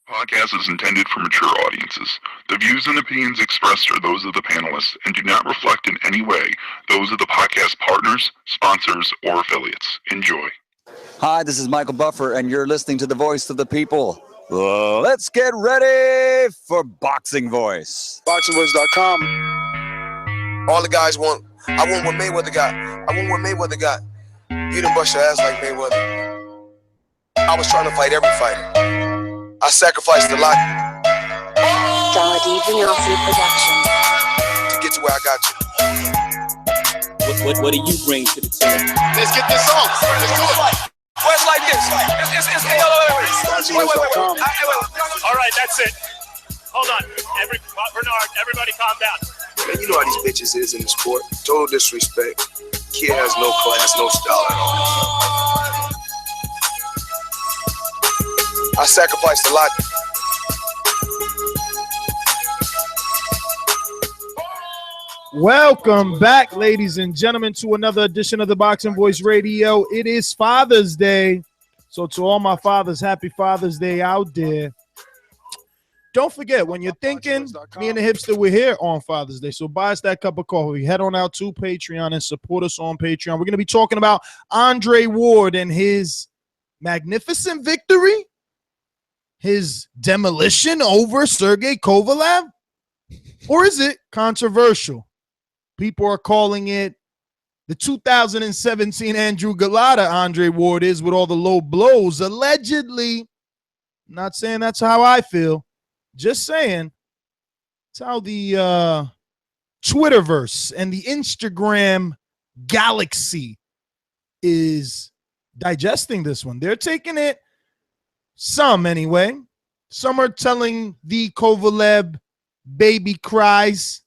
Podcast is intended for mature audiences. The views and opinions expressed are those of the panelists and do not reflect in any way those of the podcast partners, sponsors, or affiliates. Enjoy. Hi, this is Michael Buffer, and you're listening to the voice of the people. Let's get ready for Boxing Voice. ThaBoxingvoice.com. All the guys want, I want what Mayweather got. I want what Mayweather got. You didn't bust your ass like Mayweather. I was trying to fight every fighter. I sacrificed a lot Dollar Production to get to where I got you. What do you bring to the table? Let's get this on. Let's do it. Where's like this? Wait. All right, that's it. Hold on. Bernard, everybody calm down. Man, you know how these bitches is in the sport. Total disrespect. Kid has no class, no style at all. I sacrificed a lot. Welcome back, ladies and gentlemen, to another edition of the Boxing Voice Radio. It is Father's Day. So to all my fathers, happy Father's Day out there. Don't forget, when you're thinking, me and the Hipster, we're here on Father's Day. So buy us that cup of coffee. Head on out to Patreon and support us on Patreon. We're going to be talking about Andre Ward and his magnificent victory, his demolition over Sergey Kovalev, or is it controversial? People are calling it the 2017 Andrew Galata Andre Ward is with all the low blows. Allegedly, I'm not saying that's how I feel. Just saying it's how the Twitterverse and the Instagram galaxy is digesting this one. They're taking it, some anyway. Some are telling the Kovalev baby cries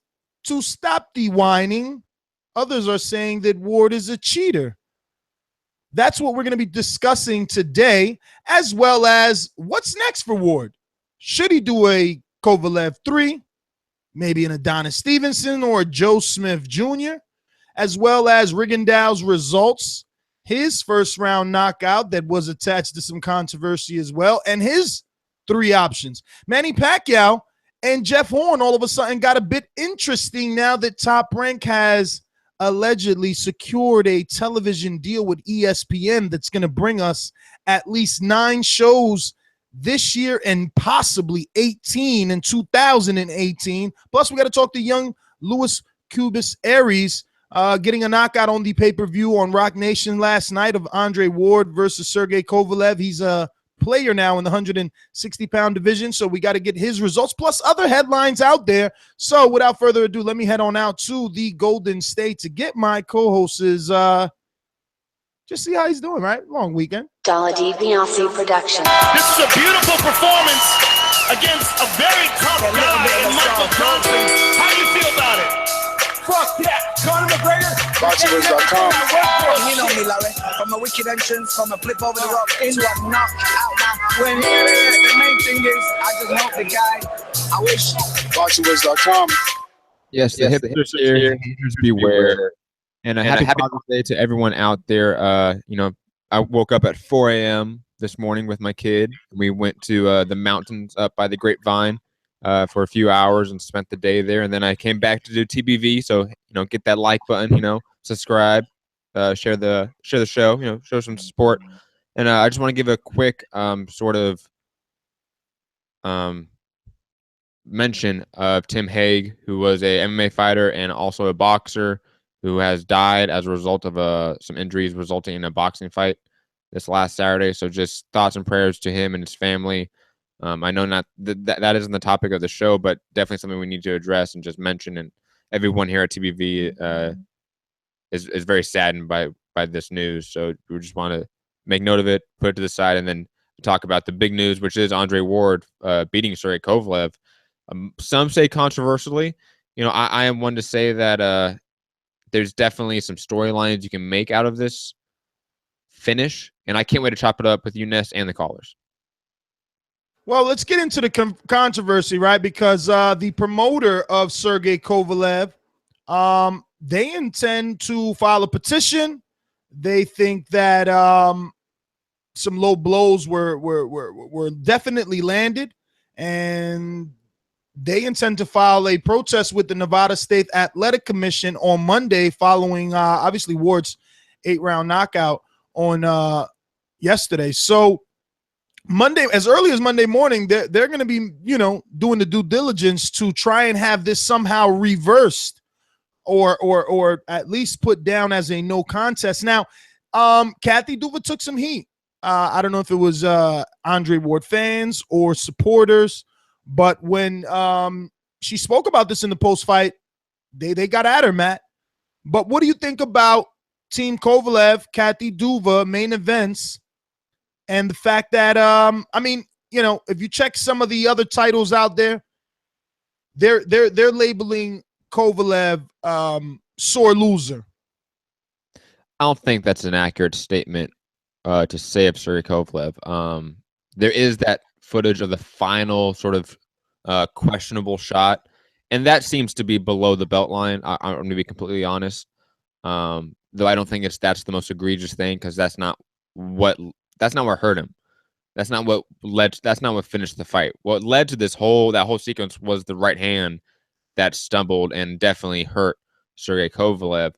to stop the whining. Others are saying that Ward is a cheater. That's what we're going to be discussing today, as well as what's next for Ward. Should he do a Kovalev 3, maybe an Adonis Stevenson or a Joe Smith Jr., as well as Rigondeaux's results, his first round knockout that was attached to some controversy as well, and his 3 options. Manny Pacquiao and Jeff Horn all of a sudden got a bit interesting now that Top Rank has allegedly secured a television deal with ESPN that's going to bring us at least 9 shows this year and possibly 18 in 2018. Plus, we got to talk to young Luis Cubas Aries getting a knockout on the pay-per-view on Rock Nation last night of Andre Ward versus Sergey Kovalev. He's a player now in the 160-pound division, so we got to get his results, plus other headlines out there. So without further ado, let me head on out to the Golden State to get my co-hosts just see how he's doing, right? Long weekend. Dollar Production. This is a beautiful performance against a very tough guy in Michael Johnson. How do you feel about it? Fuck that. Conor McGregor. ThaBoxingvoice.com. You know me, Larry. From a wicked entrance, from a flip over the rock into a knockout. Now, when here it is, the main thing is, I just hope the guy, I wish. ThaBoxingvoice.com. Yes, the hipsters here. Haters beware. And a happy Father's Day to everyone out there. I woke up at 4 a.m. this morning with my kid. We went to the mountains up by the Grapevine for a few hours and spent the day there. And then I came back to do TBV. So, get that like button, subscribe, share the show, show some support. And I just want to give a quick mention of Tim Hague, who was a MMA fighter and also a boxer, who has died as a result of some injuries resulting in a boxing fight this last Saturday. So just thoughts and prayers to him and his family. I know not that isn't the topic of the show, but definitely something we need to address and just mention. And everyone here at TBV is very saddened by this news. So we just want to make note of it, put it to the side, and then talk about the big news, which is Andre Ward beating Sergey Kovalev. Some say controversially. I am one to say that there's definitely some storylines you can make out of this finish, and I can't wait to chop it up with you, Ness, and the callers. Well, let's get into the controversy, right? Because the promoter of Sergey Kovalev, they intend to file a petition. They think that some low blows were definitely landed, and they intend to file a protest with the Nevada State Athletic Commission on Monday following, obviously, Ward's 8-round knockout on yesterday. So Monday, as early as Monday morning, they're going to be, doing the due diligence to try and have this somehow reversed or at least put down as a no contest. Now, Kathy Duva took some heat. I don't know if it was Andre Ward fans or supporters, but when she spoke about this in the post-fight, they got at her, Matt. But what do you think about Team Kovalev, Kathy Duva, main events, and the fact that, if you check some of the other titles out there, they're labeling Kovalev sore loser. I don't think that's an accurate statement to say of Sergey Kovalev. There is that footage of the final sort of questionable shot, and that seems to be below the belt line. I'm going to be completely honest. Though I don't think that's the most egregious thing, because that's not what hurt him. That's not what finished the fight. What led to that whole sequence was the right hand that stumbled and definitely hurt Sergey Kovalev.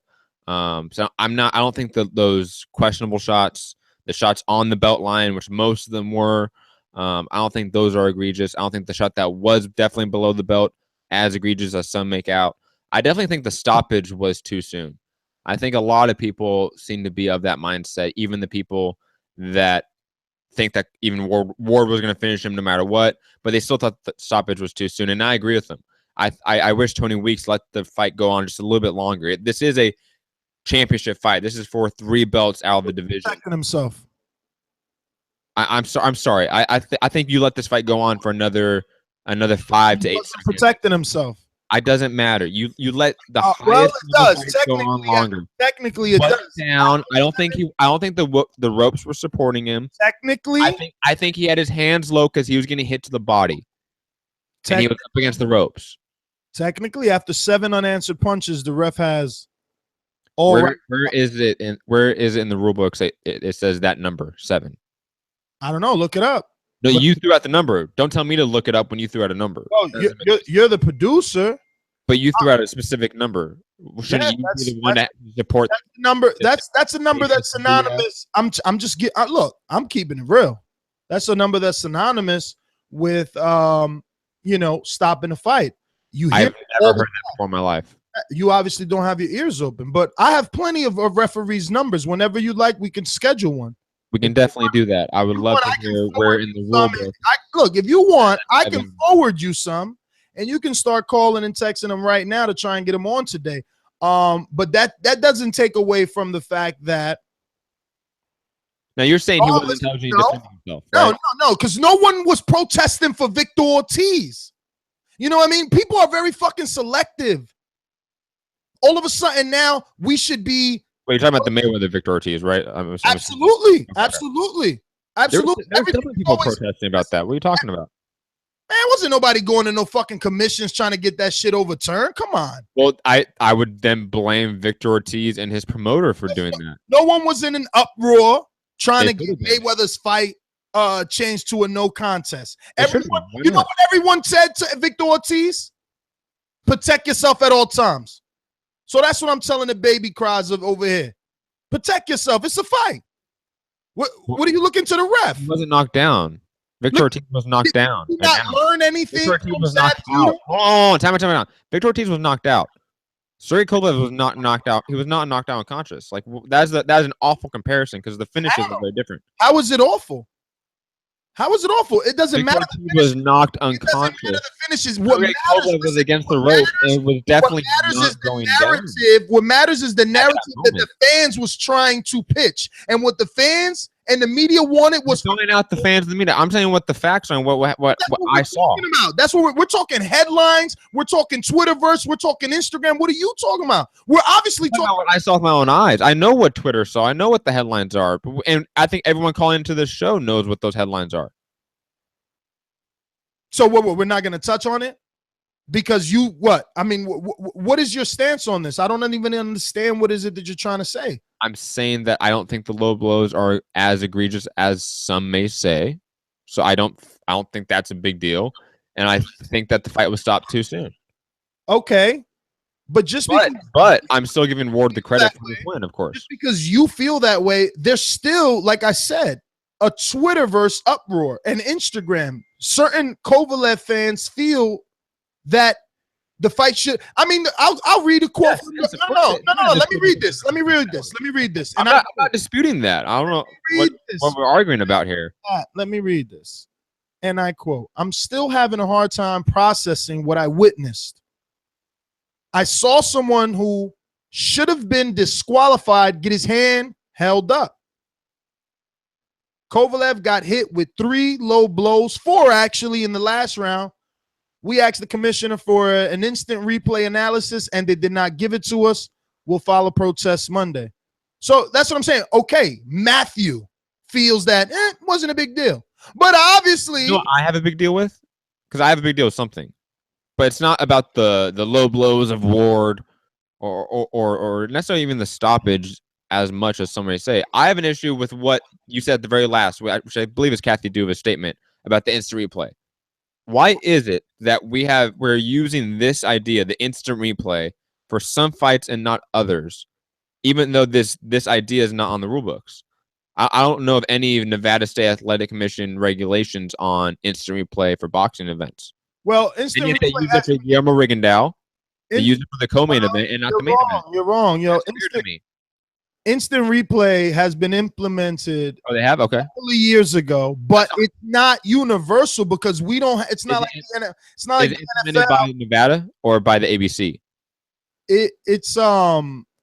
So I don't think those questionable shots, the shots on the belt line, which most of them were, I don't think those are egregious. I don't think the shot that was definitely below the belt as egregious as some make out. I definitely think the stoppage was too soon. I think a lot of people seem to be of that mindset, even the people that think that even Ward was going to finish him no matter what, but they still thought the stoppage was too soon, and I agree with them. I wish Tony Weeks let the fight go on just a little bit longer. This is a championship fight. This is for 3 belts out of the division. Protecting himself. I'm sorry. I think you let this fight go on for another 5 to 8 seconds. Protecting himself. It doesn't matter. You let the it does. go on longer. Technically, it does. Down. I don't think the ropes were supporting him. Technically, I think he had his hands low because he was getting hit to the body, and he was up against the ropes. Technically, after 7 unanswered punches, the ref has. Where is it in the rule book? It says that number 7. I don't know. Look it up. No, you threw out the number. Don't tell me to look it up when you threw out a number. Oh, you're the producer. But you threw out a specific number. Shouldn't you be the one that support that number? That's a number that's synonymous. I'm I'm keeping it real. That's a number that's synonymous with stopping a fight. I've never heard that before in my life. You obviously don't have your ears open, but I have plenty of referees' numbers. Whenever you like, we can schedule one. We can definitely do that. I would love to hear where in the rule book. Look, if you want, I can forward you some, and you can start calling and texting them right now to try and get them on today. But that doesn't take away from the fact that. Now you're saying he wasn't intelligent defending himself, right? No, because no one was protesting for Victor Ortiz. You know what I mean? People are very fucking selective. All of a sudden now we should be. Well, you're talking about the Mayweather Victor Ortiz, right? Absolutely. There was definitely people protesting about that. What are you talking about? Man, wasn't nobody going to no fucking commissions trying to get that shit overturned. Come on. Well, I would then blame Victor Ortiz and his promoter for doing that. No one was in an uproar trying to get Mayweather's fight changed to a no contest. Everyone, you know what everyone said to Victor Ortiz? Protect yourself at all times. So that's what I'm telling the baby cries of over here. Protect yourself. It's a fight. What are you looking to the ref? He wasn't knocked down. Victor Ortiz was knocked down. Did not learn anything? Victor Ortiz was knocked out. Oh, time out. Victor Ortiz was knocked out. Sergey Kovalev was not knocked out. He was not knocked out unconscious. Like that is an awful comparison because the finishes are very different. How is it awful? How is it awful? It doesn't matter. He was knocked unconscious. The finishes. What matters was against the rope and was definitely not going down. What matters is the narrative that the fans was trying to pitch, and what the fans and the media wanted was throwing out the fans and the media. I'm saying what the facts are and what I saw. That's what we're talking. Headlines. We're talking Twitterverse. We're talking Instagram. What are you talking about? We're obviously talking about what I saw with my own eyes. I know what Twitter saw. I know what the headlines are, and I think everyone calling into this show knows what those headlines are. So we're not going to touch on it because what is your stance on this? I don't even understand what is it that you're trying to say. I'm saying that I don't think the low blows are as egregious as some may say. So I don't think that's a big deal. and I think that the fight was stopped too soon. Okay, but But I'm still giving Ward the credit for the win, of course. just because you feel that way, there's still, like I said, a Twitterverse uproar and Instagram. Certain Kovalev fans feel that the fight should. I mean, I'll read a quote. Yes, No. Let me read this. Let me read this. I'm not disputing that. I don't know what we're arguing about here. Let me read this. And I quote, "I'm still having a hard time processing what I witnessed. I saw someone who should have been disqualified get his hand held up. Kovalev got hit with 3 low blows, 4 actually in the last round. We asked the commissioner for an instant replay analysis, and they did not give it to us. We'll file a protest Monday." So that's what I'm saying. Okay, Matthew feels that it wasn't a big deal. But obviously... You know what I have a big deal with? Because I have a big deal with something. But it's not about the low blows of Ward or necessarily even the stoppage as much as somebody say. I have an issue with what you said at the very last, which I believe is Kathy Duva's statement about the instant replay. Why is it that we're using this idea, the instant replay, for some fights and not others, even though this idea is not on the rule books? I don't know of any Nevada State Athletic Commission regulations on instant replay for boxing events. Well, instant and yet they use it for Guillermo Rigondeaux. They use it for the co-main event and not the main event. You're wrong. Instant replay has been implemented. Oh, they have? Okay. A couple of years ago, but it's not universal because we don't. It's not it's not like it implemented by Nevada or by the ABC. It's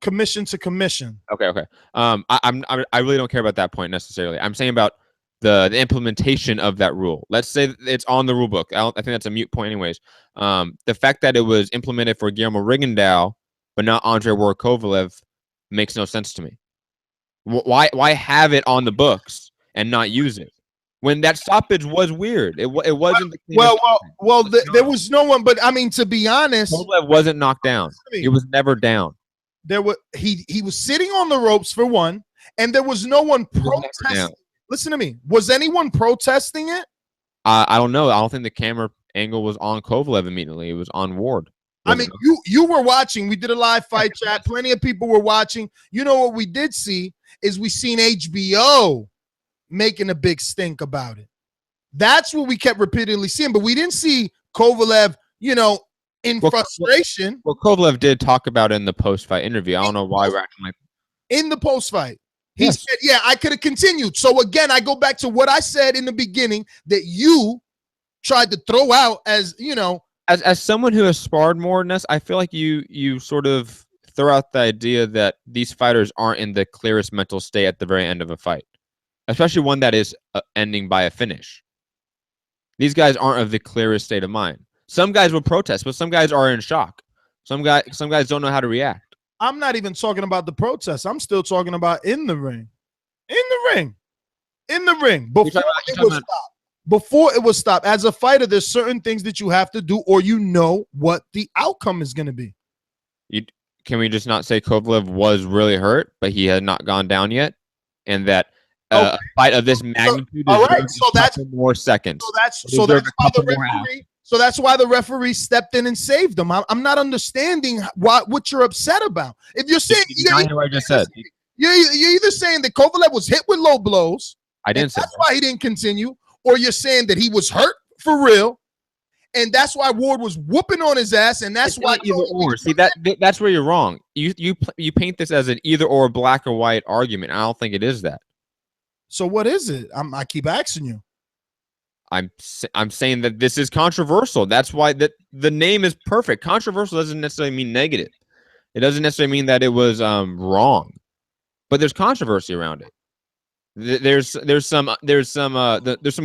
commission to commission. Okay. I really don't care about that point necessarily. I'm saying about the implementation of that rule. Let's say that it's on the rule book. I think that's a moot point, anyways. The fact that it was implemented for Guillermo Rigondeaux but not Andre Ward Kovalev makes no sense to me. Why have it on the books and not use it when that stoppage was weird? It wasn't. There was no one. But I mean, to be honest, Kovalev wasn't knocked down. He was never down. He was sitting on the ropes for one, and there was no one protesting. Listen to me. Was anyone protesting it? I don't know. I don't think the camera angle was on Kovalev immediately. It was on Ward. I mean, you were watching. We did a live fight chat. Plenty of people were watching. You know what we did see is we seen HBO making a big stink about it. That's what we kept repeatedly seeing. But we didn't see Kovalev, in frustration. Well, Kovalev did talk about it in the post-fight interview. I don't know why we're acting like in the post-fight. He said, "Yeah, I could have continued." So again, I go back to what I said in the beginning that you tried to throw out as As someone who has sparred more than us, I feel like you sort of throw out the idea that these fighters aren't in the clearest mental state at the very end of a fight, especially one that is ending by a finish. These guys aren't of the clearest state of mind. Some guys will protest, but some guys are in shock. Some guys don't know how to react. I'm not even talking about the protests. I'm still talking about in the ring. Before it was stopped. As a fighter, there's certain things that you have to do, or what the outcome is going to be. Can we just not say Kovalev was really hurt, but he had not gone down yet, and that a fight of this magnitude is more seconds. So that's why the referee stepped in and saved them. I'm not understanding what you're upset about. If you're saying what I just said, you're either saying that Kovalev was hit with low blows, I didn't say that's why he didn't continue, or you're saying that he was hurt for real, and that's why Ward was whooping on his ass, and that's why either or. See, that's where you're wrong. You paint this as an either or black or white argument. I don't think it is that. So what is it? I keep asking you. I'm saying that this is controversial. That's why the name is perfect. Controversial doesn't necessarily mean negative. It doesn't necessarily mean that it was wrong, but there's controversy around it. There's some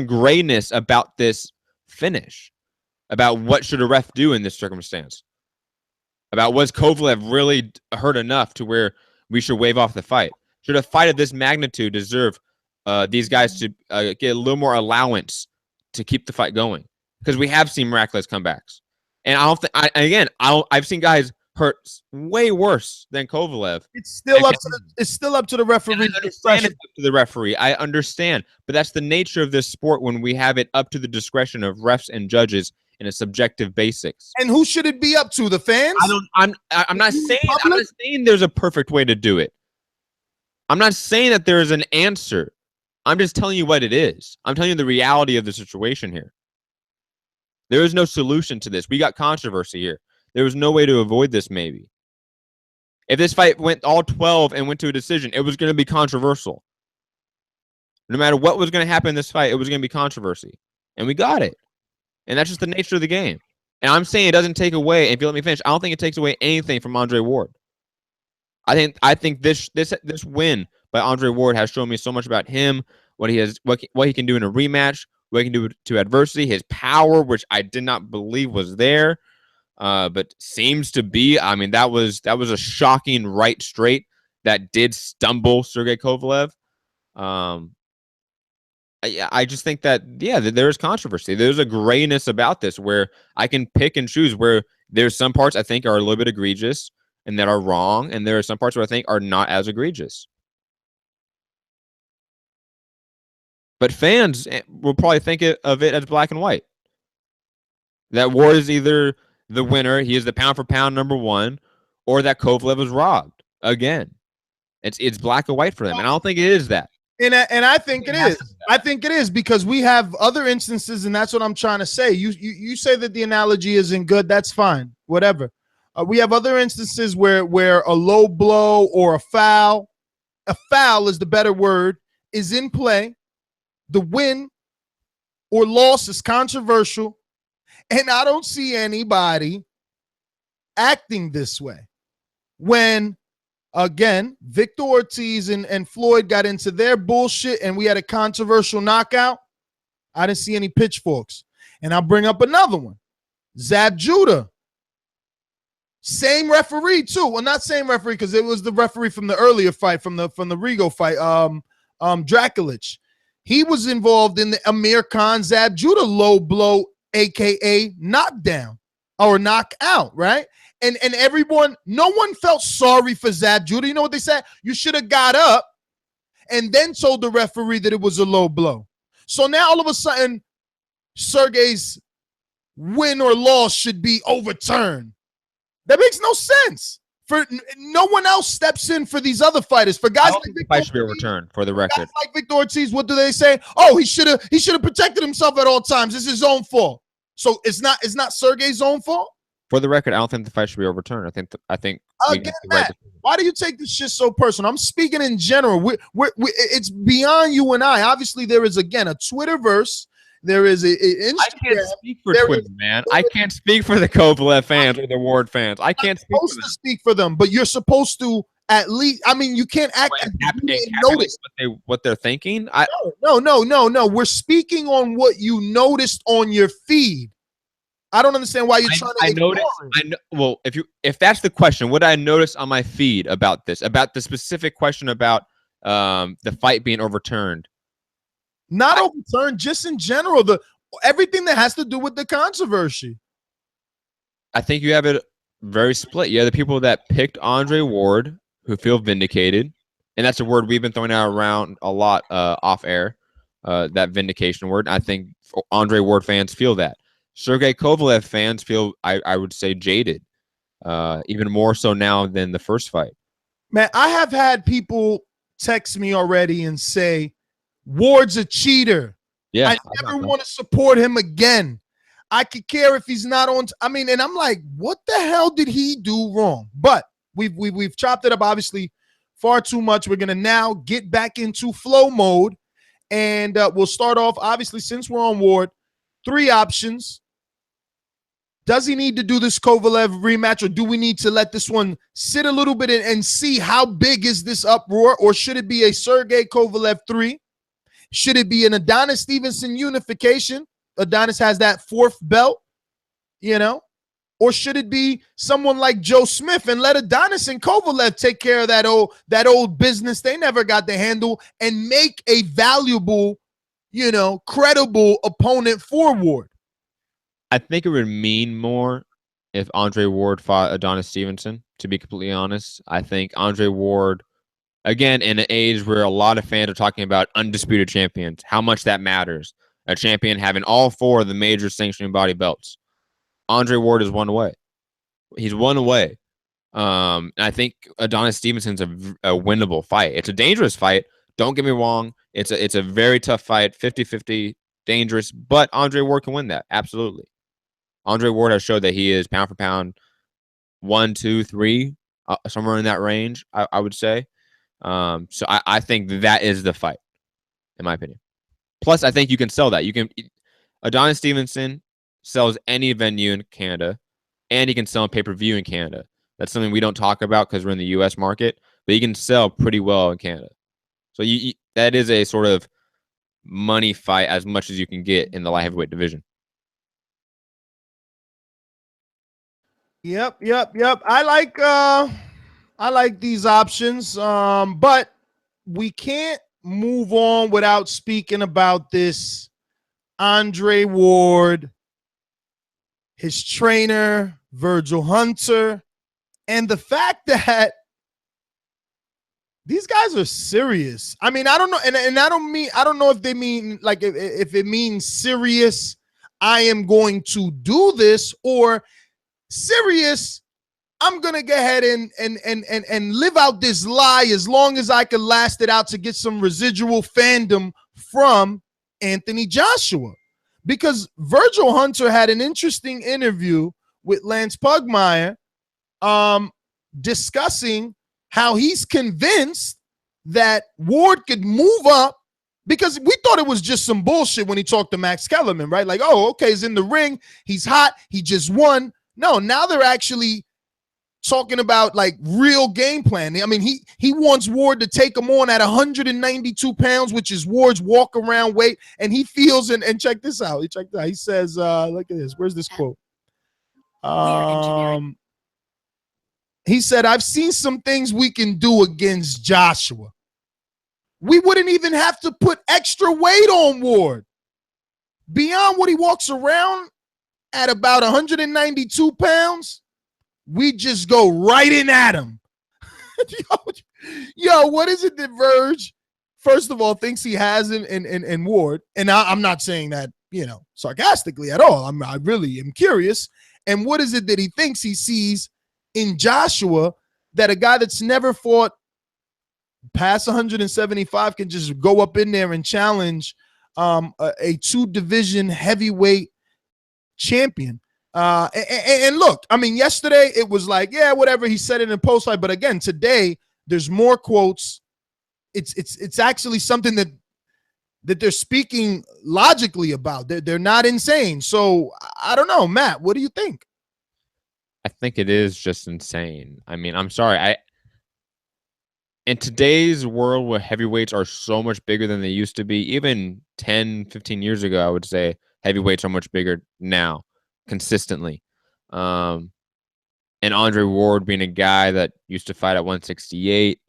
grayness about this finish, about what should a ref do in this circumstance, about was Kovalev really hurt enough to where we should wave off the fight? Should a fight of this magnitude deserve these guys to get a little more allowance to keep the fight going? Because we have seen miraculous comebacks, and I've seen guys hurt way worse than Kovalev. It's still up to the referee. I understand, but that's the nature of this sport when we have it up to the discretion of refs and judges in a subjective basics. And who should it be up to? The fans? I'm not saying there's a perfect way to do it. I'm not saying that there is an answer. I'm just telling you what it is. I'm telling you the reality of the situation here. There is no solution to this. We got controversy here. There was no way to avoid this, maybe. If this fight went all 12 and went to a decision, it was going to be controversial. No matter what was going to happen in this fight, it was going to be controversy. And we got it. And that's just the nature of the game. And I'm saying it doesn't take away, and if you let me finish, I don't think it takes away anything from Andre Ward. I think this win by Andre Ward has shown me so much about him, what he can do in a rematch, what he can do to adversity, his power, which I did not believe was there, but seems to be. I mean, that was a shocking right straight that did stumble Sergey Kovalev. I just think that, yeah, there is controversy. There's a grayness about this where I can pick and choose, where there's some parts I think are a little bit egregious and that are wrong, and there are some parts where I think are not as egregious. But fans will probably think of it as black and white. That Ward is either the winner, he is the pound-for-pound #1, or that Kovalev was robbed. Again, it's black and white for them, and I don't think it is that. And I think it is. I think it is, because we have other instances, and that's what I'm trying to say. You say that the analogy isn't good. That's fine. Whatever. We have other instances where a low blow or a foul is the better word, is in play. The win or loss is controversial, and I don't see anybody acting this way. When, again, Victor Ortiz and Floyd got into their bullshit and we had a controversial knockout, I didn't see any pitchforks. And I'll bring up another one. Zab Judah. Same referee, too. Well, not same referee, because it was the referee from the earlier fight, from the Rigo fight, Drakulich. He was involved in the Amir Khan Zab Judah low blow, a.k.a. knockdown or knockout, right? And everyone, no one felt sorry for Zab Judah. You know what they said? You should have got up and then told the referee that it was a low blow. So now all of a sudden, Sergey's win or loss should be overturned. That makes no sense. For no one else steps in for these other fighters. For guys like Victor Ortiz, should be overturned, for the record. Guys like Victor Ortiz, what do they say? Oh, he should have protected himself at all times. It's his own fault. So it's not Sergey's own fault. For the record, I don't think the fight should be overturned. I think. Again, Matt, why do you take this shit so personal? I'm speaking in general. It's beyond you and I. Obviously, there is, again, a Twitterverse. There is a Instagram. I can't speak for Twitter, man. I can't speak for the Kovalev fans or the Ward fans. I can't speak for them, but you're supposed to at least. I mean, you can't act. Notice what they're thinking. No. We're speaking on what you noticed on your feed. I don't understand why you're trying to. Well, if that's the question, what I noticed on my feed about this, about the specific question about the fight being overturned. Not overturned, just in general, everything that has to do with the controversy. I think you have it very split. You have the people that picked Andre Ward who feel vindicated, and that's a word we've been throwing out around a lot off air, that vindication word. I think Andre Ward fans feel that. Sergey Kovalev fans feel, I would say, jaded, even more so now than the first fight. Man, I have had people text me already and say, Ward's a cheater. Yeah, I never want to support him again. I could care if he's not on. And I'm like, what the hell did he do wrong? But we've chopped it up, obviously, far too much. We're gonna now get back into flow mode, and we'll start off, obviously, since we're on Ward, 3 options. Does he need to do this Kovalev rematch, or do we need to let this one sit a little bit and see how big is this uproar, or should it be a Sergey Kovalev 3? Should it be an Adonis Stevenson unification? Adonis has that 4th belt, or should it be someone like Joe Smith and let Adonis and Kovalev take care of that old business they never got to handle and make a valuable, credible opponent for Ward? I think it would mean more if Andre Ward fought Adonis Stevenson, to be completely honest. I think Andre Ward, again, in an age where a lot of fans are talking about undisputed champions, how much that matters. A champion having all 4 of the major sanctioning body belts. Andre Ward is one away. He's one away. And I think Adonis Stevenson's a winnable fight. It's a dangerous fight. Don't get me wrong. It's a very tough fight, 50-50, dangerous, but Andre Ward can win that. Absolutely. Andre Ward has showed that he is pound for pound 1, 2, 3, somewhere in that range, I would say. So I think that is the fight, in my opinion. Plus, I think you can sell that. Adonis Stevenson sells any venue in Canada, and he can sell on pay-per-view in Canada. That's something we don't talk about because we're in the U.S. market, but he can sell pretty well in Canada. So that is a sort of money fight as much as you can get in the light heavyweight division. Yep. I like these options, but we can't move on without speaking about this Andre Ward, his trainer, Virgil Hunter, and the fact that these guys are serious. I mean, I don't know, and I don't know if they mean like if it means serious, I am going to do this, or serious, I'm gonna go ahead and live out this lie as long as I can last it out to get some residual fandom from Anthony Joshua. Because Virgil Hunter had an interesting interview with Lance Pugmire, discussing how he's convinced that Ward could move up, because we thought it was just some bullshit when he talked to Max Kellerman, right? Like, oh, okay, he's in the ring, he's hot, he just won. No, now they're actually talking about like real game plan. I mean, he wants Ward to take him on at 192 pounds, which is Ward's walk around weight, and he feels and check this out. He says, look at this. Where's this quote? He said, I've seen some things we can do against Joshua. We wouldn't even have to put extra weight on Ward. Beyond what he walks around at about 192 pounds, we just go right in at him. Yo, what is it that Verge, first of all, thinks he has in Ward? And I'm not saying that, sarcastically at all. I really am curious. And what is it that he thinks he sees in Joshua that a guy that's never fought past 175 can just go up in there and challenge a 2-division heavyweight champion? And look, I mean, yesterday it was like, yeah, whatever, he said it in post fight, but again, today there's more quotes. It's actually something that they're speaking logically about. They're not insane. So I don't know, Matt, what do you think? I think it is just insane. I mean, I'm sorry. In today's world where heavyweights are so much bigger than they used to be, even 10, 15 years ago, I would say heavyweights are much bigger now, consistently. And Andre Ward being a guy that used to fight at 168,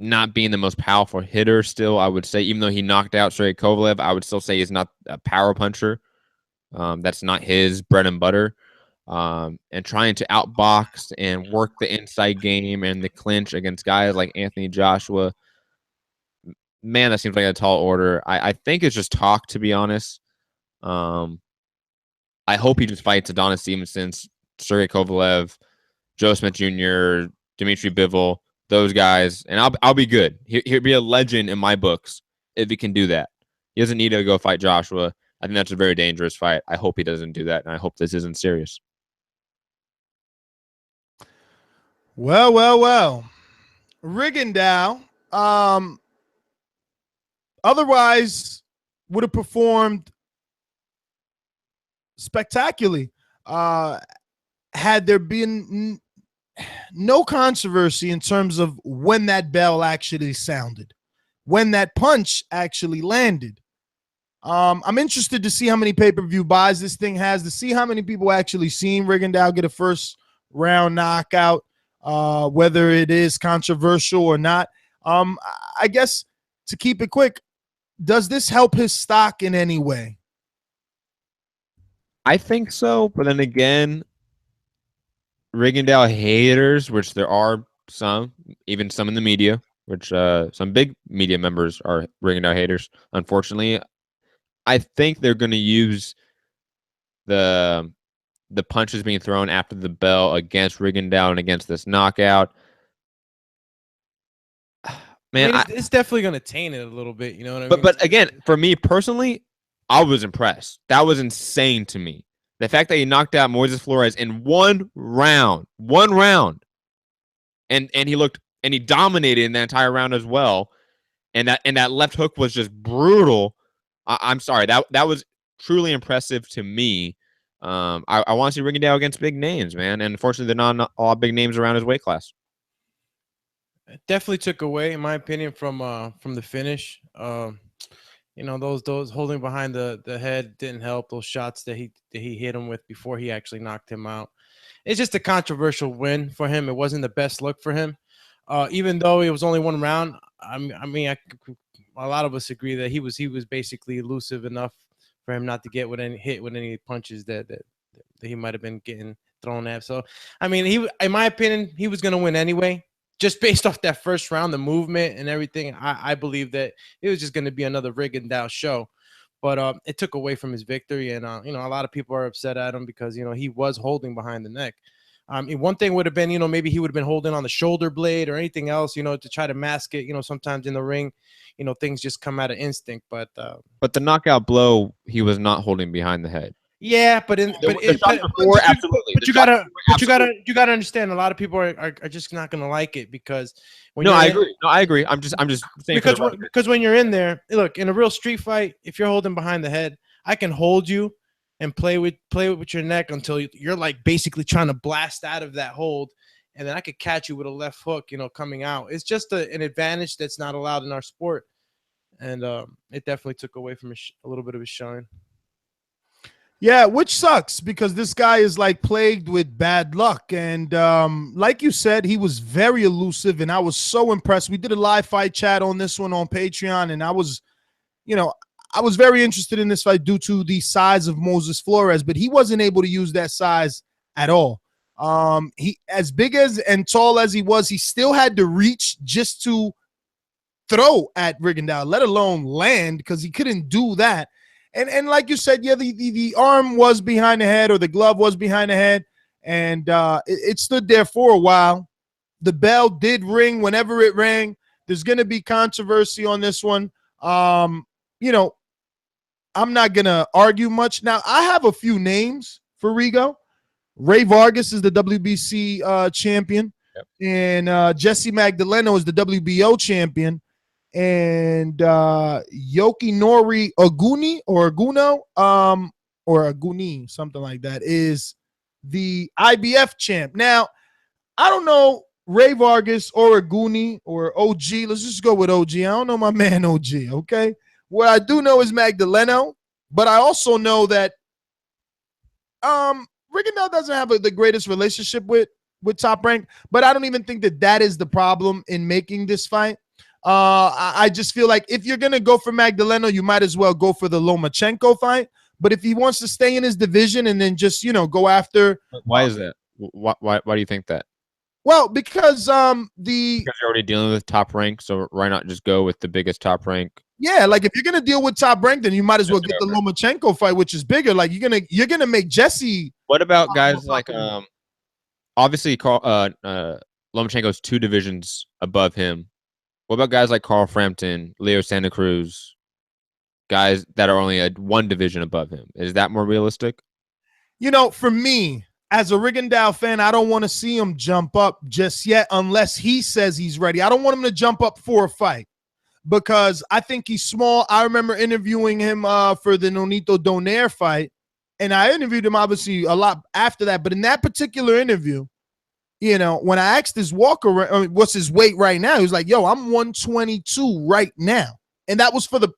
not being the most powerful hitter still, I would say, even though he knocked out Sergey Kovalev, I would still say he's not a power puncher. That's not his bread and butter. And trying to outbox and work the inside game and the clinch against guys like Anthony Joshua, man, that seems like a tall order. I think it's just talk, to be honest. I hope he just fights Adonis Stevenson, Sergey Kovalev, Joe Smith Jr., Dmitry Bivol, those guys, and I'll be good. He'll be a legend in my books if he can do that. He doesn't need to go fight Joshua. I think that's a very dangerous fight. I hope he doesn't do that, and I hope this isn't serious. Well. Rigondeaux, otherwise would have performed spectacularly had there been no controversy in terms of when that bell actually sounded, when that punch actually landed. I'm interested to see how many pay-per-view buys this thing has, to see how many people actually seen Rigondeaux get a first-round knockout, whether it is controversial or not. I guess to keep it quick, does this help his stock in any way? I think so, but then again, Rigondeaux haters, which there are some, even some in the media, which some big media members are Rigondeaux haters, unfortunately. I think they're going to use the punches being thrown after the bell against Rigondeaux and against this knockout. Man, it's definitely going to taint it a little bit. You know what I mean? But again, for me personally, I was impressed. That was insane to me. The fact that he knocked out Moises Flores in one round, and he dominated in that entire round as well. And that left hook was just brutal. I'm sorry, that was truly impressive to me. I want to see Rigondeaux against big names, man. And unfortunately, they're not all big names around his weight class. It definitely took away, in my opinion, from the finish. You know, those holding behind the head didn't help. Those shots that he hit him with before he actually knocked him out. It's just a controversial win for him. It wasn't the best look for him. Even though it was only one round, a lot of us agree that he was basically elusive enough for him not to get hit with any punches that he might have been getting thrown at. So, I mean, in my opinion, he was going to win anyway. Just based off that first round, the movement and everything, I believe that it was just going to be another Rigondeaux show. But it took away from his victory, and you know, a lot of people are upset at him because, you know, he was holding behind the neck. One thing would have been, you know, maybe he would have been holding on the shoulder blade or anything else, you know, to try to mask it. You know, sometimes in the ring, you know, things just come out of instinct. But the knockout blow, he was not holding behind the head. Yeah, but you gotta understand, a lot of people are just not gonna like it because I agree. I'm just saying because when you're in there, look, in a real street fight, if you're holding behind the head, I can hold you and play with your neck until you're like basically trying to blast out of that hold, and then I could catch you with a left hook, you know, coming out. It's just an advantage that's not allowed in our sport, and it definitely took away from a little bit of his shine. Yeah, which sucks because this guy is like plagued with bad luck. And like you said, he was very elusive, and I was so impressed. We did a live fight chat on this one on Patreon, and I was very interested in this fight due to the size of Moises Flores, but he wasn't able to use that size at all. He, as big as and tall as he was, he still had to reach just to throw at Rigondeaux, let alone land, because he couldn't do that. And like you said, yeah, the arm was behind the head, or the glove was behind the head, and it stood there for a while. The bell did ring whenever it rang. There's going to be controversy on this one. You know, I'm not going to argue much. Now, I have a few names for Rigo. Ray Vargas is the WBC champion, and Jesse Magdaleno is the WBO champion. And Yokinori Oguni or Aguno, or Aguni, something like that, is the IBF champ. Now, I don't know Ray Vargas or Aguni or OG. Let's just go with OG. I don't know my man OG, okay? What I do know is Magdaleno, but I also know that Rigondeaux doesn't have the greatest relationship with Top Rank, but I don't even think that is the problem in making this fight. I just feel like if you're going to go for Magdaleno, you might as well go for the Lomachenko fight. But if he wants to stay in his division and then just, you know, go after. Why is that? Why do you think that? Well, because because you're already dealing with Top Rank, so why not just go with the biggest Top Rank? Yeah, like if you're going to deal with Top Rank, then you might as well get the Lomachenko fight, which is bigger. Like you're gonna make Jesse. What about guys like obviously Lomachenko's 2 divisions above him. What about guys like Carl Frampton, Leo Santa Cruz, guys that are only 1 division above him? Is that more realistic? You know, for me, as a Rigondeaux fan, I don't want to see him jump up just yet unless he says he's ready. I don't want him to jump up for a fight because I think he's small. I remember interviewing him for the Nonito Donaire fight, and I interviewed him obviously a lot after that. But in that particular interview, you know, when I asked his walk around, what's his weight right now? He was like, yo, I'm 122 right now. And that was for the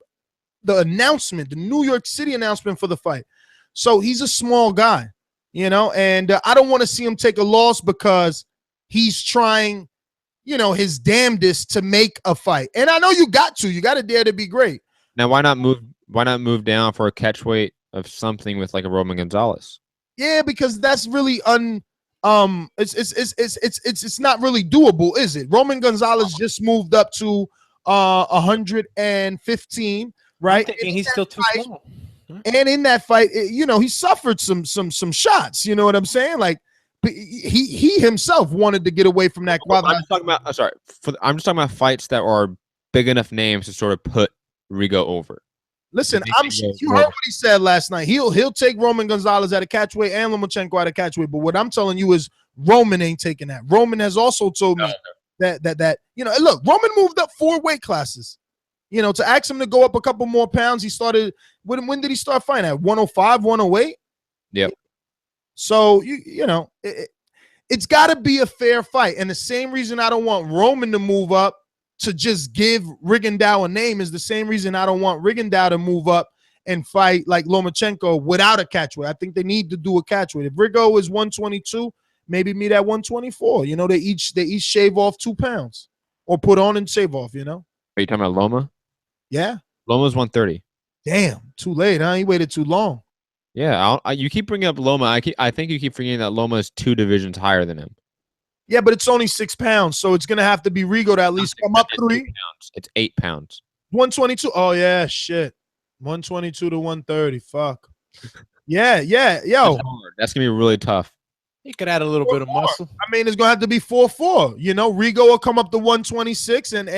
announcement, the New York City announcement for the fight. So he's a small guy, you know, and I don't want to see him take a loss because he's trying, you know, his damnedest to make a fight. And I know you got to dare to be great. Now, why not move down for a catch weight of something with like a Roman Gonzalez? Yeah, because that's really it's not really doable, is it? Roman Gonzalez just moved up to 115, right? He's still too small. And in that fight, he suffered some shots. You know what I'm saying? Like he himself wanted to get away from that. I'm just talking about. I'm just talking about fights that are big enough names to sort of put Rigo over. Listen, you heard what he said last night. He'll take Roman Gonzalez at a catchweight and Lomachenko at a catchweight. But what I'm telling you is Roman ain't taking that. Roman has also told me that look, Roman moved up 4 weight classes. To ask him to go up a couple more pounds. He started. When did he start fighting at 105, 108? Yep. So it's got to be a fair fight. And the same reason I don't want Roman to move up to just give Rigondeaux a name is the same reason I don't want Rigondeaux to move up and fight like Lomachenko without a catchweight. I think they need to do a catchweight. If Rigo is 122, maybe meet at 124. They each shave off 2 pounds or put on and shave off. Are you talking about Loma? Yeah. Loma's 130. Damn, too late, huh? He waited too long. Yeah, you keep bringing up Loma. I think you keep forgetting that Loma is 2 divisions higher than him. Yeah, but it's only 6 pounds, so it's gonna have to be Rigo to at least come up 3 pounds. It's 8 pounds. 122. Oh yeah, shit. 122 to 130. Fuck. Yeah, yo. That's gonna be really tough. He could add a little bit of muscle. I mean, it's gonna have to be 4-4. Rigo will come up to 126, and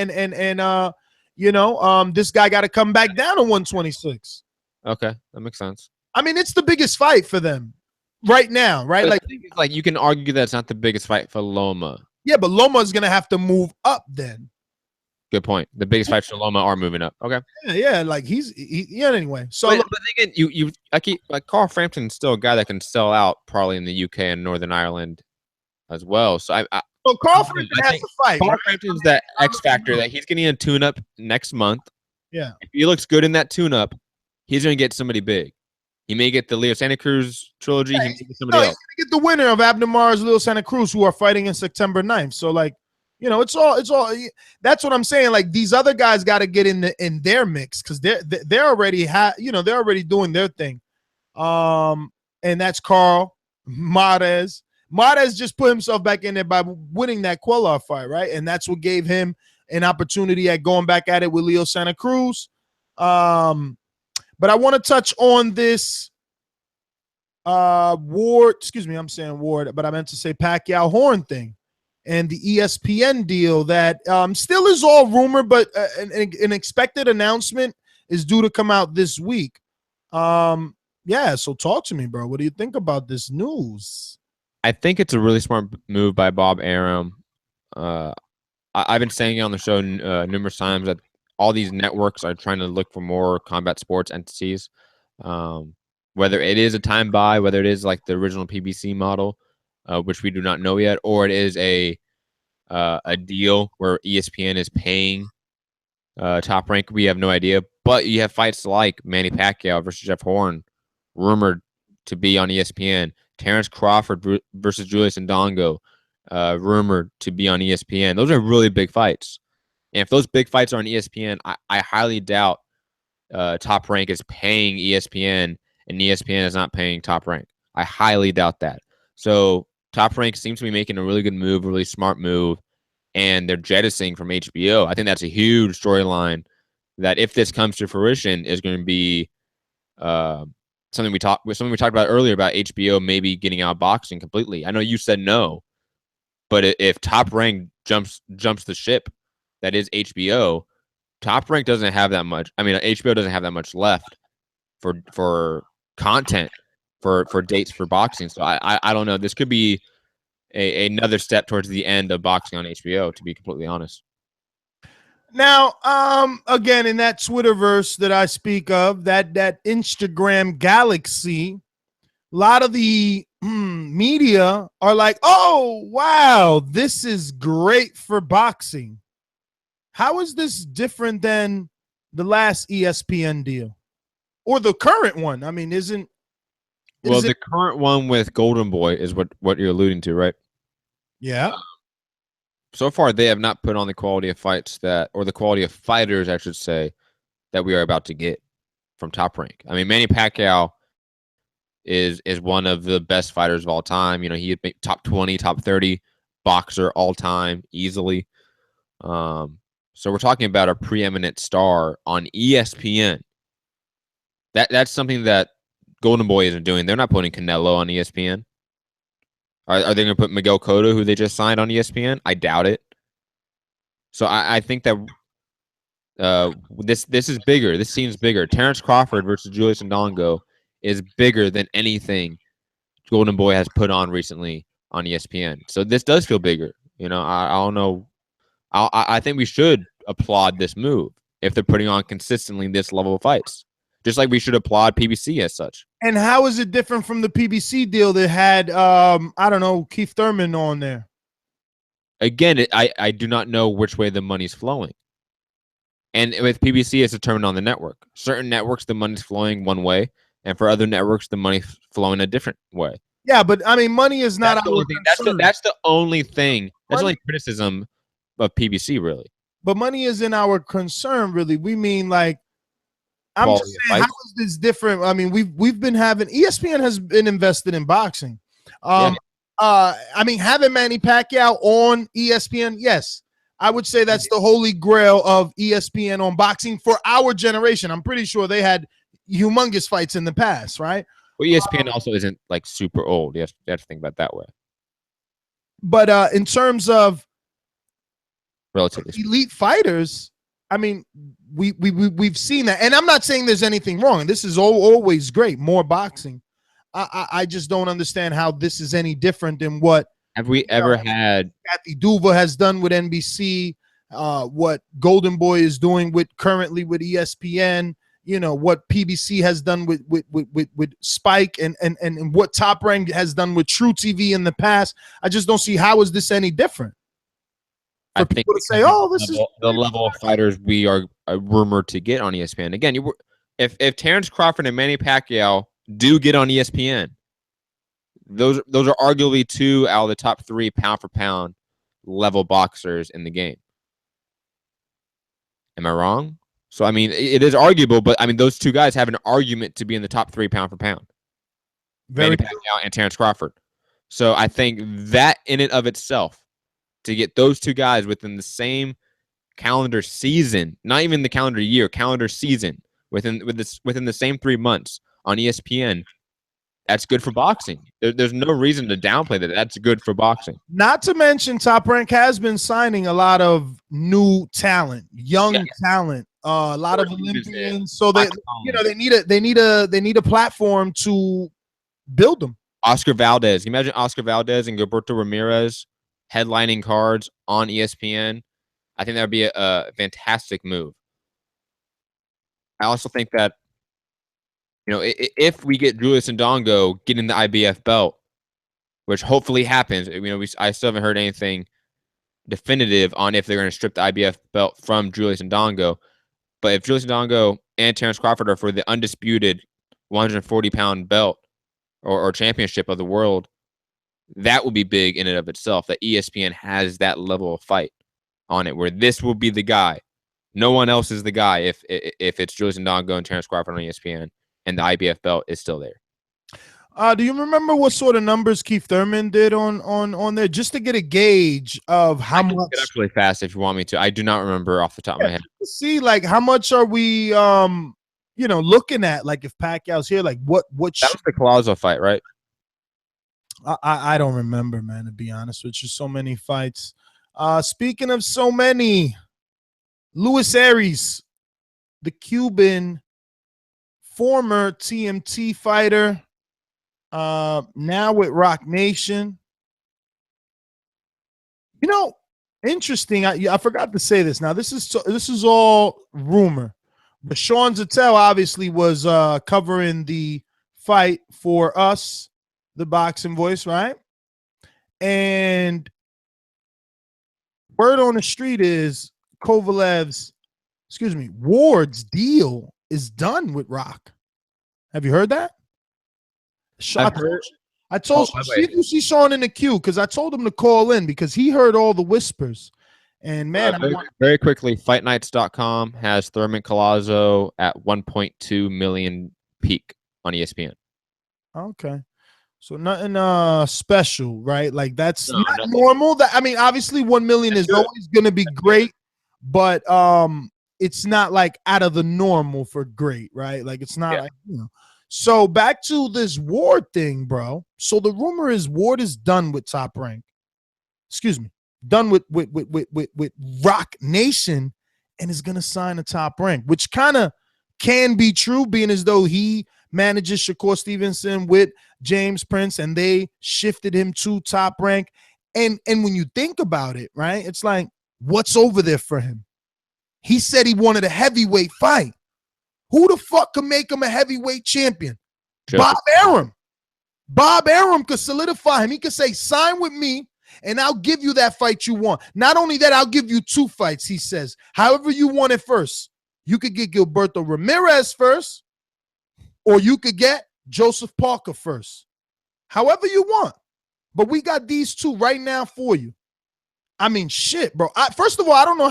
this guy got to come back down to 126. Okay, that makes sense. I mean, it's the biggest fight for them right now, right? Like you can argue that it's not the biggest fight for Loma. Yeah, but Loma is gonna have to move up then. Good point. The biggest fights for Loma are moving up. Okay. Yeah, like anyway. So but again, Carl Frampton's still a guy that can sell out probably in the UK and Northern Ireland as well. So so Carl Frampton has to fight. Carl Frampton's that X factor that he's getting a tune-up next month. Yeah. If he looks good in that tune-up, he's gonna get somebody big. He may get the Leo Santa Cruz trilogy. He may get somebody else. He's gonna get the winner of Abner Mars, Leo Santa Cruz, who are fighting in September 9th. So it's all. That's what I'm saying. Like these other guys got to get in their mix because they're already they're already doing their thing. And that's Carl Moises. Moises just put himself back in there by winning that Quellar fight, right? And that's what gave him an opportunity at going back at it with Leo Santa Cruz. But I want to touch on this Ward. Excuse me, I'm saying Ward, but I meant to say Pacquiao Horn thing. And the ESPN deal that still is all rumor, but an expected announcement is due to come out this week. Yeah, so talk to me, bro. What do you think about this news? I think it's a really smart move by Bob Arum. I've been saying it on the show numerous times that all these networks are trying to look for more combat sports entities, whether it is a time buy, whether it is like the original PBC model, which we do not know yet, or it is a deal where ESPN is paying Top Rank. We have no idea. But you have fights like Manny Pacquiao versus Jeff Horn, rumored to be on ESPN. Terrence Crawford versus Julius Ndongo, rumored to be on ESPN. Those are really big fights. And if those big fights are on ESPN, I highly doubt Top Rank is paying ESPN and ESPN is not paying Top Rank. I highly doubt that. So Top Rank seems to be making a really good move, a really smart move, and they're jettisoning from HBO. I think that's a huge storyline that, if this comes to fruition, is going to be something we talked about earlier about HBO maybe getting out of boxing completely. I know you said no, but if Top Rank jumps the ship, that is HBO. Top Rank doesn't have that much. I mean, HBO doesn't have that much left for content for dates for boxing. So I don't know. This could be another step towards the end of boxing on HBO, to be completely honest. Now, again, in that Twitterverse that I speak of, that Instagram galaxy, a lot of the media are like, oh, wow, this is great for boxing. How is this different than the last ESPN deal or the current one? I mean, the current one with Golden Boy is what you're alluding to, right? Yeah. So far, they have not put on the quality of fights or the quality of fighters, I should say, that we are about to get from Top Rank. I mean, Manny Pacquiao is one of the best fighters of all time. You know, he had top 20, top 30 boxer all time easily. So we're talking about a preeminent star on ESPN. That's something that Golden Boy isn't doing. They're not putting Canelo on ESPN. Are they going to put Miguel Cotto, who they just signed, on ESPN? I doubt it. So I think that this is bigger. This seems bigger. Terrence Crawford versus Julius Ndongo is bigger than anything Golden Boy has put on recently on ESPN. So this does feel bigger. You know, I don't know. I think we should applaud this move if they're putting on consistently this level of fights. Just like we should applaud PBC as such. And how is it different from the PBC deal that had, I don't know, Keith Thurman on there? Again, I do not know which way the money's flowing. And with PBC, it's determined on the network. Certain networks, the money's flowing one way, and for other networks, the money's flowing a different way. Yeah, but I mean, money is not That's the only thing. That's the only criticism of PBC, really. But money isn't our concern, really. We mean, like, I'm just saying, how is this different? I mean, we've been having, ESPN has been invested in boxing. I mean, having Manny Pacquiao on ESPN, yes, I would say that's the holy grail of ESPN on boxing for our generation. I'm pretty sure they had humongous fights in the past, right? Well, ESPN also isn't like super old. You have to think about it that way. But in terms of relatively elite fighters, I mean, we've seen that, and I'm not saying there's anything wrong. And this is always great, more boxing. I just don't understand how this is any different than what have we ever had Kathy Duva has done with NBC, what Golden Boy is doing currently with ESPN. You know what PBC has done with Spike, and what Top Rank has done with True TV in the past. I just don't see how is this any different. For people to say, "Oh, this is the level of fighters we are rumored to get on ESPN." Again, if Terrence Crawford and Manny Pacquiao do get on ESPN, those are arguably two out of the top 3 pound for pound level boxers in the game. Am I wrong? So I mean, it is arguable, but I mean, those two guys have an argument to be in the top 3 pound for pound. Manny Pacquiao and Terrence Crawford. So I think that in and of itself, to get those two guys within the same calendar season, not even the calendar year, calendar season, within the same 3 months on ESPN, that's good for boxing. There's no reason to downplay that. That's good for boxing. Not to mention, Top Rank has been signing a lot of new talent, young talent, a lot of Olympians. So they need a platform to build them. Oscar Valdez. Imagine Oscar Valdez and Gilberto Ramirez headlining cards on ESPN. I think that would be a fantastic move. I also think that, if we get Julius Ndongo getting the IBF belt, which hopefully happens, I still haven't heard anything definitive on if they're going to strip the IBF belt from Julius Ndongo. But if Julius Ndongo and Terrence Crawford are for the undisputed 140-pound belt or championship of the world, that would be big in and of itself, that ESPN has that level of fight on it, where this will be the guy. No one else is the guy if it's Julius Ndongo and Terrence Crawford on ESPN and the IBF belt is still there. Do you remember what sort of numbers Keith Thurman did on there, just to get a gauge of how much? Get up really fast if you want me to. I do not remember off the top of my head. See, like, how much are we looking at? Like, if Pacquiao's here, like what that was the Collazo fight, right? I don't remember, man, to be honest with you. So many fights. Speaking of so many, Luis Arias, the Cuban former TMT fighter, now with Rock Nation. Interesting. I forgot to say this. Now, this is all rumor, but Sean Zattel obviously was covering the fight for us, the Boxing Voice, right? And word on the street is Ward's deal is done with Rock. Have you heard that? I told you, see Sean in the queue, because I told him to call in because he heard all the whispers. And man, very quickly, FightNights.com has Thurman Collazo at 1.2 million peak on ESPN. Okay. So nothing special, right? Like, that's not normal. That, I mean, obviously 1 million is always going to be great, but it's not like out of the normal for great, right? Like it's not like, So back to this Ward thing, bro. So the rumor is Ward is done with Top Rank. Excuse me, done with Rock Nation, and is gonna sign a Top Rank, which kind of can be true, being as though he manages Shakur Stevenson with James Prince, and they shifted him to Top Rank. And when you think about it, right, it's like, what's over there for him? He said he wanted a heavyweight fight. Who the fuck can make him a heavyweight champion? Bob Arum. Bob Arum could solidify him. He could say, sign with me, and I'll give you that fight you want. Not only that, I'll give you 2 fights, he says. However you want it first. You could get Gilberto Ramirez first, or you could get Joseph Parker first. However you want. But we got these 2 right now for you. I mean, shit, bro. First of all, I don't know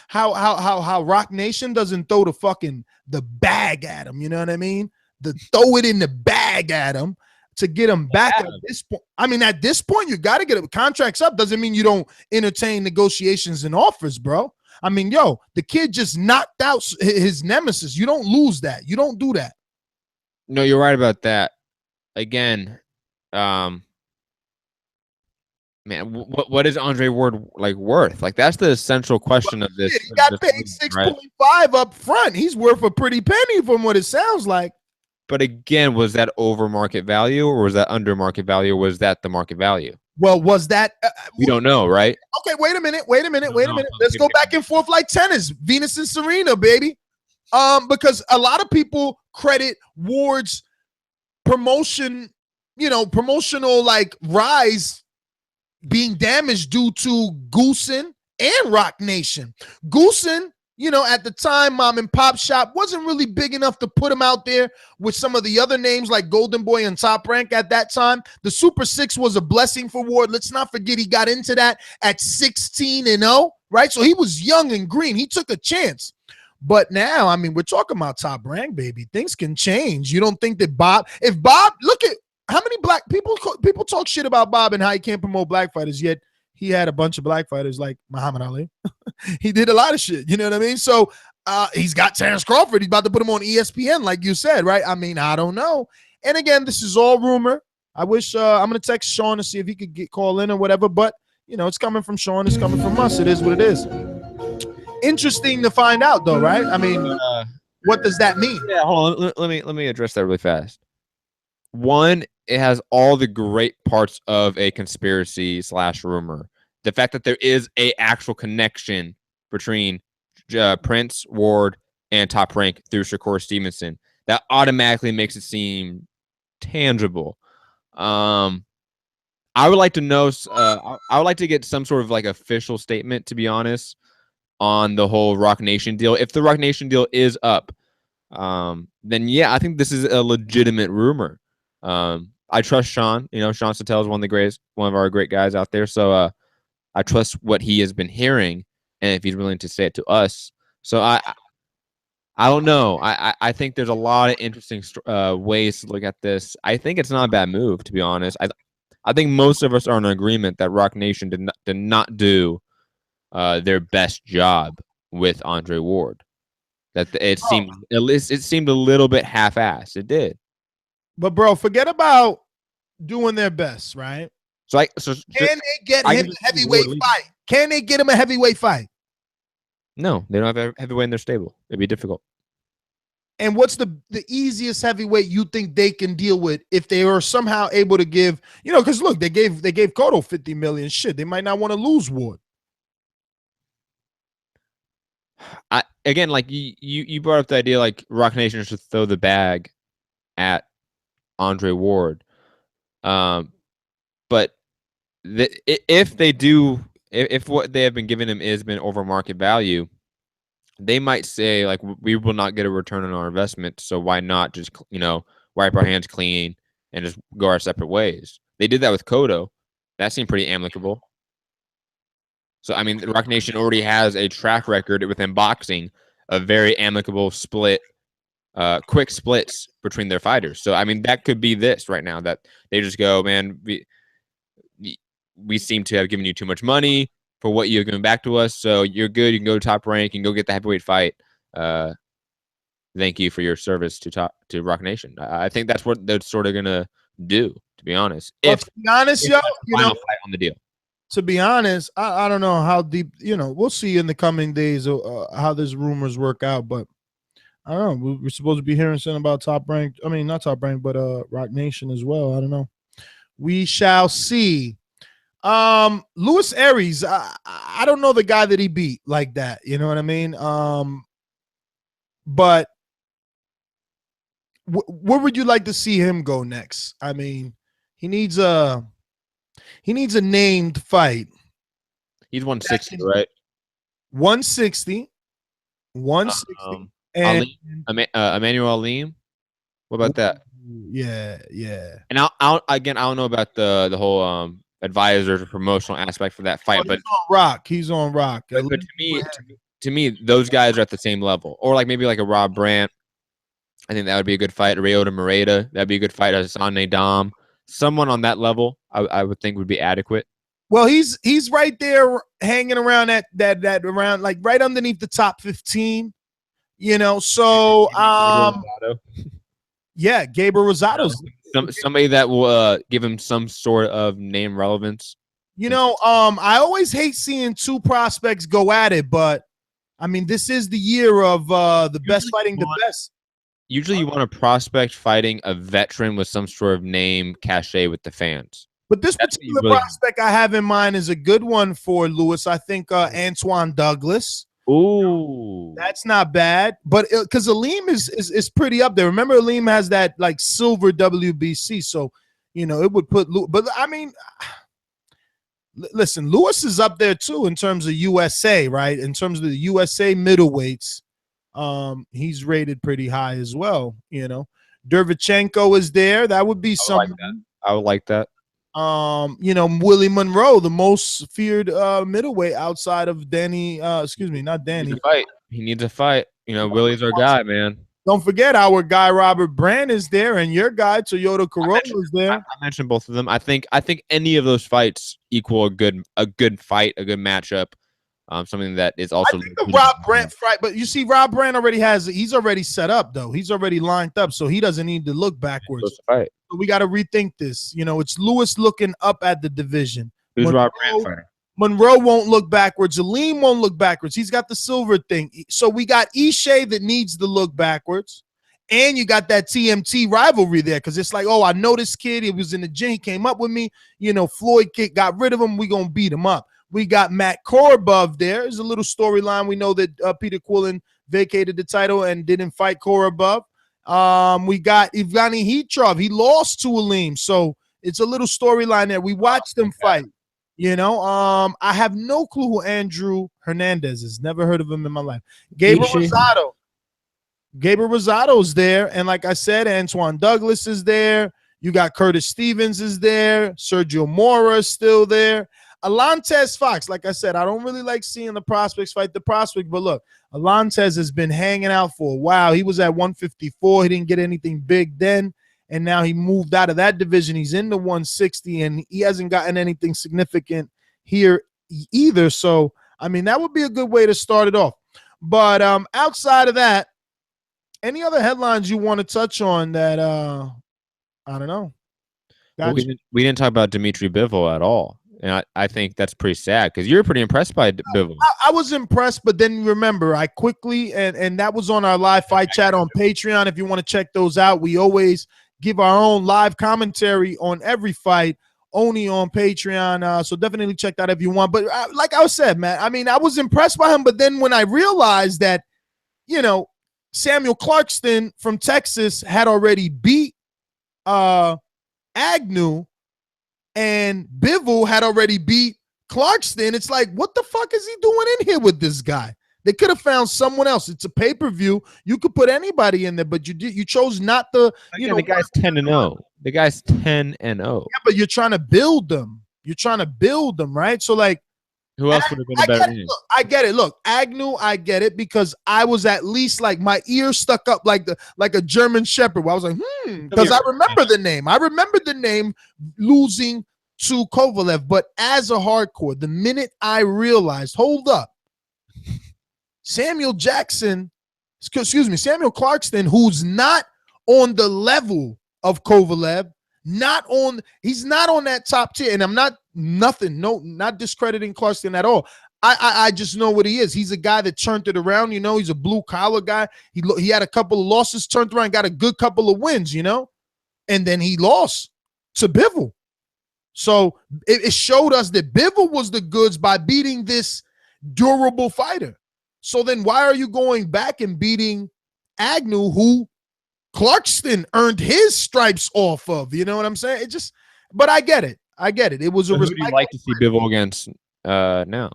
how Rock Nation doesn't throw the bag at him. You know what I mean? Throw it in the bag at him to get him back at this point. I mean, at this point, you got to get contracts up. Doesn't mean you don't entertain negotiations and offers, bro. I mean, yo, the kid just knocked out his nemesis. You don't lose that. You don't do that. No, you're right about that. Again, man, what is Andre Ward like worth? Like, that's the central question of this. He got paid 6.5 up front. He's worth a pretty penny from what it sounds like. But again, was that over market value, or was that under market value, or was that the market value? Well, was that? We don't know, right? Okay, wait a minute. Let's go back and forth like tennis. Venus and Serena, baby. Because a lot of people credit Ward's promotional like rise being damaged due to Goosen and Rock Nation. Goosen, at the time, mom and pop shop wasn't really big enough to put him out there with some of the other names like Golden Boy and Top Rank at that time. The Super 6 was a blessing for Ward. Let's not forget he got into that at 16-0, right? So he was young and green. He took a chance. But now, I mean, we're talking about Top Rank, baby. Things can change. You don't think that look at how many black people talk shit about Bob and how he can't promote black fighters, yet he had a bunch of black fighters like Muhammad Ali. He did a lot of shit. You know what I mean? So he's got Terrence Crawford. He's about to put him on ESPN, like you said, right? I mean, I don't know. And again, this is all rumor. I wish I'm going to text Sean to see if he could call in or whatever. But, it's coming from Sean. It's coming from us. It is what it is. Interesting to find out, though, right? I mean, what does that mean? Yeah, hold on. Let me address that really fast. One, it has all the great parts of a conspiracy / rumor. The fact that there is a actual connection between Prince, Ward, and Top Rank through Shakur Stevenson, that automatically makes it seem tangible. I would like to know. I would like to get some sort of like official statement, to be honest, on the whole Rock Nation deal. If the Rock Nation deal is up, then yeah, I think this is a legitimate rumor. I trust Sean. Sean Sattel is one of our great guys out there. So I trust what he has been hearing, and if he's willing to say it to us. So I don't know. I think there's a lot of interesting ways to look at this. I think it's not a bad move, to be honest. I think most of us are in agreement that Rock Nation did not do their best job with Andre Ward. That it seemed a little bit half-assed. It did. But bro, forget about doing their best, right? Can they get him a heavyweight fight? Can they get him a heavyweight fight? No, they don't have a heavyweight in their stable. It'd be difficult. And what's the easiest heavyweight you think they can deal with if they are somehow able to give, because look, they gave Cotto $50 million. Shit, they might not want to lose Ward. Again, like you brought up the idea, like Rock Nation should throw the bag at Andre Ward. But if they do, if what they have been giving him has been over market value, they might say, like, we will not get a return on our investment, so why not just, wipe our hands clean and just go our separate ways. They did that with Cotto. That seemed pretty amicable. So, I mean, Rock Nation already has a track record within boxing of very amicable quick splits between their fighters. So, I mean, that could be this right now, that they just go, man, we seem to have given you too much money for what you're giving back to us. So you're good. You can go to Top Rank and go get the heavyweight fight. thank you for your service to Rock Nation. I think that's what they're sort of gonna do, to be honest. But to be honest, yo, final fight on the deal. To be honest, I don't know how deep. We'll see in the coming days how these rumors work out. But I don't know. We're supposed to be hearing something about Top Rank. I mean, not Top Rank, but Rock Nation as well. I don't know. We shall see. Luis Aries, I don't know the guy that he beat like that. You know what I mean? But where would you like to see him go next? I mean, he needs a named fight. He's 160, right? 160. 160. And Emmanuel Alim. What about that? Yeah. And I don't know about the whole advisor promotional aspect for that fight, but he's on rock. But to me, those guys are at the same level, or like maybe like a Rob Brandt. I think that would be a good fight. Ryota Merida, that'd be a good fight. Hassan Nadam, someone on that level, I would think would be adequate. Well, he's right there hanging around that around like right underneath the top 15. So yeah, Gabriel Rosado's somebody that will give him some sort of name relevance. I always hate seeing two prospects go at it, but I mean, this is the year of the best fighting the best. Usually you want a prospect fighting a veteran with some sort of name cachet with the fans. But this particular prospect I have in mind is a good one for Lewis. I think Antoine Douglas. Ooh. That's not bad. But because Alim is pretty up there. Remember, Alim has that like silver WBC. So, it would put – but, I mean – listen, Lewis is up there too in terms of USA, right? In terms of the USA middleweights. He's rated pretty high as well. Derevchenko is there. That would be something. I would like that. Willie Monroe, the most feared middleweight outside of Danny. Not Danny. He needs a fight. Willie's our guy, man. Don't forget our guy Robert Brand is there, and your guy Toyota Corolla is there. I mentioned both of them. I think any of those fights equal a good fight, a good matchup. Something that is also. I think the Rob Brandt fight, but you see, Rob Brandt he's already set up though. He's already lined up, so he doesn't need to look backwards. So we got to rethink this. It's Lewis looking up at the division. Who's Rob Brandt fighting? Monroe won't look backwards. Alim won't look backwards. He's got the silver thing. So we got Ishe that needs to look backwards. And you got that TMT rivalry there because it's like, oh, I know this kid. He was in the gym. He came up with me. Floyd got rid of him. We're going to beat him up. We got Matt Korobov there. There's a little storyline. We know that Peter Quillen vacated the title and didn't fight Korobov. We got Evgeny Hitrov. He lost to Alim. So it's a little storyline there. We watched them fight. I have no clue who Andrew Hernandez is. Never heard of him in my life. Gabriel Rosado's there. And like I said, Antoine Douglas is there. You got Curtis Stevens is there. Sergio Mora is still there. Alantez Fox, like I said, I don't really like seeing the prospects fight the prospect, but look, Alantez has been hanging out for a while. He was at 154. He didn't get anything big then, and now he moved out of that division. He's in the 160, and he hasn't gotten anything significant here either. So, I mean, that would be a good way to start it off. But outside of that, any other headlines you want to touch on that, I don't know. Well, we didn't talk about Dmitry Bivol at all. And I think that's pretty sad because you're pretty impressed by Bivol. I was impressed, but then remember, I quickly, and that was on our live fight chat on Patreon. If you want to check those out, we always give our own live commentary on every fight only on Patreon. So definitely check that if you want. But like I said, man, I mean, I was impressed by him. But then when I realized that, Samuel Clarkston from Texas had already beat Agnew, and Bivol had already beat Clarkston. It's like, what the fuck is he doing in here with this guy? They could have found someone else. It's a pay-per-view. You could put anybody in there, but you chose not to. The guy's 10-0. The guy's 10-0. Yeah, but you're trying to build them. Right? So like, who else would have been a better name? I get it. Look, Agnew, I get it because I was at least like my ear stuck up like a German Shepherd. Where I was like, because I remember the name. I remember the name losing to Kovalev. But as a hardcore, the minute I realized, hold up, Samuel Jackson excuse me, Samuel Clarkston, who's not on the level of Kovalev, he's not on that top tier. And I'm not discrediting Clarkston at all. I just know what he is. He's a guy that turned it around, he's a blue collar guy. He had a couple of losses, turned around, got a good couple of wins, and then he lost to Bivol. So it showed us that Bivol was the goods by beating this durable fighter. So then why are you going back and beating Agnew, who Clarkston earned his stripes off of? You know what I'm saying? But I get it. It was who do you like to see Bivol against now?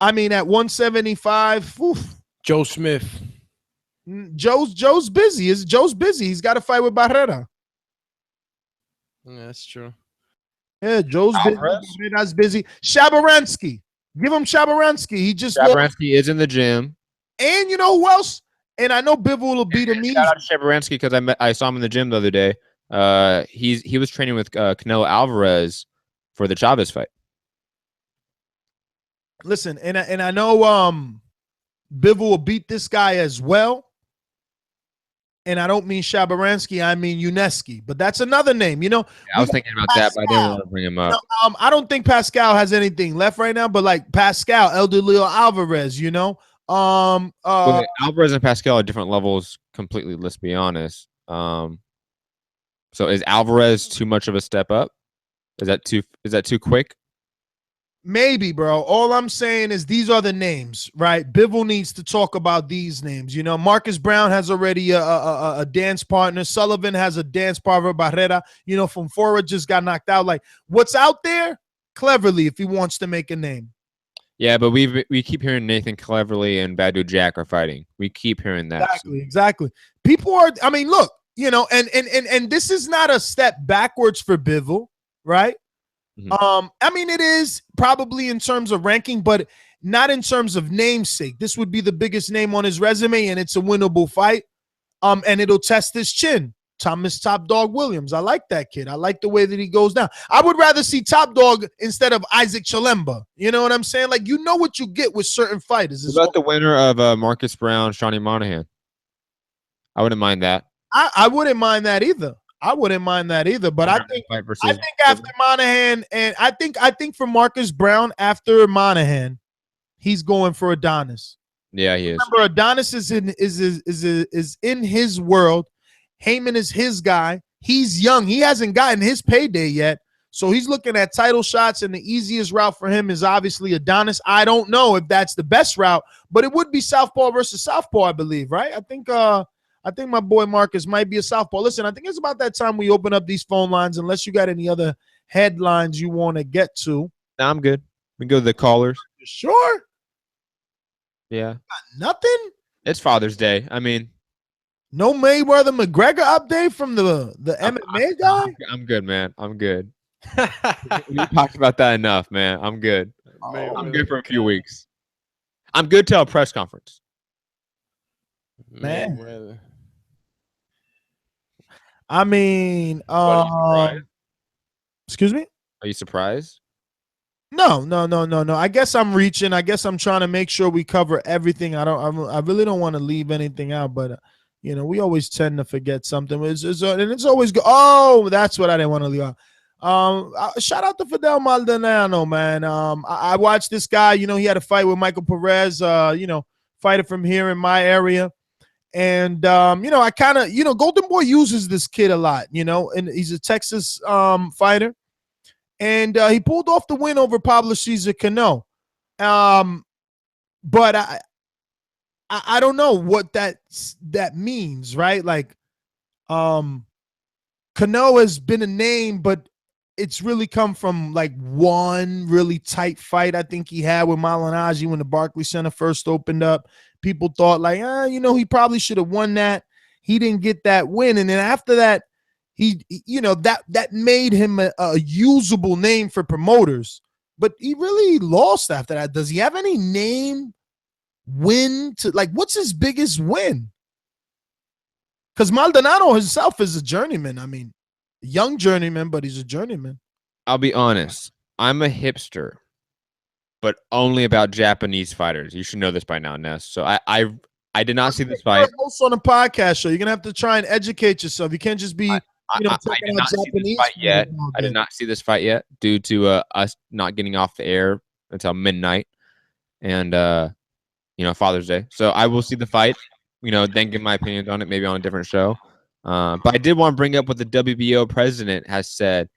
I mean, at 175, Joe Smith. Joe's busy. Joe's busy. He's got to fight with Barrera. Yeah, that's true. Yeah, Joe's busy. Barrera's busy. Shabaransky. Give him Shabaransky. Shabaransky is in the gym. And you know who else? And I know Bivol will beat him. Shout out to Shabaransky because I saw him in the gym the other day. He was training with Canelo Alvarez for the Chavez fight. Listen, and I know Bivol will beat this guy as well. And I don't mean Shabaransky, I mean Uneski. But that's another name, I was thinking about that, but I didn't want to bring him up. I don't think Pacquiao has anything left right now, but like Pacquiao, Eldelio Alvarez, Alvarez and Pacquiao are different levels completely, let's be honest. So is Alvarez too much of a step up? Is that too quick? Maybe, bro. All I'm saying is these are the names, right? Bivol needs to talk about these names. Marcus Brown has already a dance partner. Sullivan has a dance partner. Barrera, from forward just got knocked out. Like, what's out there? Cleverly, if he wants to make a name. Yeah, but we keep hearing Nathan Cleverly and Badu Jack are fighting. We keep hearing that. Exactly. People are. I mean, look, and this is not a step backwards for Bivol, right? Mm-hmm. I mean, it is probably in terms of ranking, but not in terms of namesake. This would be the biggest name on his resume, and it's a winnable fight. And it'll test his chin. Thomas Top Dog Williams. I like that kid. I like the way that he goes down. I would rather see Top Dog instead of Isaac Chalemba. You know what I'm saying? Like, what you get with certain fighters. What about the winner of Marcus Brown, Shawnee Monahan? I wouldn't mind that. I wouldn't mind that either. But I think after Monahan, and I think for Marcus Brown after Monahan, he's going for Adonis. Yeah, he is. Remember, Adonis is in his world. Heyman is his guy. He's young. He hasn't gotten his payday yet, so he's looking at title shots. And the easiest route for him is obviously Adonis. I don't know if that's the best route, but it would be southpaw versus southpaw, I believe. Right? I think my boy Marcus might be a southpaw. Listen, I think it's about that time we open up these phone lines, unless you got any other headlines you want to get to. No, I'm good. We can go to the callers. You sure? Yeah. Nothing? It's Father's Day. I mean. No Mayweather McGregor update from the MMA guy? I'm good, man. I'm good. We talked about that enough, man. I'm good. I'm good for a few weeks. I'm good till a press conference. Man. I mean, excuse me? Are you surprised? No. I guess I'm reaching. I guess I'm trying to make sure we cover everything. I really don't want to leave anything out, but we always tend to forget something. And it's always good. Oh, that's what I didn't want to leave out. Shout out to Fidel Maldonado, man. I watched this guy. He had a fight with Michael Perez. Fighter from here in my area. And, I kind of, Golden Boy uses this kid a lot, and he's a Texas fighter. And he pulled off the win over Pablo Cesar Cano. But I don't know what that means, right? Like, Cano has been a name, but it's really come from like one really tight fight I think he had with Malignaggi when the Barclays Center first opened up. People thought like, he probably should have won that. He didn't get that win. And then after that, that made him a usable name for promoters. But he really lost after that. Does he have any name win to like, what's his biggest win? Because Maldonado himself is a journeyman. I mean, a young journeyman, but he's a journeyman. I'll be honest. I'm a hipster, but only about Japanese fighters. You should know this by now, Ness. So I I did not see this You're fight. a host on a podcast show. You're gonna have to try and educate yourself. You can't just be, I did not see this fight yet. I did not see this fight yet due to us not getting off the air until midnight and Father's Day. So I will see the fight. Then give my opinions on it, maybe on a different show. But I did want to bring up what the WBO president has said,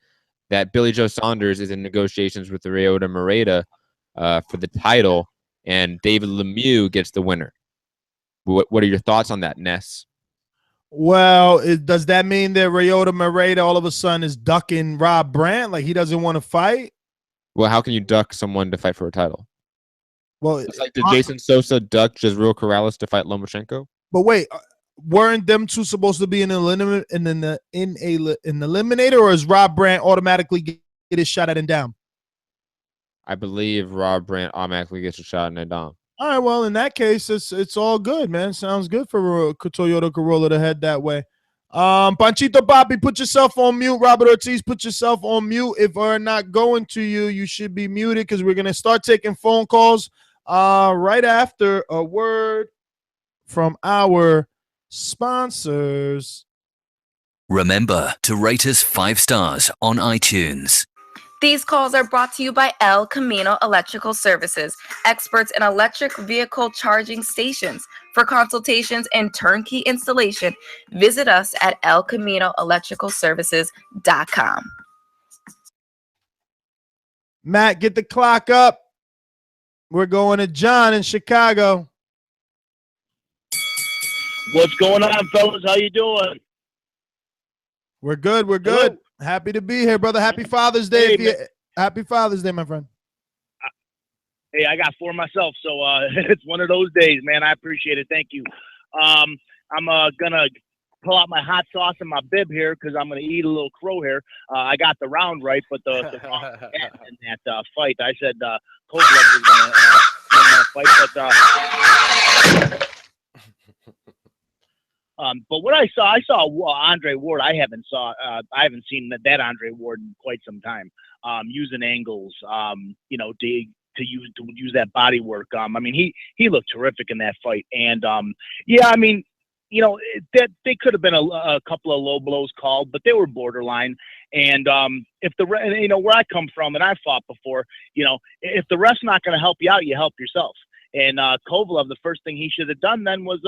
that Billy Joe Saunders is in negotiations with the Ryota Merida for the title, and David Lemieux gets the winner. What are your thoughts on that, Ness? Well, does that mean that Ryota Merida all of a sudden is ducking Rob Brandt? Like he doesn't want to fight? Well, how can you duck someone to fight for a title? Well, it's like, did Jason Sosa duck Jezreel Corrales to fight Lomachenko? But wait, weren't them two supposed to be in the eliminator, or is Rob Brandt automatically get his shot at and down? I believe Rob Brandt automatically gets a shot in and down. All right, well, in that case, it's all good, man. Sounds good for Toyota Corolla to head that way. Panchito Papi, put yourself on mute. Robert Ortiz, put yourself on mute. If we're not going to you, you should be muted because we're going to start taking phone calls right after a word from our sponsors. Remember to rate us 5 stars on iTunes. These calls are brought to you by El Camino Electrical Services, experts in electric vehicle charging stations. For consultations and turnkey installation, visit us at elcaminoelectricalservices.com. Matt, get the clock up. We're going to John in Chicago. What's going on, fellas? How you doing? We're good. We're good. Hello. Happy to be here, brother. Happy Father's Day. Hey, happy Father's Day, my friend. Hey, I got 4 myself, so it's one of those days, man. I appreciate it. Thank you. I'm gonna pull out my hot sauce and my bib here because I'm gonna eat a little crow here. I got the round right, but the wrong in that fight. I said Kovalev was gonna win that fight, but what I saw Andre Ward. I haven't seen that Andre Ward in quite some time. Using angles, to use that body work. I mean, he looked terrific in that fight, and yeah, I mean, that they could have been a couple of low blows called, but they were borderline. And if where I come from, and I fought before, if the ref's not going to help you out, you help yourself. And Kovalev, the first thing he should have done then was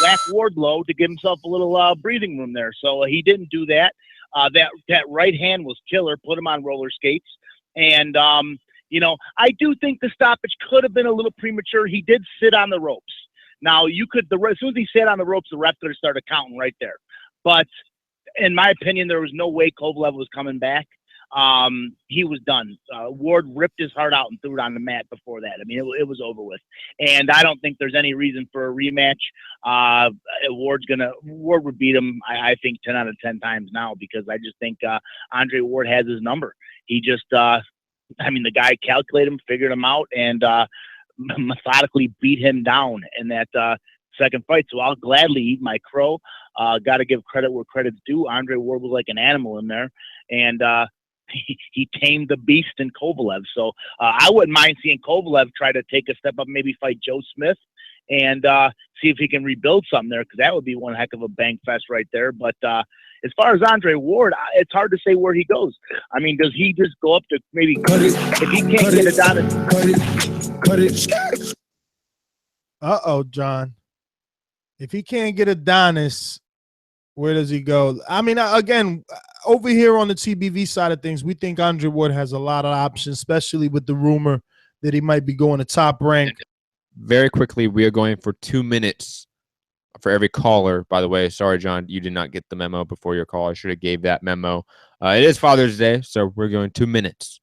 whack Ward low to give himself a little breathing room there. So he didn't do that. That right hand was killer. Put him on roller skates. And I do think the stoppage could have been a little premature. He did sit on the ropes. Now as soon as he sat on the ropes, the ref could have started counting right there. But in my opinion, there was no way Kovalev was coming back. He was done. Ward ripped his heart out and threw it on the mat before that. I mean, it was over with. And I don't think there's any reason for a rematch. Ward would beat him, I think, 10 out of 10 times now, because I just think Andre Ward has his number. He just, the guy calculated him, figured him out, and methodically beat him down in that second fight. So I'll gladly eat my crow. Got to give credit where credit's due. Andre Ward was like an animal in there. And, he tamed the beast in Kovalev. So I wouldn't mind seeing Kovalev try to take a step up, maybe fight Joe Smith and see if he can rebuild something there, because that would be one heck of a bang fest right there. But as far as Andre Ward, it's hard to say where he goes. I mean, does he just go up to maybe if he can't get it down? Cut it. Uh-oh, John. If he can't get Adonis, where does he go? I mean, again, over here on the TBV side of things, we think Andre Ward has a lot of options, especially with the rumor that he might be going to Top Rank. Very quickly, we are going for 2 minutes for every caller. By the way, sorry, John, you did not get the memo before your call. I should have gave that memo. It is Father's Day, so we're going 2 minutes.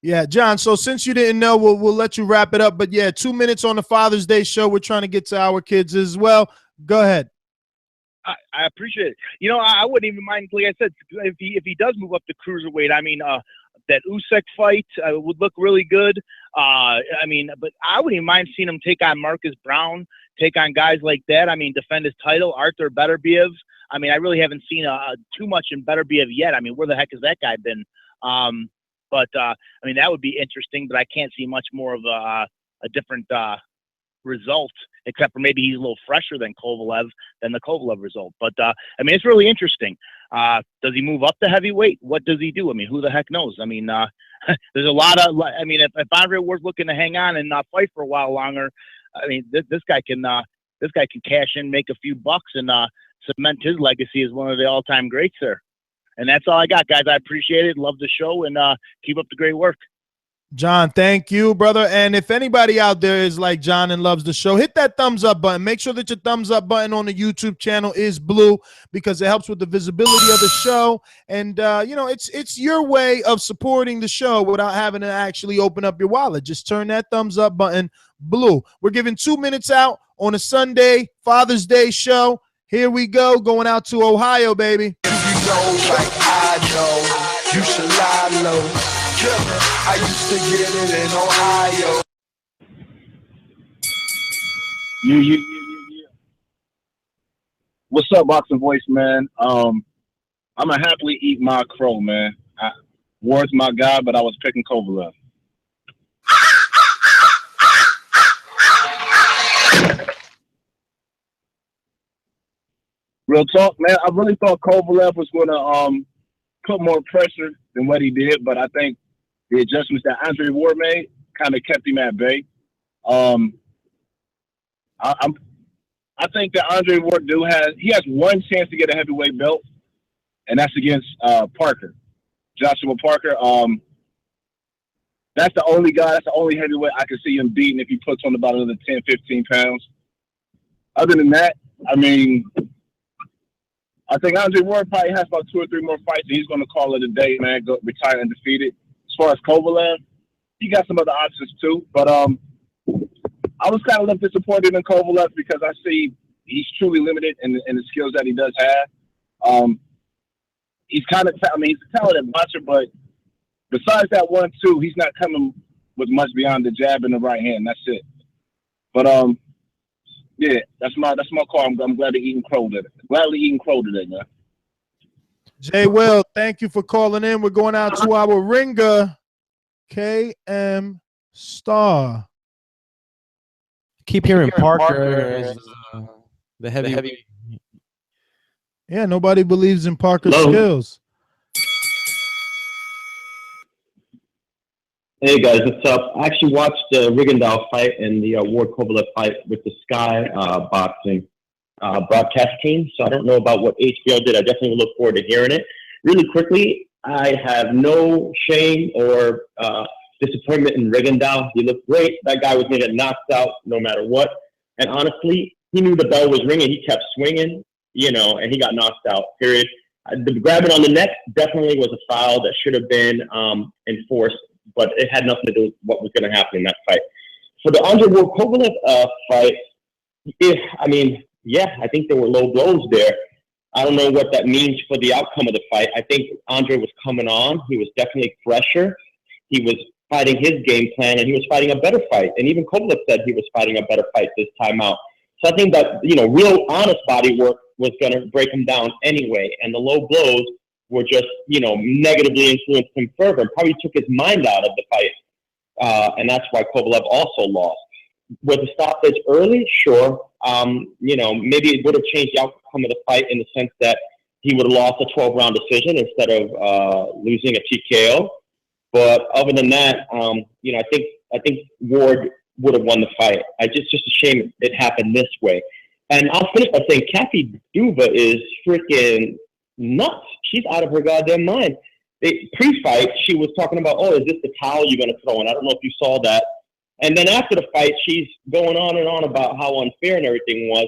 Yeah, John, so since you didn't know, we'll let you wrap it up. But, yeah, 2 minutes on the Father's Day show. We're trying to get to our kids as well. Go ahead. I appreciate it. I wouldn't even mind, like I said, if he does move up to cruiserweight. I mean, that Usyk fight would look really good. But I wouldn't even mind seeing him take on Marcus Brown, take on guys like that. I mean, defend his title, Arthur Beterbiev. I mean, I really haven't seen too much in Beterbiev yet. I mean, where the heck has that guy been? That would be interesting, but I can't see much more of a different result, except for maybe he's a little fresher than the Kovalev result. But I mean, it's really interesting. Does he move up to heavyweight? What does he do? I mean, who the heck knows? I mean, there's a lot of. I mean, if Andre Ward's looking to hang on and not fight for a while longer, I mean, this guy can cash in, make a few bucks, and cement his legacy as one of the all-time greats there. And that's all I got, guys. I appreciate it. Love the show, and keep up the great work. John, thank you, brother. And if anybody out there is like John and loves the show, hit that thumbs up button. Make sure that your thumbs up button on the YouTube channel is blue because it helps with the visibility of the show. And, you know, it's your way of supporting the show without having to actually open up your wallet. Just turn that thumbs up button blue. We're giving 2 minutes out on a Sunday Father's Day show. Here we go, going out to Ohio, baby. If you know like I know, you should lie low. I used to get it in Ohio. What's up, Boxing Voice, man? I'm a happily eat my crow, man. Ward's my guy, but I was picking Kovalev. Real talk, man. I really thought Kovalev was going to put more pressure than what he did, but I think the adjustments that Andre Ward made kind of kept him at bay. I think that Andre Ward has one chance to get a heavyweight belt, and that's against Joshua Parker. That's the only guy, that's the only heavyweight I can see him beating if he puts on about another 10, 15 pounds. Other than that, I mean, I think Andre Ward probably has about 2 or 3 more fights, and he's going to call it a day, man, go retire undefeated. As far as Kovalev, he got some other options too. But I was kind of a little disappointed in Kovalev because I see he's truly limited in the skills that he does have. He's kind of, I mean, he's a talented boxer, but besides that 1-2, he's not coming with much beyond the jab and the right hand. That's it. But yeah, that's my call. I'm glad to eating crow today. Gladly eating crow today, man. Jay Will, thank you for calling in. We're going out to our ringer, KM Star. Keep hearing Parker is the heavy. Yeah, nobody believes in Parker's skills. Hey guys, what's up? I actually watched the Rigondeaux fight and the Ward Kovalev fight with the Sky Boxing broadcast team, so I don't know about what HBO did. I definitely look forward to hearing it. Really quickly, I have no shame or disappointment in Rigondeaux. He looked great. That guy was going to get knocked out no matter what. And honestly, he knew the bell was ringing. He kept swinging, you know, and he got knocked out, period. The grabbing on the neck definitely was a foul that should have been enforced, but it had nothing to do with what was going to happen in that fight. For the Andre Ward Kovalev fight, I think there were low blows there. I don't know what that means for the outcome of the fight. I think Andre was coming on. He was definitely fresher. He was fighting his game plan, and he was fighting a better fight. And even Kovalev said he was fighting a better fight this time out. So I think that, you know, real honest body work was going to break him down anyway. And the low blows were just, you know, negatively influenced him further and probably took his mind out of the fight. And that's why Kovalev also lost. With the stoppage early, sure. You know, maybe it would have changed the outcome of the fight in the sense that he would have lost a 12-round decision instead of losing a TKO. But other than that, you know, I think Ward would have won the fight. Just a shame it happened this way. And I'll finish by saying Kathy Duva is freaking nuts. She's out of her goddamn mind. Pre-fight, she was talking about, oh, is this the towel you're going to throw in? I don't know if you saw that. And then after the fight, she's going on and on about how unfair and everything was.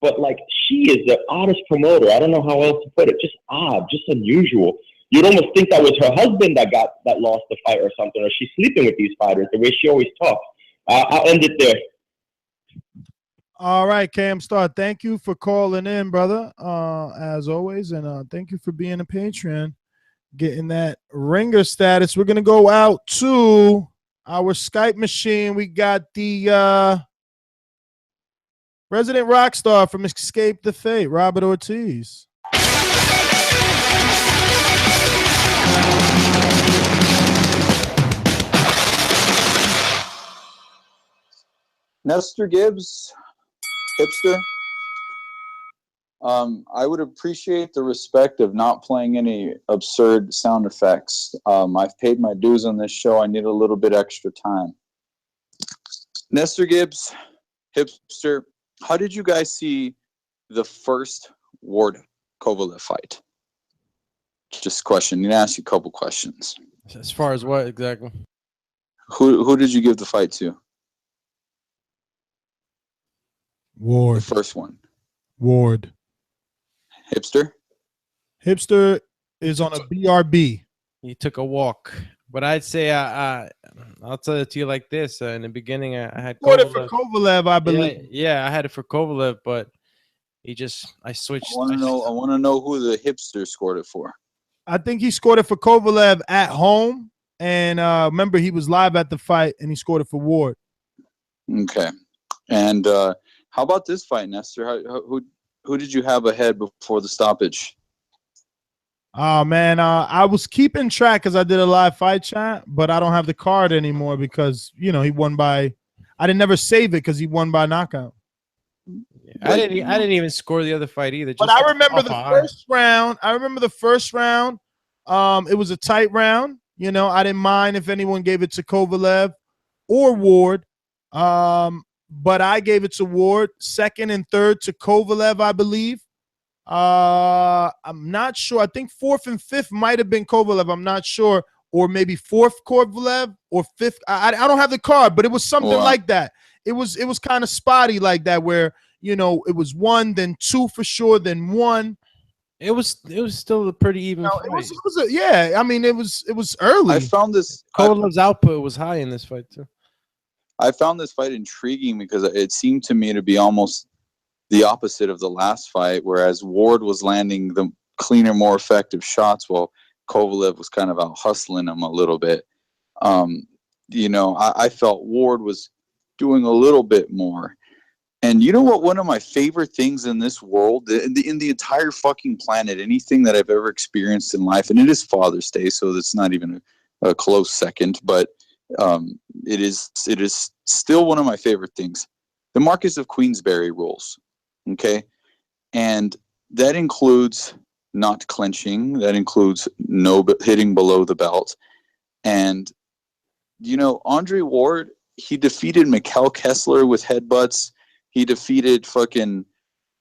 But, like, she is the oddest promoter. I don't know how else to put it. Just odd, just unusual. You'd almost think that was her husband that lost the fight or something, or she's sleeping with these fighters, the way she always talks. I'll end it there. All right, Cam Star, thank you for calling in, brother, as always. And thank you for being a patron, getting that ringer status. We're going to go out to our Skype machine. We got the resident rock star from Escape the Fate, Robert Ortiz. Nestor Gibbs, Hipster. I would appreciate the respect of not playing any absurd sound effects. I've paid my dues on this show. I need a little bit extra time. Nestor Gibbs, Hipster, how did you guys see the first Ward Kovalev fight? Just a question. I need to ask you a couple questions. As far as what exactly? Who did you give the fight to? Ward. The first one. Ward. Hipster? Hipster is on a BRB. He took a walk. But I'd say I'll tell it to you like this. In the beginning, I had Scored it for Kovalev, I believe. Yeah, I had it for Kovalev, but I switched. I want to know who the Hipster scored it for. I think he scored it for Kovalev at home. And remember, he was live at the fight, and he scored it for Ward. Okay. And how about this fight, Nestor? Who did you have ahead before the stoppage? Oh, man, I was keeping track because I did a live fight chat, but I don't have the card anymore because, he won by – I didn't never save it because he won by knockout. I didn't even score the other fight either. But I remember the first round. It was a tight round. I didn't mind if anyone gave it to Kovalev or Ward. But I gave it to Ward. Second and third to Kovalev, I believe. I'm not sure. I think fourth and fifth might have been Kovalev. I'm not sure. Or maybe fourth Kovalev or fifth. I don't have the card, but it was something like that. It was kind of spotty like that where, it was one, then two for sure, then one. It was still a pretty even fight. It was early. I found this Kovalev's output was high in this fight too. I found this fight intriguing because it seemed to me to be almost the opposite of the last fight, whereas Ward was landing the cleaner, more effective shots while Kovalev was kind of out hustling him a little bit. I felt Ward was doing a little bit more. And you know what? One of my favorite things in this world, in the entire fucking planet, anything that I've ever experienced in life, and it is Father's Day, so it's not even a close second, but it is still one of my favorite things. The Marquess of Queensberry rules, okay? And that includes not clinching. That includes no hitting below the belt. And, Andre Ward, he defeated Mikhail Kessler with headbutts. He defeated fucking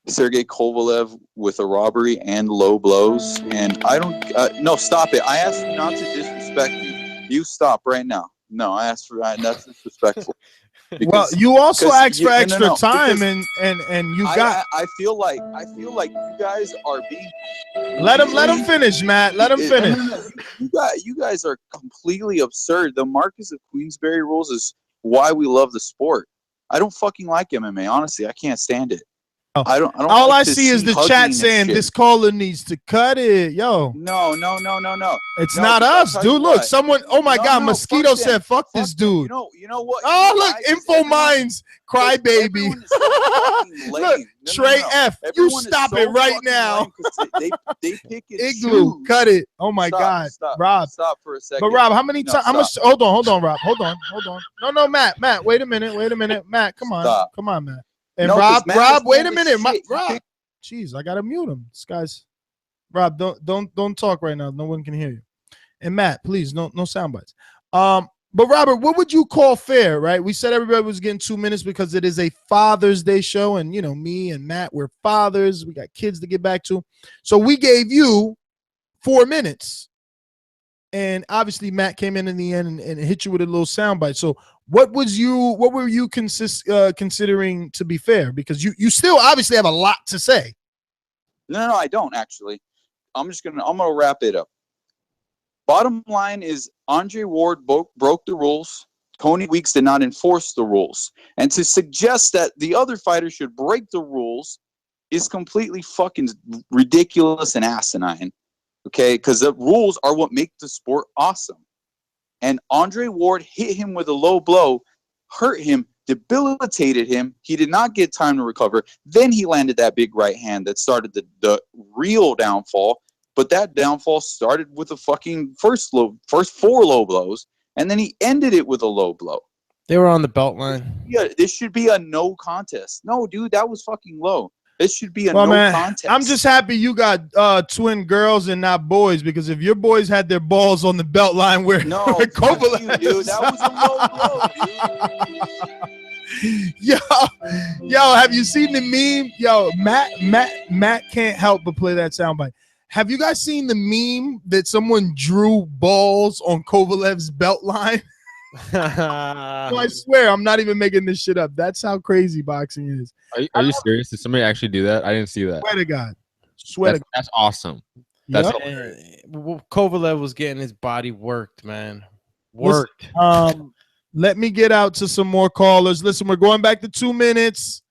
Sergey Kovalev with a robbery and low blows. And I don't no, stop it. I asked you not to disrespect me. You stop right now. No, I asked for that's disrespectful. Because, you also asked for extra time, and you got. I feel like you guys are being. Let him finish, Matt. Let him finish. You guys are completely absurd. The Marquess of Queensberry rules is why we love the sport. I don't fucking like MMA. Honestly, I can't stand it. I don't. All like I see is the chat saying this caller needs to cut it. Yo. No. It's not us, dude. Look, someone. Oh my God, Mosquito said, "Fuck this dude." You know what? Oh, look, Info Minds, crybaby. Look, Trey F. You stop it right now. They pick it. Igloo, cut it. Oh my God, Rob. Stop for a second. But Rob, how many times? How much? Hold on, Rob. Hold on. No, Matt. Wait a minute. Matt, come on, Matt. And no, Rob, wait a minute, Rob. Jeez, I gotta mute him. This guy's Rob. Don't talk right now. No one can hear you. And Matt, please, no sound bites. But Robert, what would you call fair? Right? We said everybody was getting 2 minutes because it is a Father's Day show, and me and Matt, we're fathers. We got kids to get back to, so we gave you 4 minutes. And obviously, Matt came in the end and hit you with a little soundbite. So, what were you considering to be fair? Because you still obviously have a lot to say. No, I don't actually. I'm gonna wrap it up. Bottom line is Andre Ward broke the rules. Tony Weeks did not enforce the rules, and to suggest that the other fighter should break the rules is completely fucking ridiculous and asinine. Okay, because the rules are what make the sport awesome. And Andre Ward hit him with a low blow, hurt him, debilitated him. He did not get time to recover. Then he landed that big right hand that started the real downfall. But that downfall started with the fucking first 4 low blows, and then he ended it with a low blow. They were on the belt line. Yeah, this should be a no contest. No, dude, that was fucking low. This should be a Well, no man, contest. I'm just happy you got twin girls and not boys, because if your boys had their balls on the belt line where No, Kovalev, fuck you, dude. That was a low blow, dude. Yo, have you seen the meme? Yo, Matt can't help but play that soundbite. Have you guys seen the meme that someone drew balls on Kovalev's belt line? I swear, I'm not even making this shit up. That's how crazy boxing is. Are you serious? Did somebody actually do that? I didn't see that. Swear to God. Swear to God. That's awesome. That's Yep. Kovalev was getting his body worked, man. Worked. Let me get out to some more callers. Listen, we're going back to 2 minutes.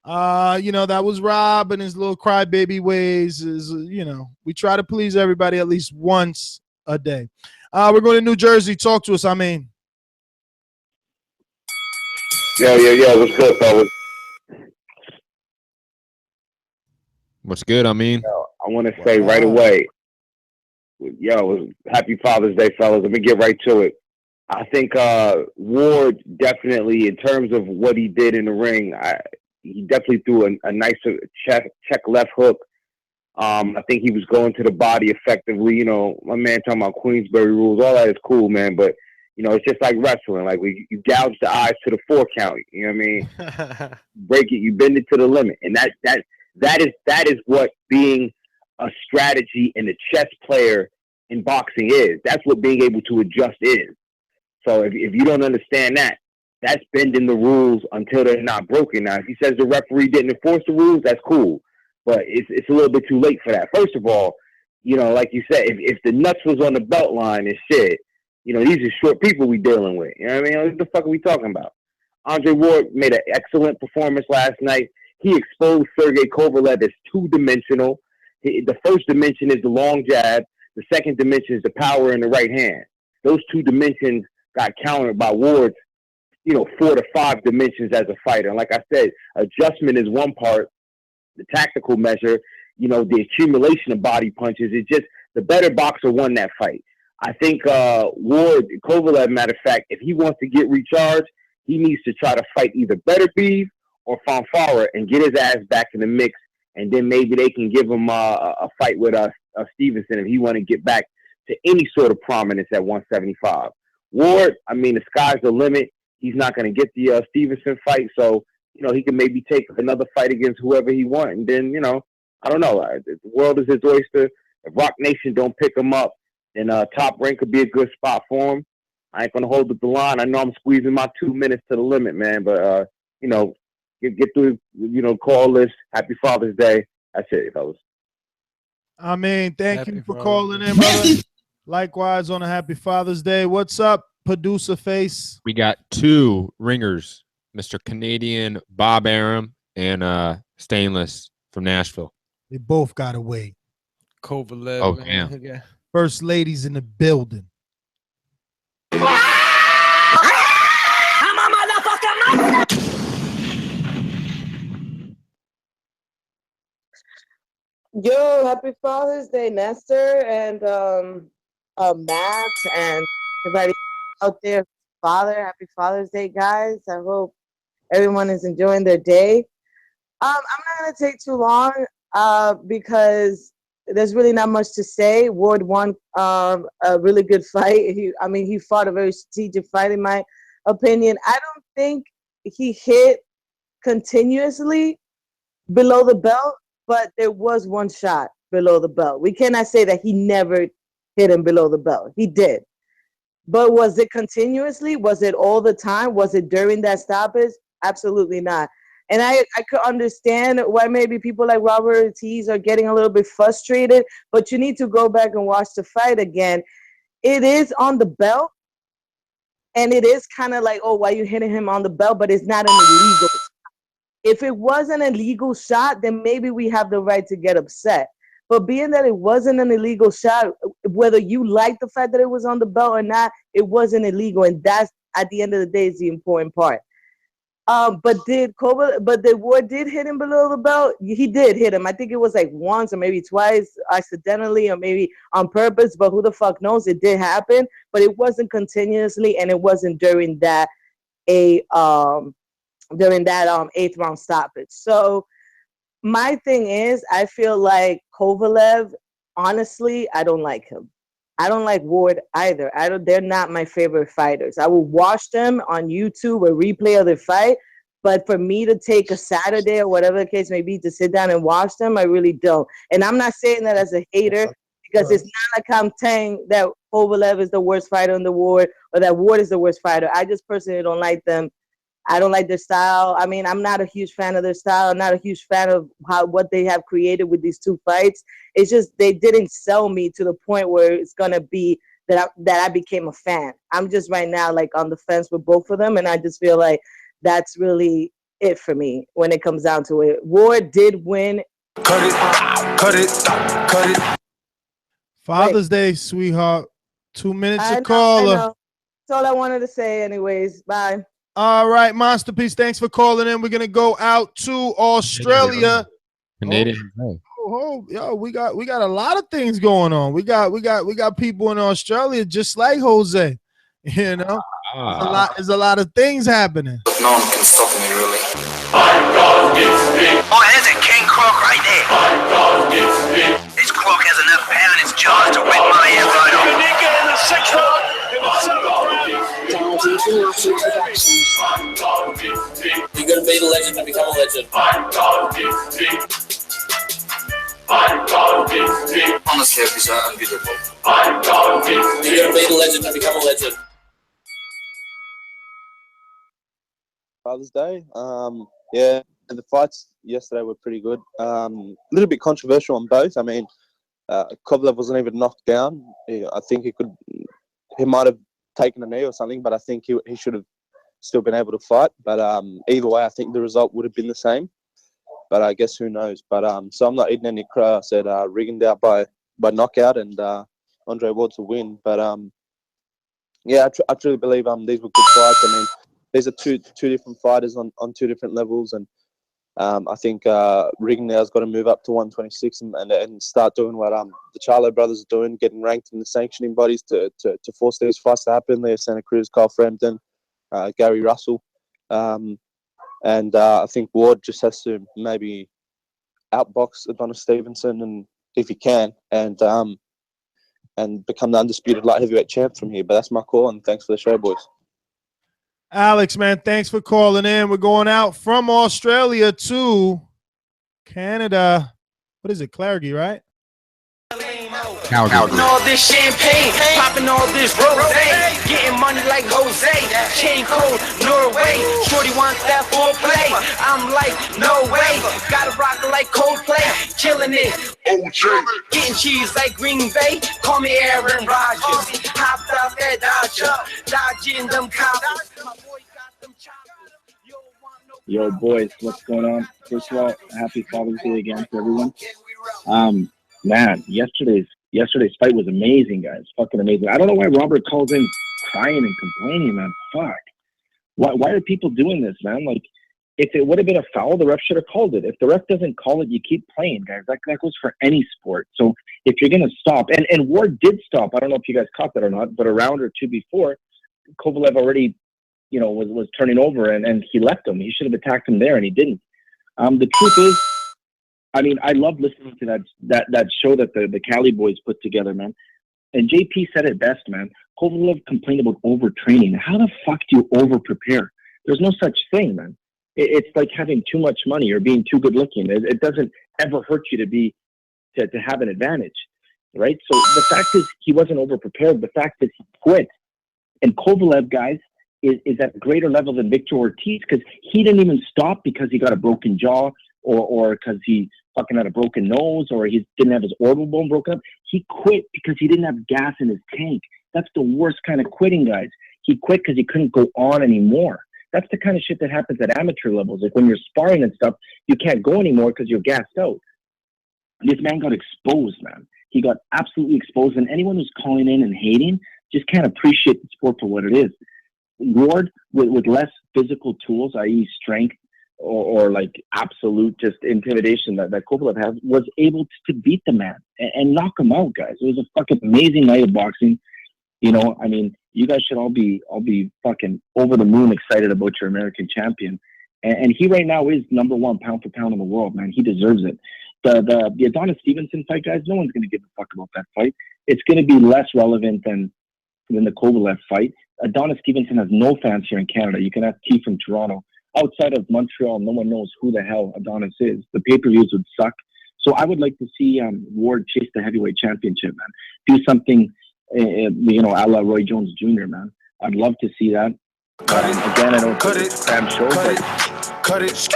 That was Rob and his little crybaby ways. We try to please everybody at least once a day. We're going to New Jersey. Talk to us, I mean. Yeah. What's good, fellas? What's good, I mean? I want to say right away, happy Father's Day, fellas. Let me get right to it. I think Ward definitely, in terms of what he did in the ring, he definitely threw a nice check left hook. I think he was going to the body effectively. My man talking about Queensberry rules, all that is cool, man. But, it's just like wrestling. Like you gouge the eyes to the 4 count. You know what I mean? Break it, you bend it to the limit. And that is what being a strategy and a chess player in boxing is. That's what being able to adjust is. So if you don't understand that, that's bending the rules until they're not broken. Now, if he says the referee didn't enforce the rules, that's cool. But it's a little bit too late for that. First of all, like you said, if the nuts was on the belt line and shit, these are short people we dealing with. You know what I mean? What the fuck are we talking about? Andre Ward made an excellent performance last night. He exposed Sergey Kovalev as two-dimensional. The first dimension is the long jab. The second dimension is the power in the right hand. Those 2 dimensions got countered by Ward's, 4 to 5 dimensions as a fighter. And like I said, adjustment is one part. The tactical measure, the accumulation of body punches. It's just the better boxer won that fight. I think Kovalev, matter of fact, if he wants to get recharged, he needs to try to fight either Better Beef or Fanfara and get his ass back in the mix, and then maybe they can give him a fight with Stevenson if he want to get back to any sort of prominence at 175. Ward, I mean, the sky's the limit. He's not going to get the Stevenson fight, so he can maybe take another fight against whoever he wants, and then I don't know. The world is his oyster. If Rock Nation don't pick him up, then Top Rank could be a good spot for him. I ain't gonna hold up the line. I know I'm squeezing my 2 minutes to the limit, man. But get through, call list. Happy Father's Day. That's it, fellas. I mean, thank you for calling in, brother. Likewise on a Happy Father's Day. What's up, producer face? We got 2 ringers, Mr. Canadian Bob Arum and Stainless from Nashville. They both got away. Kovalev. Oh, man. damn. Yeah. First ladies in the building. I'm a motherfucking monster. Yo, happy Father's Day, Nestor and Matt and everybody out there. Happy Father's Day, guys. I hope everyone is enjoying their day. I'm not gonna take too long because there's really not much to say. Ward won a really good fight. He fought a very strategic fight, in my opinion. I don't think he hit continuously below the belt, but there was one shot below the belt. We cannot say that he never hit him below the belt. He did. But was it continuously? Was it all the time? Was it during that stoppage? Absolutely not. And I could understand why maybe people like Robert Ortiz are getting a little bit frustrated, but you need to go back and watch the fight again. It is on the belt, and it is kind of like, oh, why are you hitting him on the belt? But it's not an illegal. If it was an illegal shot, then maybe we have the right to get upset. But being that it wasn't an illegal shot, whether you like the fact that it was on the belt or not, it wasn't illegal, and that's, at the end of the day, is the important part. But Ward did hit him below the belt? He did hit him. I think it was like once or maybe twice accidentally or maybe on purpose, but who the fuck knows? It did happen, but it wasn't continuously and it wasn't during that eighth round stoppage. So my thing is, I feel like Kovalev, honestly, I don't like him. I don't like Ward either. They're not my favorite fighters. I will watch them on YouTube, a replay of their fight. But for me to take a Saturday or whatever the case may be to sit down and watch them, I really don't. And I'm not saying that as a hater, because it's not like I'm saying that Kovalev is the worst fighter in the Ward or that Ward is the worst fighter. I just personally don't like them. I don't like their style. I mean, I'm not a huge fan of their style. I'm not a huge fan of what they have created with these two fights. It's just they didn't sell me to the point where it's gonna be that I became a fan. I'm just right now like on the fence with both of them, and I just feel like that's really it for me when it comes down to it. Ward did win. Cut it. Father's Day, sweetheart. 2 minutes I to caller. know. That's all I wanted to say anyways. Bye. All right, Masterpiece, thanks for calling in. We're going to go out to Australia. Canadian. Yo, we got a lot of things going on. We got people in Australia just like Jose. You know, there's a lot of things happening. No one can stop me, really. Oh, there's a king croc right there. This croc has enough power in its jaws to rip my ear right off. Unique in the sixth round, in the seventh round. You're gonna be the legend to become a legend. Honestly, these are unbeatable. You're gonna be the legend to become a legend. Father's Day. Yeah, the fights yesterday were pretty good. A little bit controversial on both. I mean, Kovalev wasn't even knocked down. I think he might have taken a knee or something, but I think he should have still been able to fight. But either way, I think the result would have been the same. But I guess who knows? But so I'm not eating any crow. I said Rigondeaux by knockout and Andre Ward to win. But yeah, I truly believe these were good fights. I mean, these are two different fighters on two different levels, and I think Rigondeaux's got to move up to 126 and start doing what the Charlo brothers are doing, getting ranked in the sanctioning bodies to force these fights to happen. There's Santa Cruz, Kyle Frampton, Gary Russell, and I think Ward just has to maybe outbox Adonis Stevenson, and if he can, and become the undisputed light heavyweight champ from here. But that's my call, and thanks for the show, boys. Alex, man, thanks for calling in. We're going out from Australia to Canada. What is it, Clargy, right? Popping all this champagne, popping all this rosé, getting money like Jose, chain code, Norway, shorty wants that foreplay, I'm like, no way, gotta rock it like Coldplay, killing it, OJ, getting cheese like Green Bay, call me Aaron Rodgers, hopped off that Dodger, dodging them cops. Yo, boys, what's going on? First of all, happy Father's Day again to everyone. Man, yesterday's fight was amazing, guys. Fucking amazing. I don't know why Robert calls in crying and complaining, man. Fuck. Why are people doing this, man? Like, if it would have been a foul, the ref should have called it. If the ref doesn't call it, you keep playing, guys. That goes for any sport. So if you're gonna stop, and Ward did stop. I don't know if you guys caught that or not, but a round or two before, Kovalev already, was turning over, and he left him. He should have attacked him there, and he didn't. The truth is, I mean, I love listening to that show that the Cali boys put together, man. And JP said it best, man. Kovalev complained about overtraining. How the fuck do you over-prepare? There's no such thing, man. It's like having too much money or being too good looking. It doesn't ever hurt you to have an advantage, right? So the fact is he wasn't over-prepared. The fact is he quit. And Kovalev, guys, is at a greater level than Victor Ortiz, because he didn't even stop because he got a broken jaw or because he fucking had a broken nose or he didn't have his orbital bone broken up. He quit because he didn't have gas in his tank. That's the worst kind of quitting, guys. He quit because he couldn't go on anymore. That's the kind of shit that happens at amateur levels. Like when you're sparring and stuff, you can't go anymore because you're gassed out. This man got exposed, man. He got absolutely exposed, and anyone who's calling in and hating just can't appreciate the sport for what it is. Ward, with less physical tools, i.e. strength, or like absolute just intimidation that Kovalev has, was able to beat the man and knock him out, guys. It was a fucking amazing night of boxing. I mean, You guys should all be fucking over the moon excited about your American champion. And he right now is number one pound for pound in the world, man. He deserves it. The Adonis Stevenson fight, guys, no one's going to give a fuck about that fight. It's going to be less relevant than the Kovalev fight. Adonis Stevenson has no fans here in Canada. You can ask T from Toronto. Outside of Montreal, no one knows who the hell Adonis is. The pay-per-views would suck. So I would like to see Ward chase the heavyweight championship, man. Do something, a la Roy Jones Jr., man. I'd love to see that. Again, I don't think it's a cram show, but... Cut it.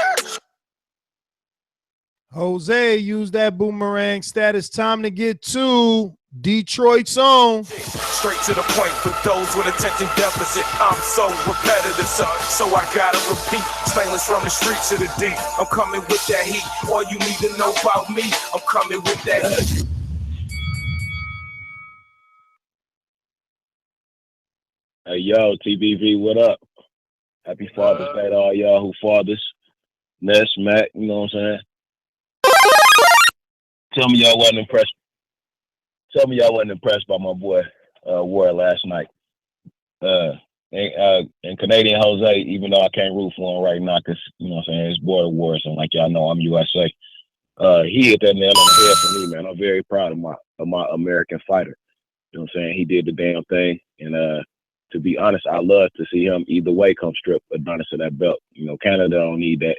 Jose, use that boomerang status. Time to get to Detroit's own. Straight to the point for those with attention deficit. I'm so repetitive, so I gotta repeat. Stainless from the streets to the deep. I'm coming with that heat. All you need to know about me, I'm coming with that heat. Hey, yo, TBV, what up? Happy Father's Day to all y'all who fathers. Ness, Matt, you know what I'm saying? Tell me y'all wasn't impressed. Tell me y'all wasn't impressed by my boy Ward last night. And Canadian Jose, even though I can't root for him right now, because, you know what I'm saying, it's border wars, and like y'all know, I'm USA. He hit that nail on the head for me, man. I'm very proud of my American fighter. You know what I'm saying? He did the damn thing, and to be honest, I love to see him either way come strip Adonis of that belt. You know, Canada don't need that.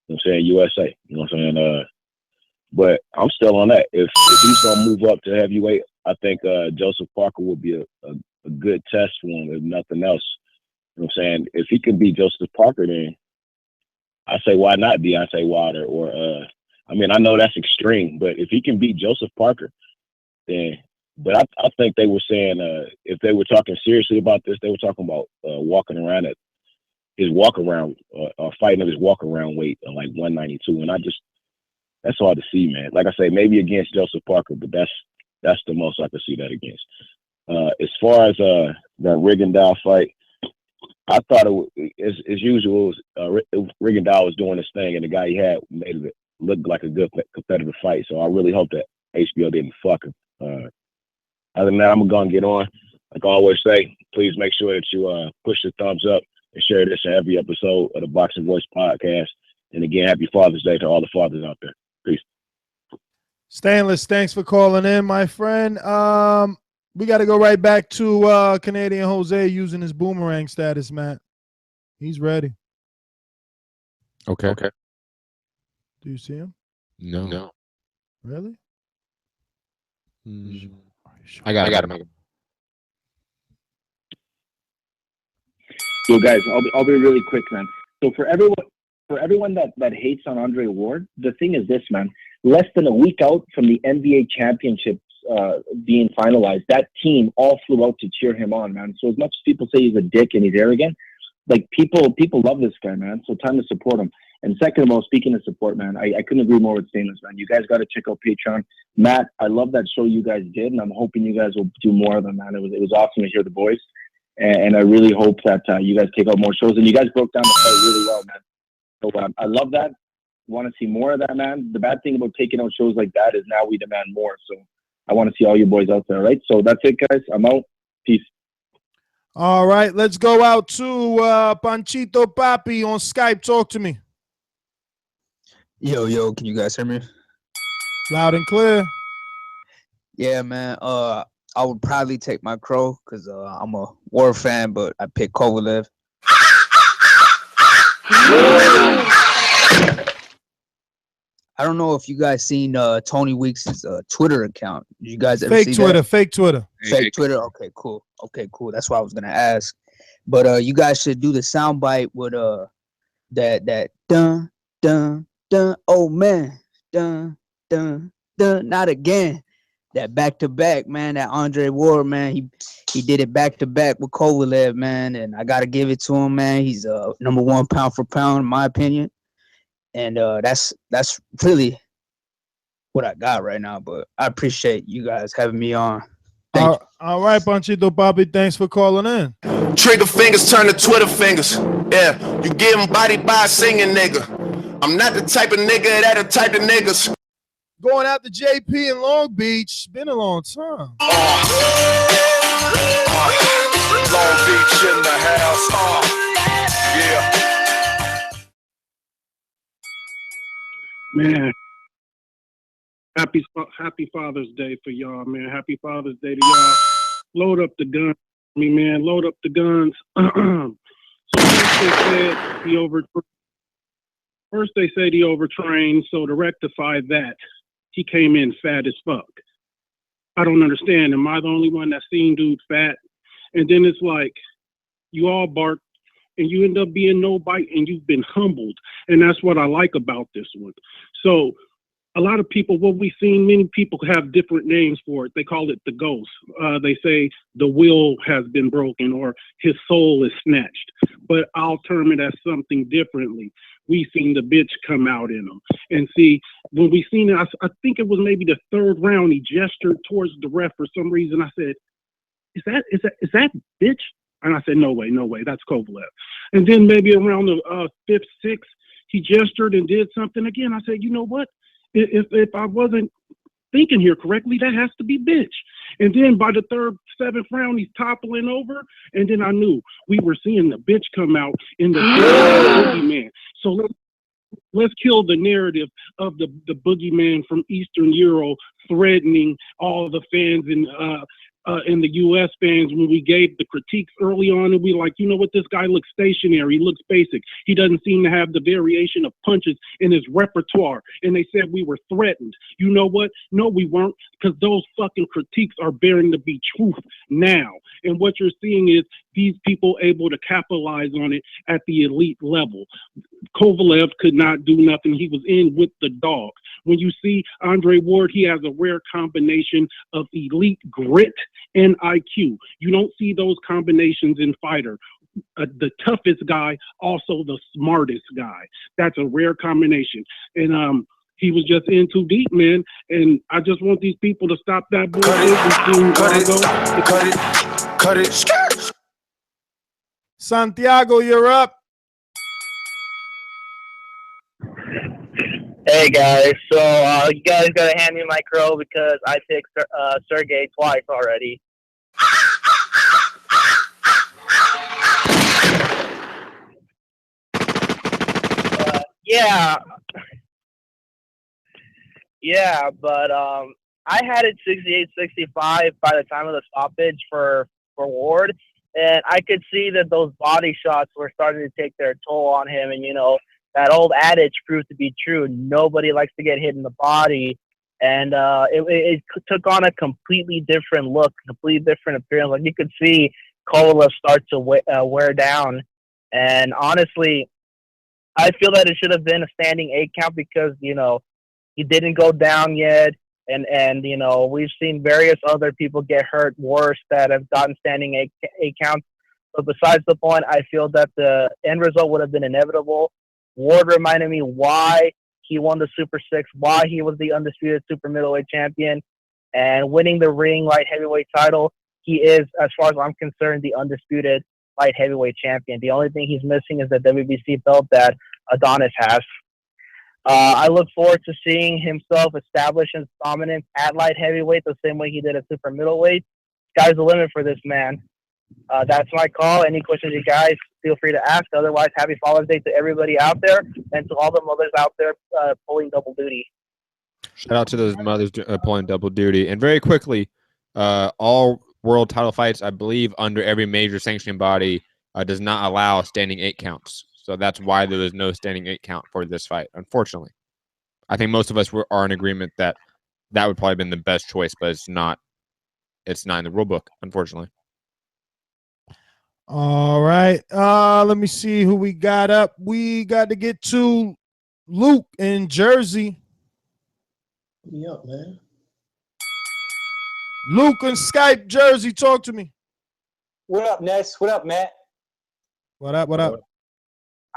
You know what I'm saying? USA. You know what I'm saying? But I'm still on that. If he's gonna move up to heavyweight, I think Joseph Parker would be a good test for him, if nothing else. You know what I'm saying? If he can beat Joseph Parker, then I say why not Deontay Wilder? Or I mean, I know that's extreme, but if he can beat Joseph Parker, then. But I think they were saying if they were talking seriously about this, they were talking about walking around at his walk around or fighting at his walk around weight of like 192, and that's hard to see, man. Like I say, maybe against Joseph Parker, but that's the most I could see that against. As far as that Rigondeaux fight, I thought as usual, Rigondeaux was doing his thing, and the guy he had made it look like a good competitive fight. So I really hope that HBO didn't fuck him. Other than that, I'm going to get on. Like I always say, please make sure that you push the thumbs up and share this in every episode of the Boxing Voice podcast. And again, happy Father's Day to all the fathers out there. Peace. Stainless, thanks for calling in, my friend. We got to go right back to Canadian Jose using his boomerang status, Matt. He's ready. Okay. Do you see him? No. Really? I got him. So guys, I'll be really quick, man. So for everyone that hates on Andre Ward, the thing is this, man. Less than a week out from the NBA championships being finalized, that team all flew out to cheer him on, man. So as much as people say he's a dick and he's arrogant, like people love this guy, man. So time to support him. And second of all, speaking of support, man, I couldn't agree more with Stainless, man. You guys got to check out Patreon. Matt, I love that show you guys did, and I'm hoping you guys will do more of them, man. It was awesome to hear the voice, and I really hope that you guys take out more shows. And you guys broke down the fight really well, man. So I love that. Want to see more of that, man. The bad thing about taking out shows like that is now we demand more. So I want to see all you boys out there, right? So that's it, guys. I'm out. Peace. All right, let's go out to Panchito Papi on Skype. Talk to me. Yo, can you guys hear me? Loud and clear. Yeah, man. I would probably take my Crow because I'm a War fan, but I picked Kovalev. I don't know if you guys seen Tony Weeks' Twitter account. Did you guys ever see that? Fake Twitter. Fake Twitter. Okay, cool. That's what I was gonna ask. But you guys should do the soundbite with that dun dun dun. Oh man, dun dun dun. Not again. That back to back, man. That Andre Ward, man. He did it back to back with Kovalev, man. And I gotta give it to him, man. He's number one pound for pound, in my opinion. And that's really what I got right now. But I appreciate you guys having me on. Thank you. All right, Panchito Papi, thanks for calling in. Trigger fingers turn to Twitter fingers. Yeah, you getting bodied by a singing nigga. I'm not the type of nigga that the type of niggas. Going out to JP in Long Beach. Been a long time. Long Beach in the house. Yeah. Man, happy Father's Day for y'all, man. Happy Father's Day to y'all. Load up the guns. Man, load up the guns. So first they said he overtrained, so to rectify that, he came in fat as fuck. I don't understand. Am I the only one that's seen dude fat? And then it's like, you all bark, and you end up being no bite, and you've been humbled. And that's what I like about this one. So a lot of people, what we've seen, many people have different names for it. They call it the ghost. They say the will has been broken or his soul is snatched. But I'll term it as something differently. We seen the bitch come out in him. And see, when we seen it, I think it was maybe the third round, he gestured towards the ref for some reason. I said, is that bitch? And I said, no way, that's Kovalev. And then maybe around the fifth, sixth, he gestured and did something again. I said, you know what? If I wasn't thinking here correctly, that has to be bitch. And then by the third, seventh round, he's toppling over. And then I knew we were seeing the bitch come out in the boogeyman. So let's kill the narrative of the boogeyman from Eastern Euro threatening all the fans in the U.S. fans when we gave the critiques early on, and we like, you know what, this guy looks stationary, he looks basic, he doesn't seem to have the variation of punches in his repertoire, and they said we were threatened. You know what? No, we weren't, because those fucking critiques are bearing to be truth now, and what you're seeing is these people able to capitalize on it at the elite level. Kovalev could not do nothing. He was in with the dogs. When you see Andre Ward, he has a rare combination of elite grit and IQ. You don't see those combinations in fighter. The toughest guy, also the smartest guy. That's a rare combination. And he was just in too deep, man. And I just want these people to stop that bullshit. Cut it. Santiago, you're up. Hey guys, so you guys gotta hand me my crow because I picked Sergey twice already. Yeah, but I had it 68-65 by the time of the stoppage for Ward, and I could see that those body shots were starting to take their toll on him, and you know, that old adage proved to be true. Nobody likes to get hit in the body. And it took on a completely different look, completely different appearance. Like you could see Kovalev start to wear down. And honestly, I feel that it should have been a standing 8 count because, you know, he didn't go down yet. And you know, we've seen various other people get hurt worse that have gotten standing 8 counts. But besides the point, I feel that the end result would have been inevitable. Ward reminded me why he won the Super 6, why he was the undisputed super middleweight champion, and winning the ring light heavyweight title. He is, as far as I'm concerned, the undisputed light heavyweight champion. The only thing he's missing is the WBC belt that Adonis has. I look forward to seeing himself establish his dominance at light heavyweight the same way he did at super middleweight. Sky's the limit for this man. That's my call. Any questions you guys feel free to ask. Otherwise, happy Father's Day to everybody out there and to all the mothers out there pulling double duty. Shout out to those mothers pulling double duty. And very quickly, all world title fights, I believe, under every major sanctioning body does not allow standing 8 counts. So that's why there was no standing 8 count for this fight, unfortunately. I think most of us are in agreement that that would probably have been the best choice, but it's not in the rule book, unfortunately. All right. Let me see who we got up. We got to get to Luke in Jersey. Put me up, man. Luke in Skype, Jersey. Talk to me. What up, Ness? What up, Matt? What up? What up?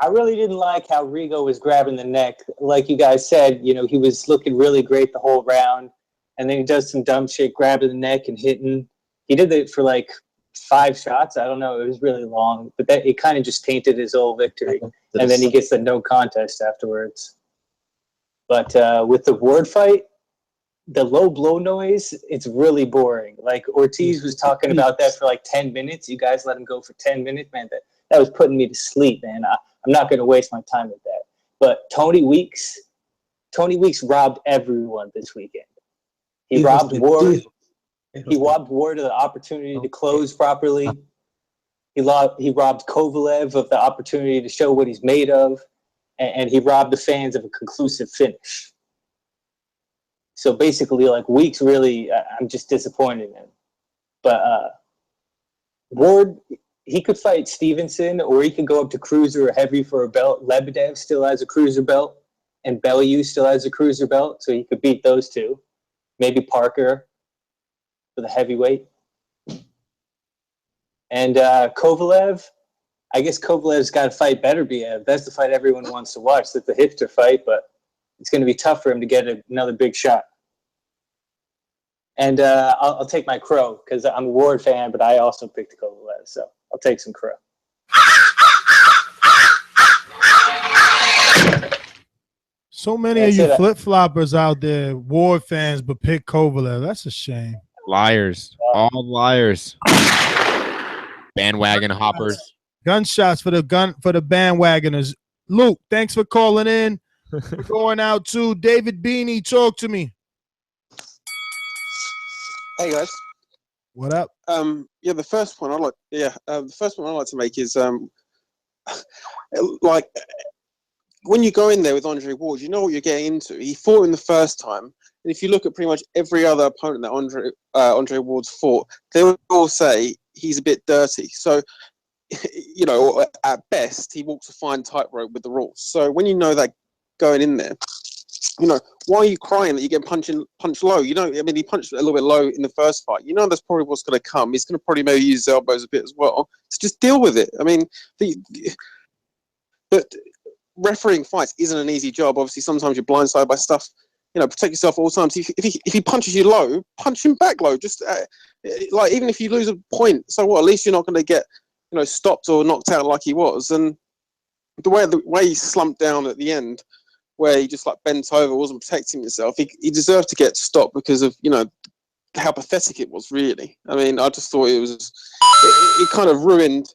I really didn't like how Rigo was grabbing the neck. Like you guys said, you know, he was looking really great the whole round. And then he does some dumb shit, grabbing the neck and hitting. He did it for like 5 shots. I don't know. It was really long, but that it kind of just tainted his whole victory. And then he gets the no contest afterwards. But with the Ward fight, the low blow noise, it's really boring. Like Ortiz was talking about that for like 10 minutes. You guys let him go for 10 minutes, man. That was putting me to sleep, man. I'm not going to waste my time with that. But Tony Weeks robbed everyone this weekend. He robbed Ward. He robbed Ward of the opportunity to close properly. He robbed Kovalev of the opportunity to show what he's made of, and he robbed the fans of a conclusive finish. So basically, like, Weeks really, I'm just disappointed in him. But Ward, he could fight Stevenson, or he could go up to cruiser or heavy for a belt. Lebedev still has a cruiser belt, and Bellew still has a cruiser belt, so he could beat those two. Maybe Parker for the heavyweight. And Kovalev, I guess Kovalev's got to fight Beterbiev. That's the fight everyone wants to watch. That's the hipster fight, but it's going to be tough for him to get another big shot. And I'll take my crow because I'm a Ward fan, but I also picked Kovalev, so I'll take some crow. So many of you flip-floppers out there, Ward fans, but pick Kovalev. That's a shame. Liars. All liars. Bandwagon hoppers. Gunshots for the bandwagoners. Luke, thanks for calling in. We're going out to David Beanie. Talk to me. Hey guys. What up? The first point I'd like to make is like, when you go in there with Andre Ward, you know what you're getting into. He fought him the first time, and if you look at pretty much every other opponent that Andre Ward's fought, they will all say he's a bit dirty. So, you know, at best, he walks a fine tightrope with the rules. So when you know that going in there, you know, why are you crying that you get punched low? You know, I mean, he punched a little bit low in the first fight. You know, that's probably what's going to come. He's going to probably maybe use his elbows a bit as well. So just deal with it. I mean, but refereeing fights isn't an easy job. Obviously, sometimes you're blindsided by stuff. You know, protect yourself at all times. If he punches you low, punch him back low. Just like, even if you lose a point, so what? At least you're not going to get, you know, stopped or knocked out like he was. And the way he slumped down at the end, where he just like bent over, wasn't protecting himself, he deserved to get stopped because of, you know, how pathetic it was, really. I mean, I just thought it kind of ruined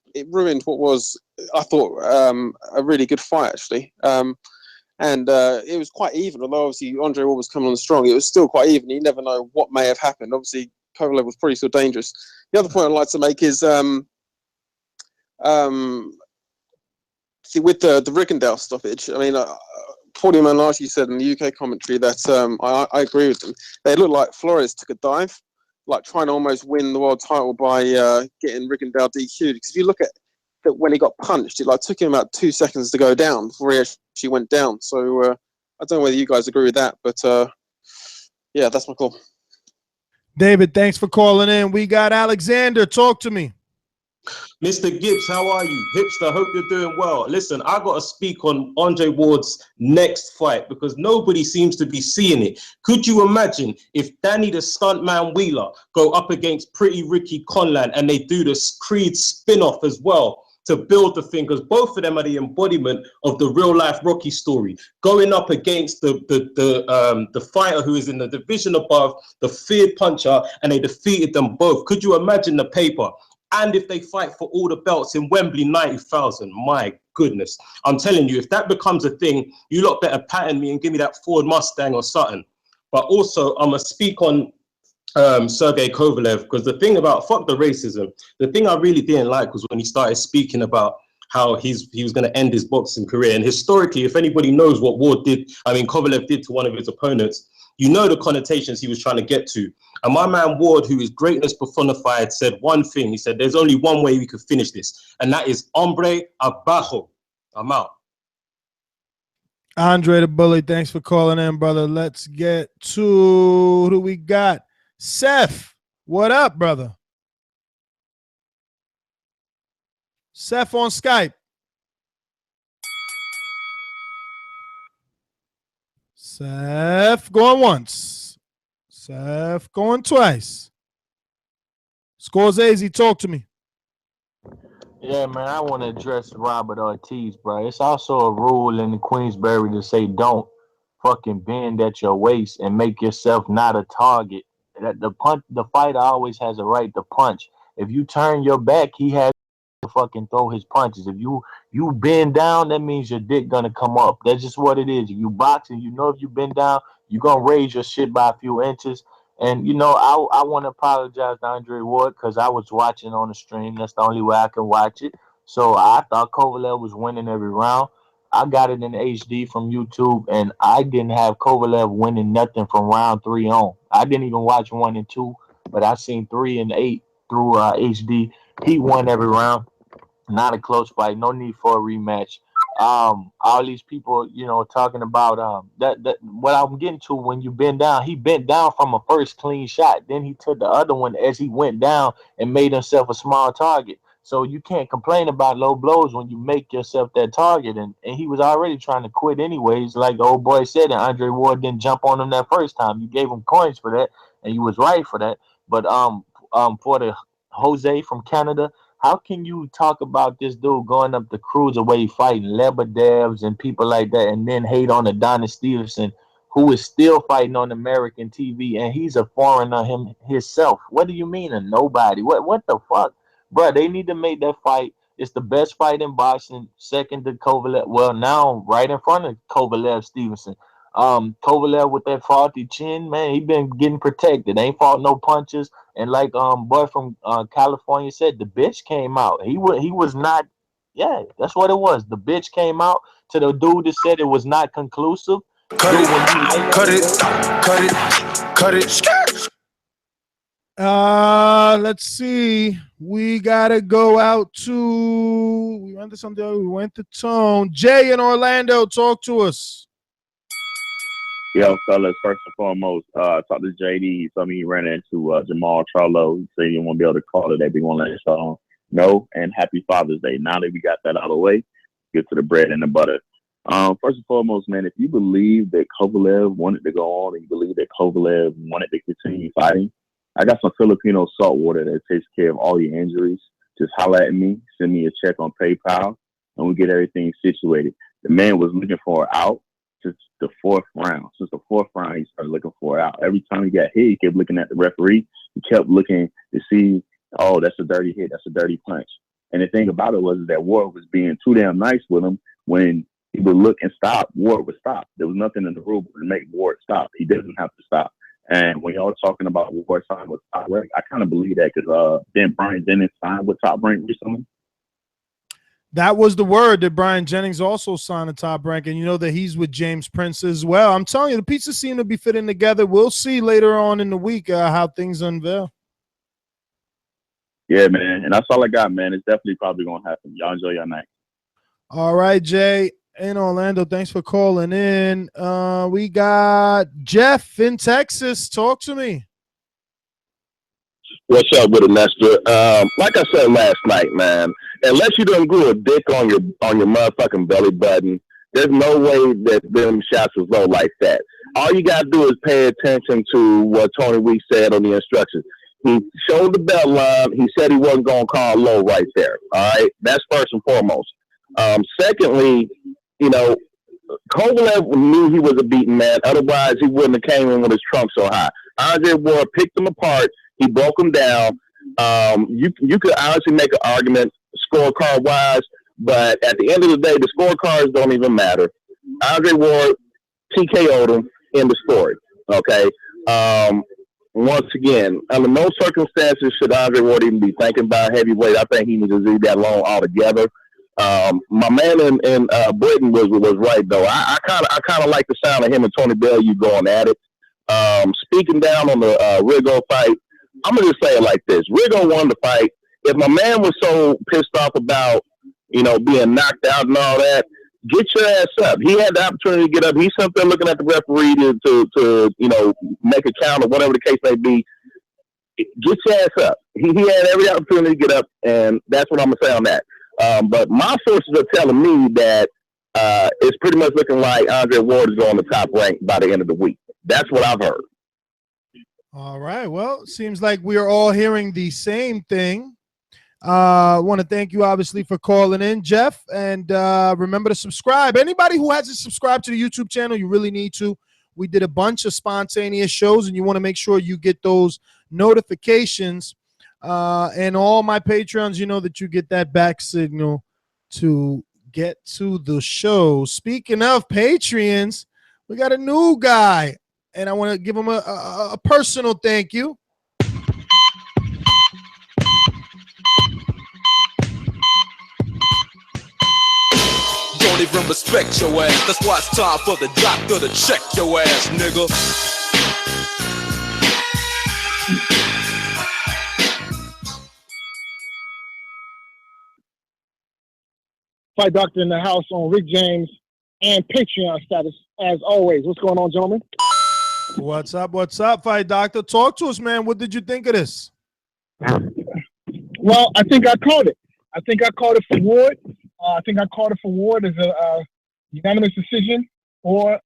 what was, I thought, a really good fight, actually. And it was quite even, although obviously Andre Ward was coming on strong, it was still quite even. You never know what may have happened. Obviously, Kovalev was pretty still dangerous. The other point I'd like to make is, see, with the Rigondeaux stoppage, I mean, Paulie Manarchi said in the UK commentary that I agree with them. They looked like Flores took a dive, like trying to almost win the world title by getting Rigondeaux DQ'd. Because if you look at that, when he got punched, it like took him about 2 seconds to go down before he actually went down. So I don't know whether you guys agree with that, but yeah, that's my call. David, thanks for calling in. We got Alexander. Talk to me. Mr. Gibbs, how are you? Hipster, hope you're doing well. Listen, I got to speak on Andre Ward's next fight because nobody seems to be seeing it. Could you imagine if Danny the Stuntman Wheeler go up against Pretty Ricky Conlan and they do the Creed spin-off as well to build the thing? Because both of them are the embodiment of the real-life Rocky story. Going up against the fighter who is in the division above, the feared puncher, and they defeated them both. Could you imagine the paper? And if they fight for all the belts in Wembley, 90,000, my goodness. I'm telling you, if that becomes a thing, you lot better pattern me and give me that Ford Mustang or something. But also, I'm going to speak on Sergey Kovalev, because the thing about, fuck the racism, the thing I really didn't like was when he started speaking about how he was going to end his boxing career. And historically, if anybody knows what Kovalev did to one of his opponents, you know the connotations he was trying to get to. And my man Ward, who is greatness personified, said one thing. He said, there's only one way we could finish this, and that is hombre abajo. I'm out. Andre the Bully, thanks for calling in, brother. Let's get to who do we got? Seth, what up, brother? Seth on Skype. Seth going once. Seth going twice. Scorsese, talk to me. Yeah, man, I want to address Robert Ortiz, bro. It's also a rule in the Queensberry to say don't fucking bend at your waist and make yourself not a target. The fighter always has a right to punch. If you turn your back, he has to fucking throw his punches. If you bend down, that means your dick gonna come up. That's just what it is. If you box and you know if you bend down, you gonna raise your shit by a few inches. And I want to apologize to Andre Ward because I was watching on the stream. That's the only way I can watch it. So I thought Kovalev was winning every round. I got it in HD from YouTube, and I didn't have Kovalev winning nothing from round 3 on. I didn't even watch 1 and 2, but I seen 3 and 8 through HD. He won every round. Not a close fight. No need for a rematch. All these people, talking about that what I'm getting to, when you bend down, he bent down from a first clean shot. Then he took the other one as he went down and made himself a small target. So you can't complain about low blows when you make yourself that target. And he was already trying to quit anyways. Like the old boy said, and Andre Ward didn't jump on him that first time. You gave him coins for that, and you was right for that. But for the Jose from Canada, how can you talk about this dude going up the cruiserweight fighting Lebedevs and people like that, and then hate on Adonis Stevenson, who is still fighting on American TV, and he's a foreigner himself? What do you mean a nobody? What the fuck? Bro, they need to make that fight. It's the best fight in boxing, second to Kovalev. Well, now right in front of Kovalev Stevenson. Kovalev with that faulty chin, man, he been getting protected. Ain't fought no punches. And like boy from California said, the bitch came out. He was not. Yeah, that's what it was. The bitch came out to the dude that said it was not conclusive. Cut it. Let's see. We gotta go out to. We went to something. We went to Tone. Jay in Orlando, talk to us. Yo, fellas, first and foremost, talk to JD. He told me he ran into Jamal Charlo. He said he won't be able to call today, but he won't let us know. And happy Father's Day. Now that we got that out of the way, get to the bread and the butter. First and foremost, man, if you believe that Kovalev wanted to go on and you believe that Kovalev wanted to continue fighting, I got some Filipino salt water that takes care of all your injuries. Just holler at me, send me a check on PayPal, and we get everything situated. The man was looking for an out since the 4th round. Since the 4th round, he started looking for it out. Every time he got hit, he kept looking at the referee. He kept looking to see, oh, that's a dirty hit. That's a dirty punch. And the thing about it was that Ward was being too damn nice with him. When he would look and stop, Ward would stop. There was nothing in the rule to make Ward stop. He doesn't have to stop. And when y'all talking about Ward signing with Top Rank, I kind of believe that because then Brian Jennings signed with Top Rank recently. That was the word, that Brian Jennings also signed a Top Rank, and you know that he's with James Prince as well. I'm telling you, the pieces seem to be fitting together. We'll see later on in the week how things unveil. Yeah, man, and that's all I got, man. It's definitely probably going to happen. Y'all enjoy your night. All right, Jay in Orlando, thanks for calling in. We got Jeff in Texas. Talk to me. What's up with it, Nestor? Like I said last night, man, unless you done grew a dick on your motherfucking belly button, there's no way that them shots was low like that. All you gotta do is pay attention to what Tony Weeks said on the instructions. He showed the belt line. He said he wasn't gonna call low right there. All right, that's first and foremost. Secondly, Kovalev knew he was a beaten man. Otherwise, he wouldn't have came in with his trunk so high. Andre Ward picked him apart. He broke him down. You could honestly make an argument scorecard wise, but at the end of the day, the scorecards don't even matter. Andre Ward TKO'd him in the story. Okay. Once again, under no circumstances should Andre Ward even be thinking about heavyweight. I think he needs to leave that alone altogether. My man in Britain was right though. I kind of like the sound of him and Tony Bellew going at it. Speaking down on the Rigo fight, I'm gonna just say it like this: Rigo won the fight. If my man was so pissed off about being knocked out and all that, get your ass up. He had the opportunity to get up. He's something looking at the referee to make a count or whatever the case may be. Get your ass up. He had every opportunity to get up, and that's what I'm gonna say on that. But my sources are telling me that it's pretty much looking like Andre Ward is on the top rank by the end of the week. That's what I've heard. All right. Well, it seems like we are all hearing the same thing. I want to thank you, obviously, for calling in, Jeff. And remember to subscribe. Anybody who hasn't subscribed to the YouTube channel, you really need to. We did a bunch of spontaneous shows, and you want to make sure you get those notifications. And all my Patreons, you know that you get that back signal to get to the show. Speaking of Patreons, we got a new guy, and I want to give him a personal thank you. Don't even respect your ass. That's why it's time for the doctor to check your ass, nigga. Fight Doctor in the house on Rick James and Patreon status as always. What's going on, gentlemen? What's up? What's up, Fight Doctor? Talk to us, man. What did you think of this? Well, I think I called it. I think I called it for Ward. I think I called it for Ward as a unanimous decision or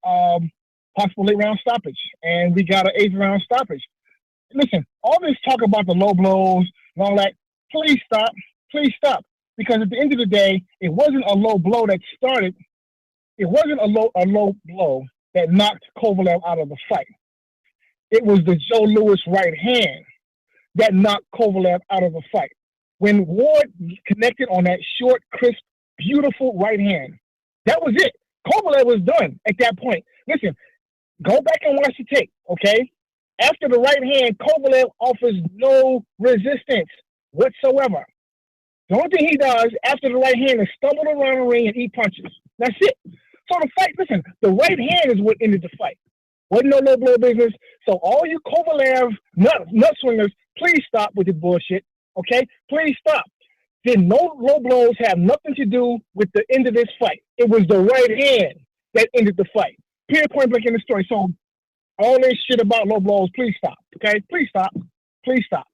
possible late round stoppage. And we got an 8th round stoppage. Listen, all this talk about the low blows and all that, please stop. Please stop. Because at the end of the day, it wasn't a low blow that started. It wasn't a low blow that knocked Kovalev out of the fight. It was the Joe Louis right hand that knocked Kovalev out of the fight. When Ward connected on that short, crisp, beautiful right hand, that was it. Kovalev was done at that point. Listen, go back and watch the tape, okay? After the right hand, Kovalev offers no resistance whatsoever. The only thing he does after the right hand is stumble around the ring and eat punches. That's it. So the fight, listen, the right hand is what ended the fight. Wasn't no low blow business. So all you Kovalev nut swingers, please stop with the bullshit, okay? Please stop. Then no low blows have nothing to do with the end of this fight. It was the right hand that ended the fight. Period, point blank in the story. So all this shit about low blows, please stop, okay? Please stop. Please stop.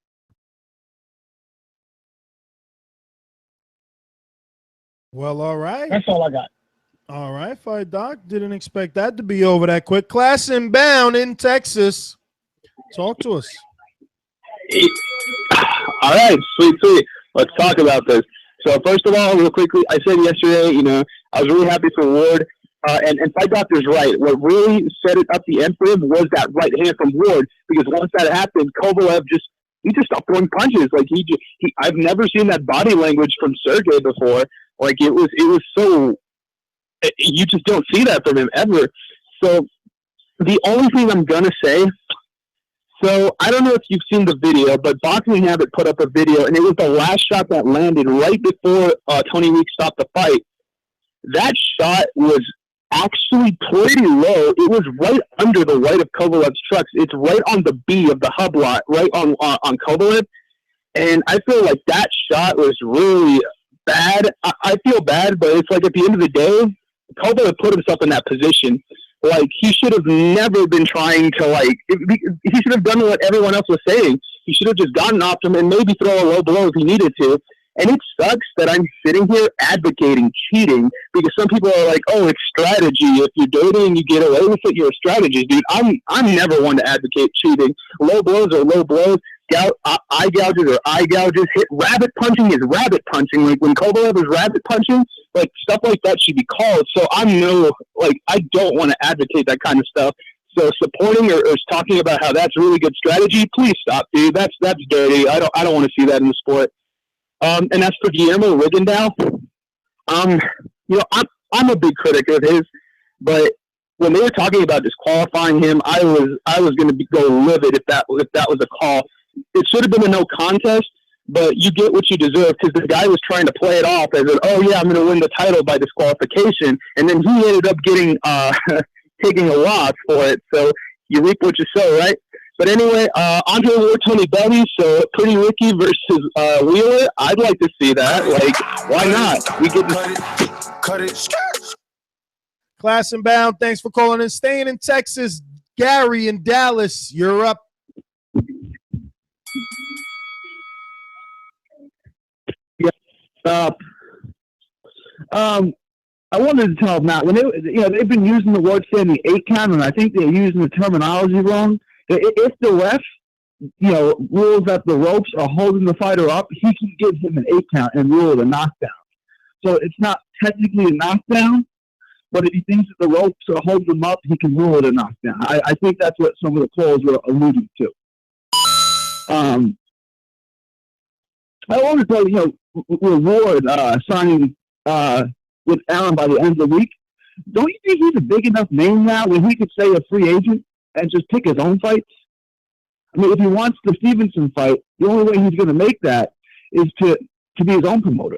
Well, all right. That's all I got. All right, Fight Doc. Didn't expect that to be over that quick. Class inbound in Texas. Talk to us. All right, sweet. Let's talk about this. So first of all, real quickly, I said yesterday, I was really happy for Ward. And Fight Doctor's right. What really set it up the end for him was that right hand from Ward, because once that happened, Kovalev just stopped throwing punches. Like I've never seen that body language from Sergey before. Like it was so, you just don't see that from him ever. So the only thing I'm gonna say, so I don't know if you've seen the video, but Boxing Habit put up a video, and it was the last shot that landed right before Tony Weeks stopped the fight. That shot was actually pretty low. It was right under the white of Kovalev's trucks. It's right on the B of the hub lot, right on Kovalev. And I feel like that shot was really bad. I feel bad, but it's like at the end of the day, Kovalev put himself in that position. Like, he should have never been trying to, he should have done what everyone else was saying. He should have just gotten off him and maybe throw a low blow if he needed to. And it sucks that I'm sitting here advocating cheating, because some people are like, oh, it's strategy. If you're dating and you get away with it, you're a strategist, dude. I'm never one to advocate cheating. Low blows are low blows. Eye gouges are eye gouges. Rabbit punching is rabbit punching. Like, when Kovalev was rabbit punching, like, stuff like that should be called. So I don't want to advocate that kind of stuff. So supporting or talking about how that's really good strategy, please stop, dude. That's dirty. I don't want to see that in the sport. And as for Guillermo Rigondeaux, I'm a big critic of his, but when they were talking about disqualifying him, I was going to go livid if that was a call. It should have been a no contest, but you get what you deserve, because the guy was trying to play it off as I'm going to win the title by disqualification, and then he ended up getting taking a loss for it. So you reap what you sow, right? But anyway, Andre Ward, Tony Belly, so Pretty Ricky versus Wheeler. I'd like to see that. Like, why not? We get to cut it. Class inbound. Thanks for calling in. Staying in Texas, Gary in Dallas. You're up. I wanted to tell Matt, when they've been using the word standing 8 count, and I think they're using the terminology wrong. If the ref rules that the ropes are holding the fighter up, he can give him an 8 count and rule it a knockdown. So it's not technically a knockdown, but if he thinks that the ropes are holding him up, he can rule it a knockdown. I think that's what some of the calls were alluding to. I want to tell you, with Ward signing with Allen by the end of the week, don't you think he's a big enough name now where he could say a free agent and just pick his own fights? I mean, if he wants the Stevenson fight, the only way he's going to make that is to be his own promoter.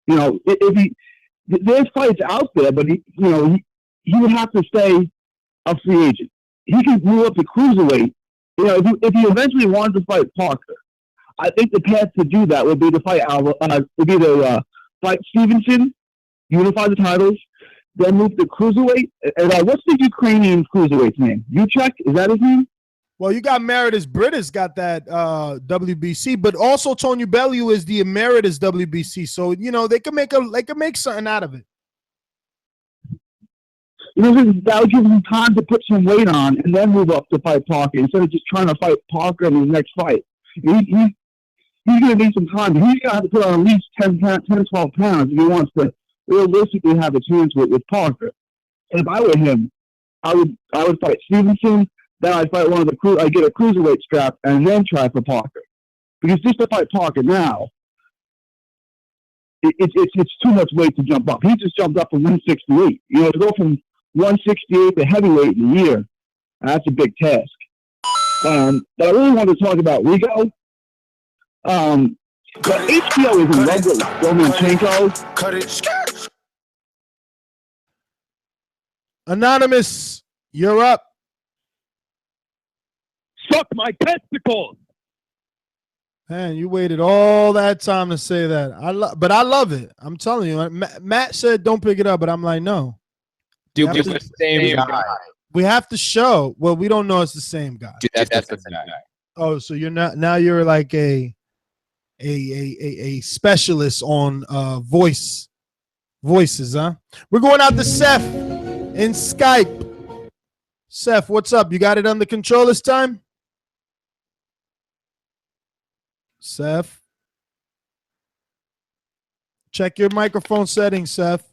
There's fights out there, but he would have to stay a free agent. He can move up to cruiserweight. If he eventually wanted to fight Parker, I think the path to do that would be to fight fight Stevenson, unify the titles, then move to cruiserweight. And what's the Ukrainian cruiserweight's name? Yuchek? Is that his name? Well, you got Meritus Britis got that WBC, but also Tony Bellew is the emeritus WBC. So they can make something out of it. That would give him time to put some weight on and then move up to fight Parker instead of just trying to fight Parker in his next fight. He's going to need some time. He's going to have to put on at least 10, 12 pounds if he wants to realistically have a chance with Parker. And if I were him, I would fight Stevenson. Then I'd fight one of the I'd get a cruiserweight strap and then try for Parker. Because just to fight Parker now, it's too much weight to jump up. He just jumped up from 168. To go from 168 to heavyweight in a year, that's a big task. But I really want to talk about Rigo. But HBO is in love with Lomachenko. Cut it. Anonymous, you're up. Suck my testicles. Man, you waited all that time to say that. But I love it. I'm telling you. Matt said don't pick it up, but I'm like, no. Dude, it's the same guy. We have to show. Well, we don't know it's the same guy. Dude, that's the same guy. Oh, so you're not now? You're like a specialist on voices, huh? We're going out to Seth in Skype. Seth, what's up? You got it under control this time? Seth, check your microphone settings, Seth.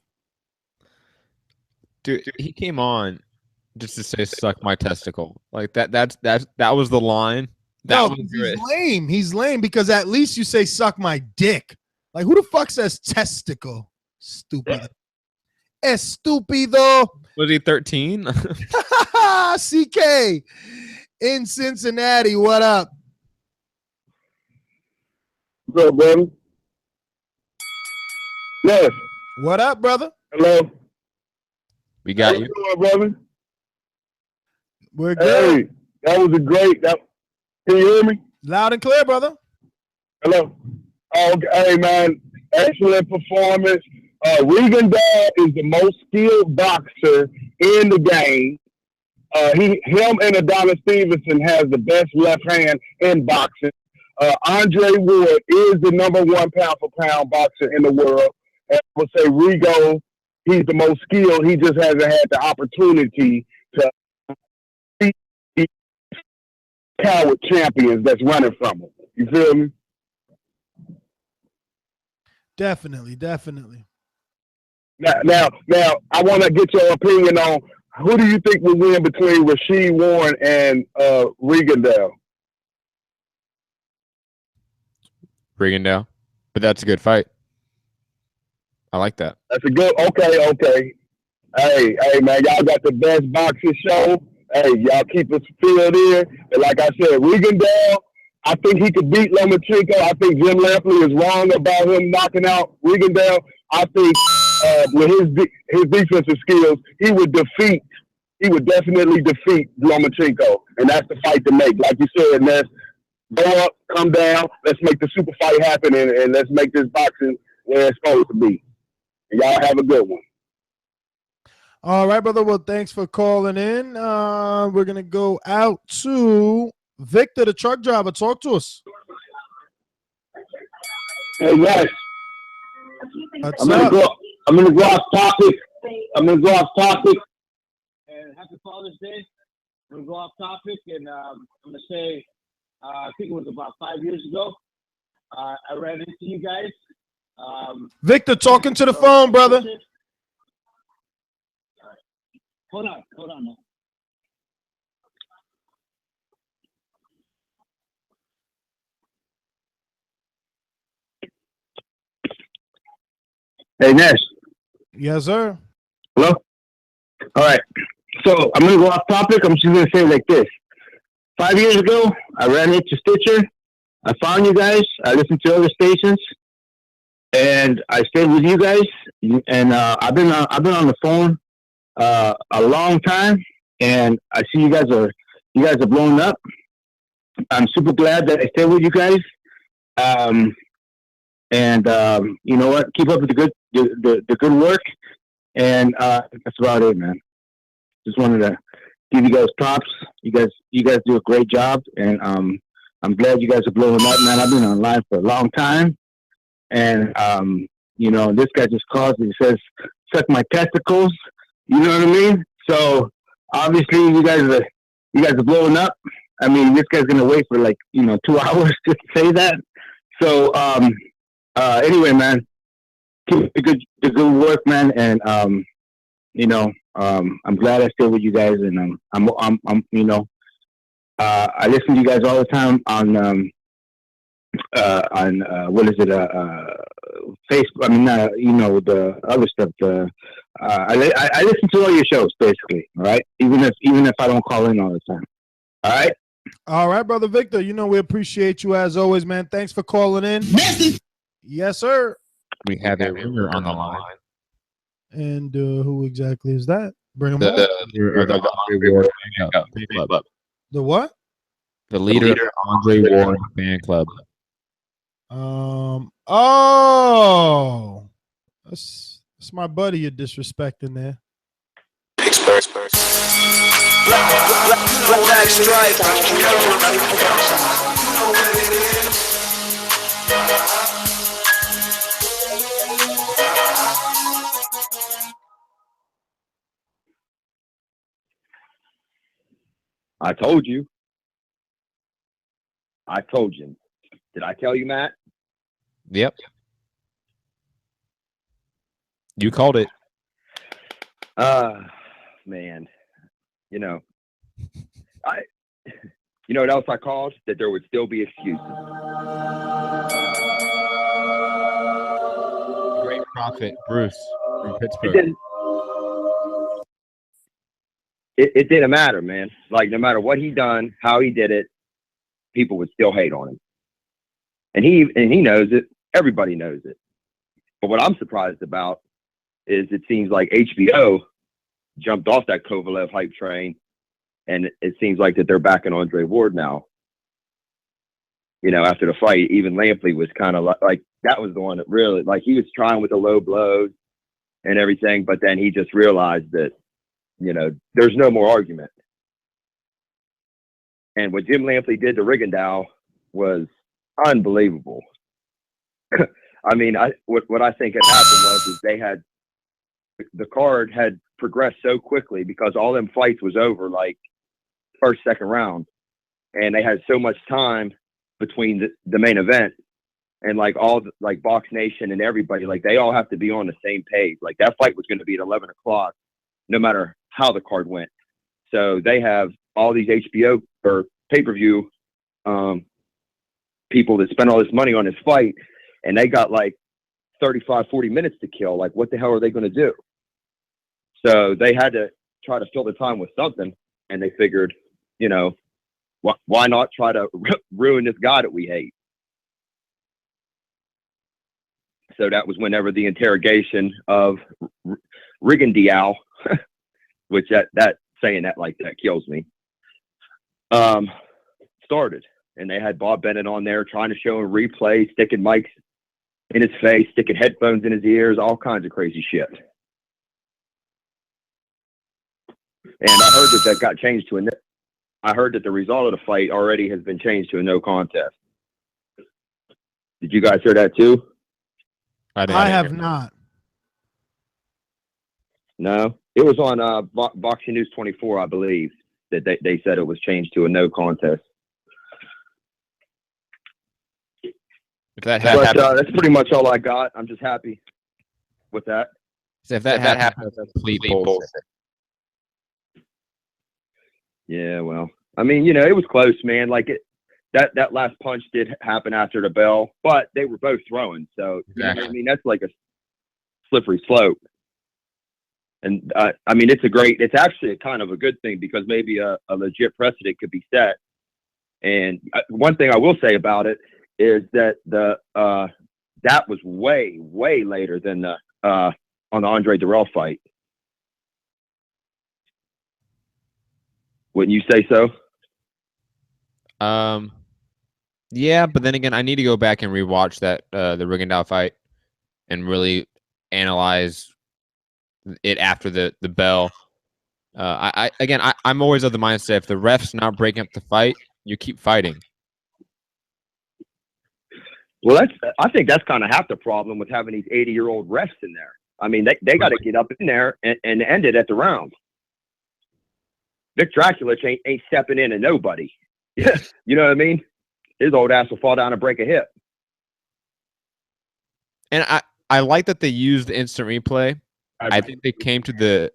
Dude, he came on just to say "suck my testicle." Like that was the line. He's lame. He's lame because at least you say "suck my dick." Like who the fuck says testicle? Stupid. Estúpido. Was he 13? CK in Cincinnati. What up? What's up, brother? Yes. What up, brother? Hello. We got you, brother. We're good. Hey, that was a great. Can you hear me? Loud and clear, brother. Hello. Oh, hey, man. Excellent performance. Rigondeaux is the most skilled boxer in the game. Him and Adonis Stevenson has the best left hand in boxing. Andre Ward is the #1 pound-for-pound boxer in the world. And I would say Rigo, he's the most skilled. He just hasn't had the opportunity to beat coward champions that's running from him. You feel me? Definitely. Now, I want to get your opinion on who do you think will win between Rasheed Warren and Rigondeaux? Rigondeaux, but that's a good fight. I like that. That's a good. Okay. Hey, man, y'all got the best boxing show. Hey, y'all keep us filled in. And like I said, Rigondeaux, I think he could beat Lomachenko. I think Jim Lampley is wrong about him knocking out Rigondeaux. I think with his defensive skills, he would definitely defeat Lomachenko, and that's the fight to make. Like you said, Ness, go up, come down. Let's make the super fight happen, and let's make this boxing where it's supposed to be. And y'all have a good one. All right, brother. Well, thanks for calling in. We're going to go out to Victor, the truck driver. Talk to us. Hey, guys. I'm going to go off topic. And happy Father's Day. I'm going to go off topic, and I'm going to say I think it was about 5 years ago. I ran into you guys. Victor, talking to the phone, brother. Hold on. Man. Hey, Nash. Yes, sir. Hello? All right. So I'm going to go off topic. I'm just going to say it like this. 5 years ago, I ran into Stitcher. I found you guys. I listened to other stations. And I stayed with you guys. And I've been on the phone a long time. And I see you guys are blowing up. I'm super glad that I stayed with you guys. You know what? Keep up with the good work. And that's about it, man. Just wanted to give you guys props. You guys do a great job, and I'm glad you guys are blowing up, man. I've been online for a long time, and you know, this guy just calls and says, "Suck my testicles." You know what I mean? So obviously, you guys are blowing up. I mean, this guy's gonna wait for 2 hours to say that. So anyway, man, keep the good work, man, and you know, I'm glad I stayed with you guys, and I'm you know, I listen to you guys all the time on what is it, Facebook. I mean, you know, the other stuff. I listen to all your shows basically. All right, even if I don't call in all the time. All right, brother Victor. You know we appreciate you as always, man. Thanks for calling in. Yes, sir. We have a ringer on the line. And who exactly is that? Bring him The Andre Ward fan club. The what? The leader of Andre Ward fan club. Oh, that's my buddy you're disrespecting there. Black stripe. I told you. Did I tell you, Matt? Yep. You called it. Man. You know what else I called? That there would still be excuses. Great prophet, Bruce from Pittsburgh. It didn't matter, man. Like, no matter what he done, how he did it, people would still hate on him. And he knows it. Everybody knows it. But what I'm surprised about is it seems like HBO jumped off that Kovalev hype train, and it seems like that they're backing Andre Ward now. You know, after the fight, even Lampley was kind of like that was the one that really, like, he was trying with the low blows and everything, but then he just realized that, you know, there's no more argument. And what Jim Lampley did to Rigondeaux was unbelievable. I mean, what I think had happened was the card had progressed so quickly because all them fights was over like first, second round, and they had so much time between the main event, and like like Box Nation and everybody, like they all have to be on the same page. Like that fight was going to be at 11 o'clock, no matter how the card went. So they have all these HBO or pay-per-view people that spend all this money on this fight, and they got like 35, 40 minutes to kill. Like, what the hell are they going to do? So they had to try to fill the time with something, and they figured, you know, why not try to ruin this guy that we hate? So that was whenever the interrogation of Rigondeaux, which that saying that like that kills me, started. And they had Bob Bennett on there trying to show him replay, sticking mics in his face, sticking headphones in his ears, all kinds of crazy shit. And I heard that got changed to I heard that the result of the fight already has been changed to a no contest. Did you guys hear that too? I have not. No, it was on Boxing News 24, I believe, that they said it was changed to a no contest. If that But happens, that's pretty much all I got. I'm just happy with that. if that happens, that's complete bullshit. Yeah, well, I mean, you know, it was close, man. Like that last punch did happen after the bell, but they were both throwing. So you know what I mean, that's like a slippery slope. And I mean, it's actually kind of a good thing because maybe a legit precedent could be set. And one thing I will say about it is that that was way later than the on the Andre Durrell fight. Wouldn't you say so? Yeah, but then again, I need to go back and rewatch that the Rigondeaux fight and really analyze it after the bell. I'm always of the mindset if the ref's not breaking up the fight, you keep fighting. Well, I think that's kind of half the problem with having these 80-year-old refs in there. I mean, they got to get up in there and end it at the round. Vic Draculich ain't stepping in and nobody. Yeah, you know what I mean? His old ass will fall down and break a hip. And I like that they used the instant replay. I think they came to the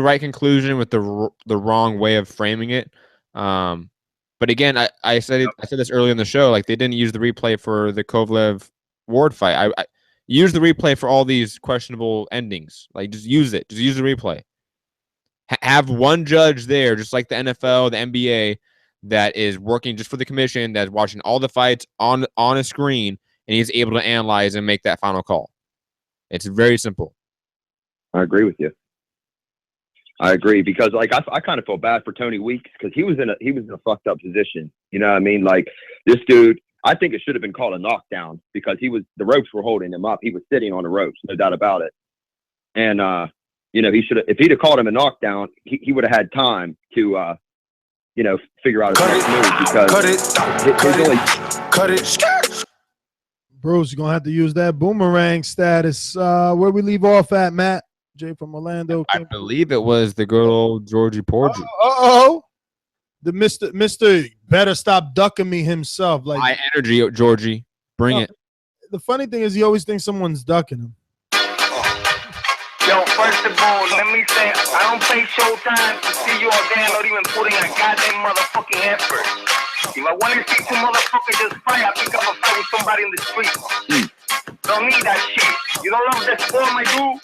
right conclusion with the wrong way of framing it. But again, I said this earlier in the show. Like they didn't use the replay for the Kovalev Ward fight. I use the replay for all these questionable endings. Like just use it. Just use the replay. Have one judge there, just like the NFL, the NBA, that is working just for the commission, that's watching all the fights on a screen, and he's able to analyze and make that final call. It's very simple. I agree with you. I agree because like I kind of feel bad for Tony Weeks because he was in a fucked up position. You know what I mean? Like this dude, I think it should have been called a knockdown because the ropes were holding him up. He was sitting on the ropes, no doubt about it. And you know, if he'd have called him a knockdown, he would have had time to you know, figure out his next move because cut it. Bruce, you're gonna have to use that boomerang status. Where we leave off at, Matt? Jay from Orlando. I believe it was the good old Georgie Porgy. The Mr. better stop ducking me himself. Like high energy, Georgie. Bring it. The funny thing is he always thinks someone's ducking him. Yo, first of all, let me say, I don't play Showtime to see you all there not even putting a goddamn motherfucking effort. If I want to see two motherfuckers just fight, I pick up a fight with somebody in the street. Don't need that shit. You don't love that sport, my dude?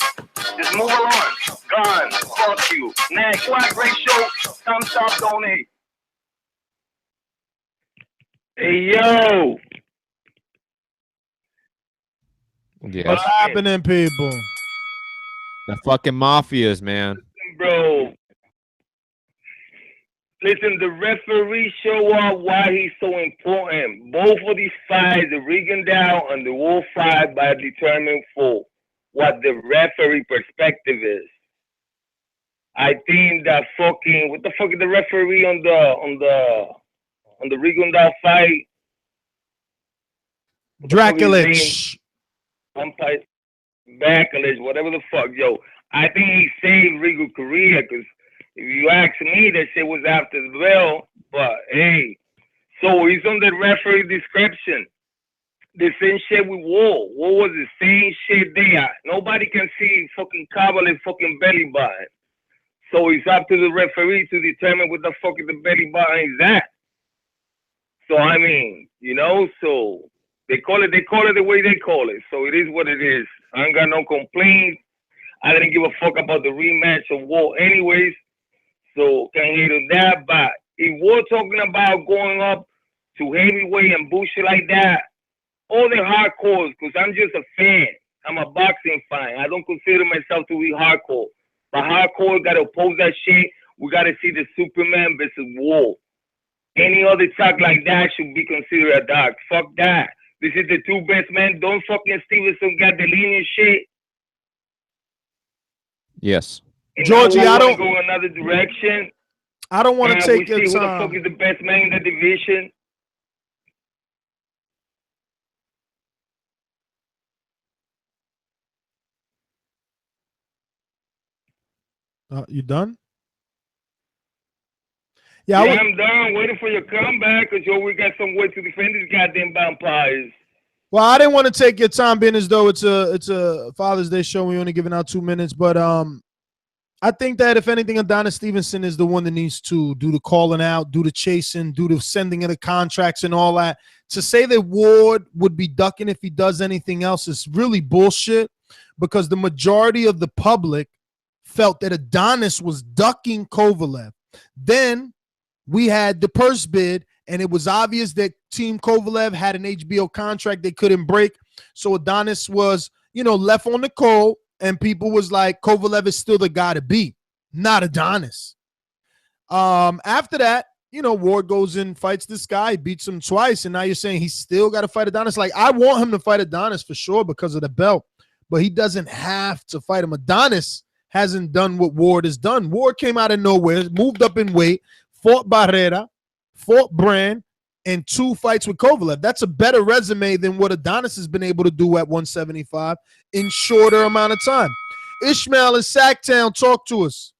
Just move along. Gone. Fuck you. Next, what a great show. Thumbs up, donate. Hey, yo. Yeah. What's happening, people? The fucking mafias, man. Bro. Listen, the referee show up why he's so important. Both of these fights, the Rigondeaux and the Wolf fight, are determined for what the referee perspective is. I think that fucking what the fuck is the referee on the Rigondeaux fight? Draculich. Umpire Backlash, whatever the fuck, yo. I think he saved Rigo's career because if you ask me, that shit was after the bell. But hey, so he's on the referee description. The same shit with Wall. Wall was the same shit there. Nobody can see fucking Kovalev fucking belly button. So it's up to the referee to determine what the fuck is the belly button is at. So I mean, you know, so they call it the way they call it. So it is what it is. I ain't got no complaints. I didn't give a fuck about the rematch of Wall anyways. So can't hate on that. But if we're talking about going up to heavyweight and bullshit like that, all the hardcores, because I'm just a fan. I'm a boxing fan. I don't consider myself to be hardcore. But hardcore got to oppose that shit. We got to see the Superman versus Wall. Any other talk like that should be considered a dog. Fuck that. This is the two best men. Don't fucking Stevenson got the lenient shit. Yes. And Georgie, I don't go another direction. I don't want to take your your time. Who the fuck is the best man in the division? You done? Yeah, I'm done. Waiting for your comeback because we got some way to defend these goddamn vampires. Well, I didn't want to take your time, being as though it's a Father's Day show. We only giving out 2 minutes, but I think that if anything, Adonis Stevenson is the one that needs to do the calling out, do the chasing, do the sending of the contracts and all that. To say that Ward would be ducking if he does anything else is really bullshit, because the majority of the public felt that Adonis was ducking Kovalev. Then we had the purse bid, and it was obvious that Team Kovalev had an HBO contract they couldn't break. So Adonis was, left on the cold, and people was like, Kovalev is still the guy to beat, not Adonis. After that, Ward goes and fights this guy, beats him twice, and now you're saying he's still got to fight Adonis. Like, I want him to fight Adonis for sure because of the belt, but he doesn't have to fight him. Adonis hasn't done what Ward has done. Ward came out of nowhere, moved up in weight, fought Barrera, fought Brand, and 2 fights with Kovalev. That's a better resume than what Adonis has been able to do at 175 in shorter amount of time. Ishmael in Sacktown, talk to us.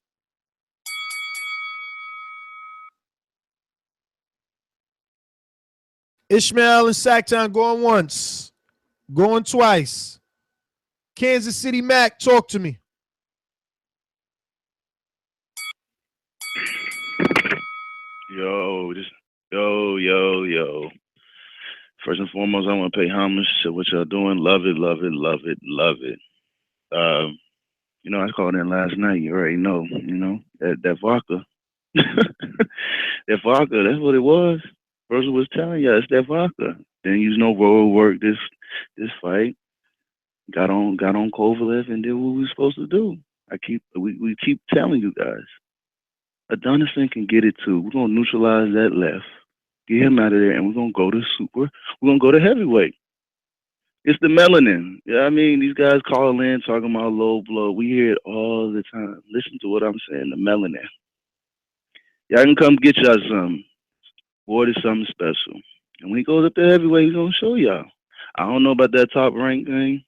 Ishmael in Sacktown, going once, going twice. Kansas City Mac, talk to me. Yo. First and foremost, I want to pay homage to what y'all doing. Love it. I called in last night. You already know, that vodka. That vodka, that's what it was. Person was telling you, it's that vodka. Didn't use no road work this fight. Got on Kovalev and did what we were supposed to do. We keep telling you guys. Adonis can get it too. We're gonna neutralize that left, get him out of there, and we're gonna go to super. We're gonna go to heavyweight. It's the melanin. Yeah, these guys call in talking about low blow. We hear it all the time. Listen to what I'm saying. The melanin. Y'all can come get y'all some. Ward is something special. And when he goes up to heavyweight, he's gonna show y'all. I don't know about that top rank thing,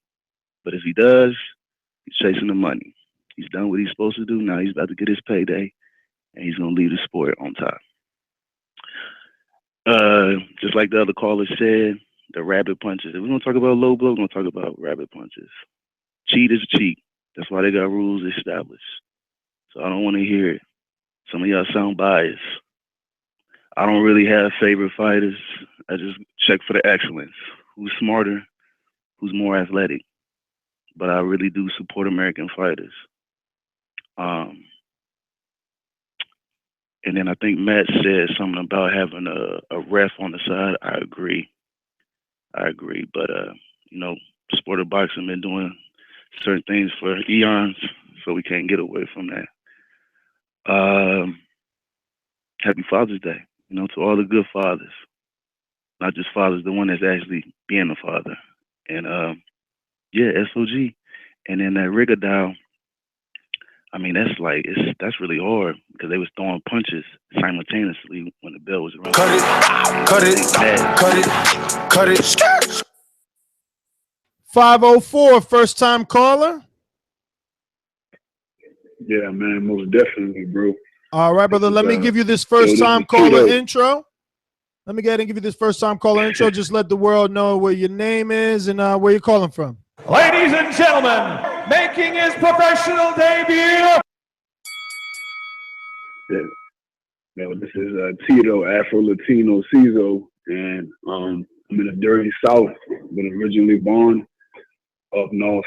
but if he does, he's chasing the money. He's done what he's supposed to do. Now he's about to get his payday. And he's going to leave the sport on top. Just like the other caller said, the rabbit punches. If we're going to talk about low blow, we're going to talk about rabbit punches. Cheat is cheat. That's why they got rules established. So I don't want to hear it. Some of y'all sound biased. I don't really have favorite fighters. I just check for the excellence. Who's smarter? Who's more athletic? But I really do support American fighters. And then I think Matt said something about having a ref on the side. I agree. But, sport of boxing been doing certain things for eons, so we can't get away from that. Happy Father's Day, to all the good fathers. Not just fathers, the one that's actually being a father. And, SOG. And then that Rigondeaux, that's really hard because they was throwing punches simultaneously when the bell was around. Cut it. 504, first time caller. Yeah, man, most definitely, bro. All right, brother. Let me give you this first time caller intro. Let me go ahead and give you this first time caller intro. Just let the world know what your name is and where you're calling from. Ladies and gentlemen, making his professional debut. This is Tito, Afro-Latino Cizo, and I'm in the dirty South, but originally born up north,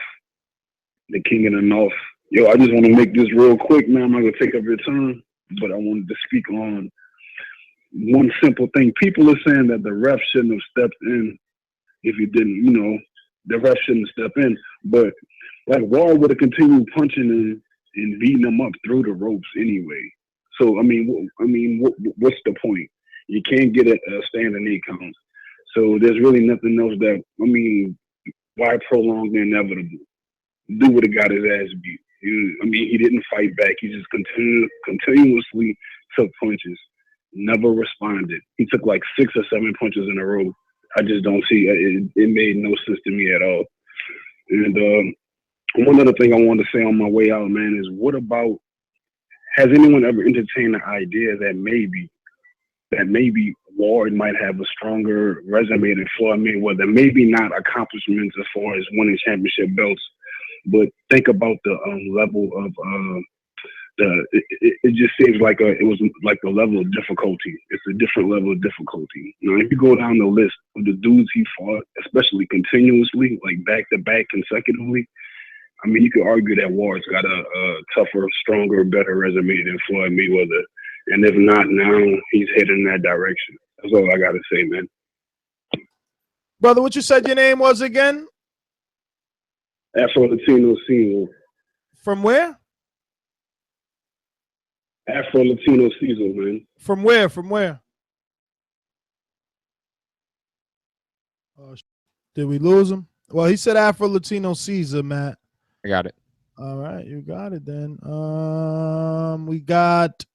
the king of the north. I just want to make this real quick, man. I'm not going to take up your time, but I wanted to speak on one simple thing. People are saying that the ref shouldn't have stepped in if he didn't, the ref shouldn't step in. But, Ward would have continued punching and beating him up through the ropes anyway. So, what's the point? You can't get a standing 8 count. So there's really nothing else why prolong the inevitable? Do what a got his ass beat. He didn't fight back. He just continuously took punches, never responded. He took 6 or 7 punches in a row. I just don't see it. It made no sense to me at all. And one other thing I wanted to say on my way out, man, is what about, has anyone ever entertained the idea that maybe Ward might have a stronger resume than Floyd Mayweather. Maybe not accomplishments as far as winning championship belts, but think about the level of it just seems like it was like a level of difficulty. It's a different level of difficulty. You know, if you go down the list of the dudes he fought, especially continuously, like back to back consecutively, I mean, you could argue that Ward's got a tougher, stronger, better resume than Floyd Mayweather. And if not now, he's heading in that direction. That's all I got to say, man. Brother, what you said your name was again? Afro Latino Caesar. From where? Afro Latino Caesar, man. From where? From where? Oh, did we lose him? Well, he said Afro Latino Caesar, Matt. I got it. All right, you got it then. We got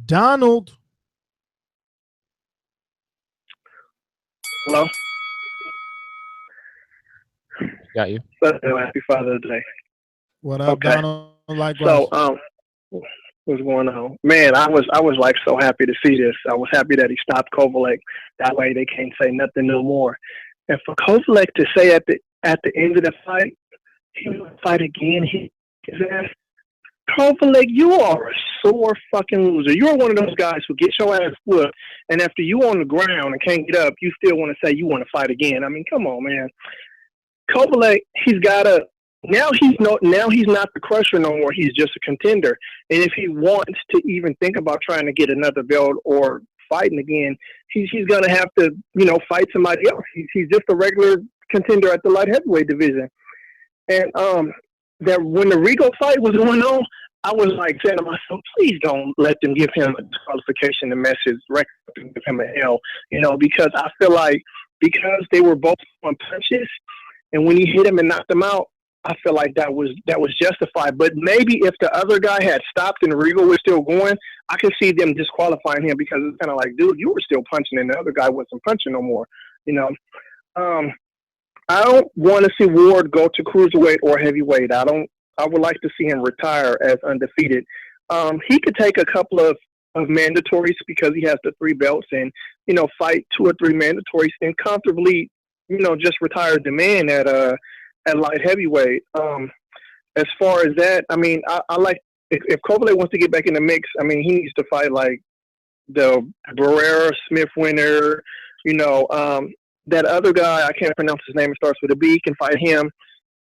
Donald. Hello. Got you. Happy Father's Day. What up, Okay. Donald? Likewise. So, what's going on? Man, I was like so happy to see this. I was happy that he stopped Kovalev. That way they can't say nothing no more. And for Kovalev to say at the end of the fight, he will fight again. His ass. Kovalev, you are a sore fucking loser. You're one of those guys who gets your ass whooped, and after you on the ground and can't get up, you still want to say you want to fight again. I mean, come on, man. Kovalev, he's got to. Now he's not the crusher no more. He's just a contender. And if he wants to even think about trying to get another belt or fighting again, he's gonna have to, fight somebody else. He's just a regular contender at the light heavyweight division. And that when the Rigo fight was going on, I was like saying to myself, please don't let them give him a disqualification to mess his record and give him a L, because I feel like because they were both on punches, and when he hit him and knocked him out, I feel like that was justified. But maybe if the other guy had stopped and Rigo was still going, I could see them disqualifying him because it's kind of like, dude, you were still punching and the other guy wasn't punching no more. I don't want to see Ward go to cruiserweight or heavyweight. I would like to see him retire as undefeated. He could take a couple of mandatories because he has the 3 belts and, fight 2 or 3 mandatories and comfortably, just retire the man at light heavyweight. As far as that, I mean, I like if Kovalev wants to get back in the mix. I mean, he needs to fight like the Barrera Smith winner. That other guy, I can't pronounce his name. It starts with a B. He can fight him.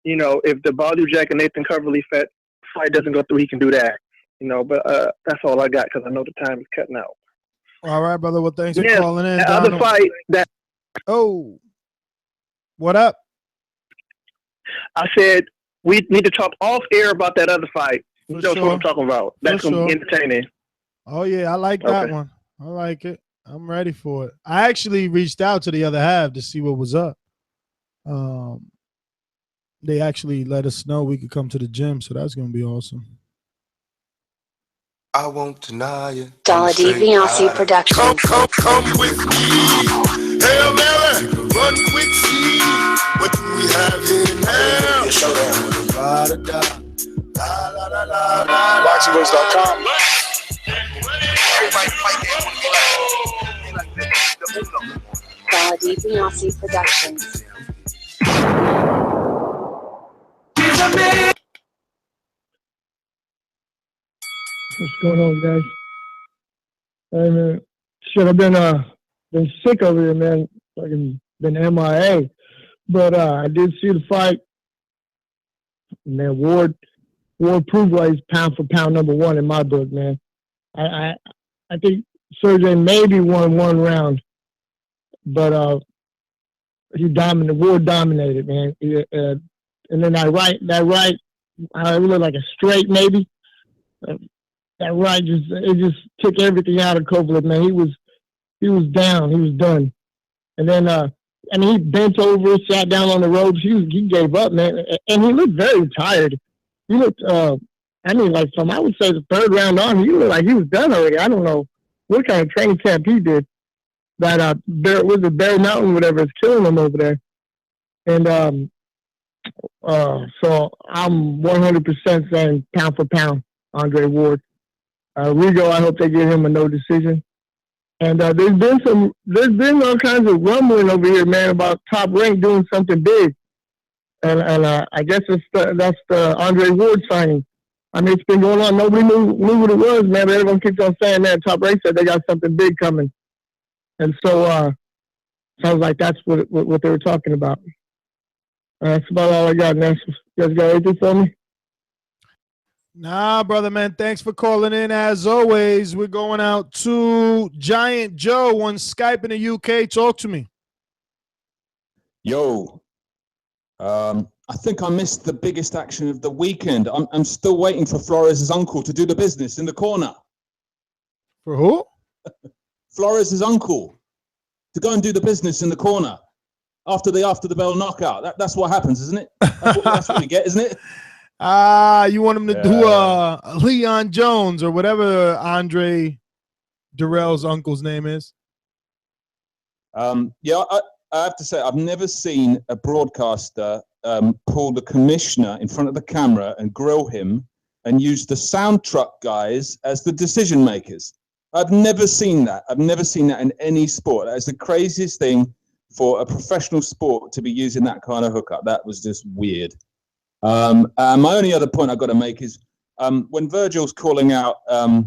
If the Badu Jack and Nathan Coverly fight doesn't go through, he can do that. But that's all I got because I know the time is cutting out. All right, brother. Well, thanks for calling in. The other fight that. Oh, what up? I said we need to talk off air about that other fight. For That's sure. what I'm talking about. That's going to be entertaining. Oh, yeah. I like that Okay. one. I like it. I'm ready for it. I actually reached out to the other half to see what was up. They actually let us know we could come to the gym, so that's going to be awesome. I won't deny you. Dollar D Beyonce Productions. Come with me. Hail Mary, run quick, see what do we have here now? ThaBoxingvoice.com. Dollar D Beyonce Productions. What's going on, guys? Hey, man. Shit, I've been sick over here, man. Fucking been MIA. But I did see the fight. Man, Ward proved why he's pound for pound #1 in my book, man. I think Sergey maybe won 1 round, but Ward dominated, man. And then that right, it looked like a straight maybe. That right just took everything out of Kovalev, man. He was down, he was done. And then he bent over, sat down on the ropes. He gave up, man, and he looked very tired. He looked, I would say the 3rd round on, he looked like he was done already. I don't know what kind of training camp he did. That Bear Mountain, whatever, is killing him over there. And so I'm 100% saying pound for pound, Andre Ward. Rigo, I hope they give him a no decision. And there's been all kinds of rumbling over here, man, about Top Rank doing something big. And I guess that's the Andre Ward signing. I mean, it's been going on. Nobody knew what it was, man. But everyone keeps on saying that Top Rank said they got something big coming. And so sounds like that's what they were talking about. That's about all I got, Nestor. You guys got anything for me? Nah, brother, man. Thanks for calling in. As always, we're going out to Giant Joe on Skype in the UK. Talk to me. Yo, I think I missed the biggest action of the weekend. I'm still waiting for Flores' uncle to do the business in the corner. For who? Flores' uncle to go and do the business in the corner after the bell knockout. That's what happens, isn't it? That's what we get, isn't it? You want him to do Leon Jones or whatever Andre Durrell's uncle's name is? Yeah, I have to say, I've never seen a broadcaster pull the commissioner in front of the camera and grill him and use the sound truck guys as the decision makers. I've never seen that. I've never seen that in any sport. That is the craziest thing for a professional sport to be using that kind of hookup. That was just weird. My only other point I've got to make is when Virgil's calling out a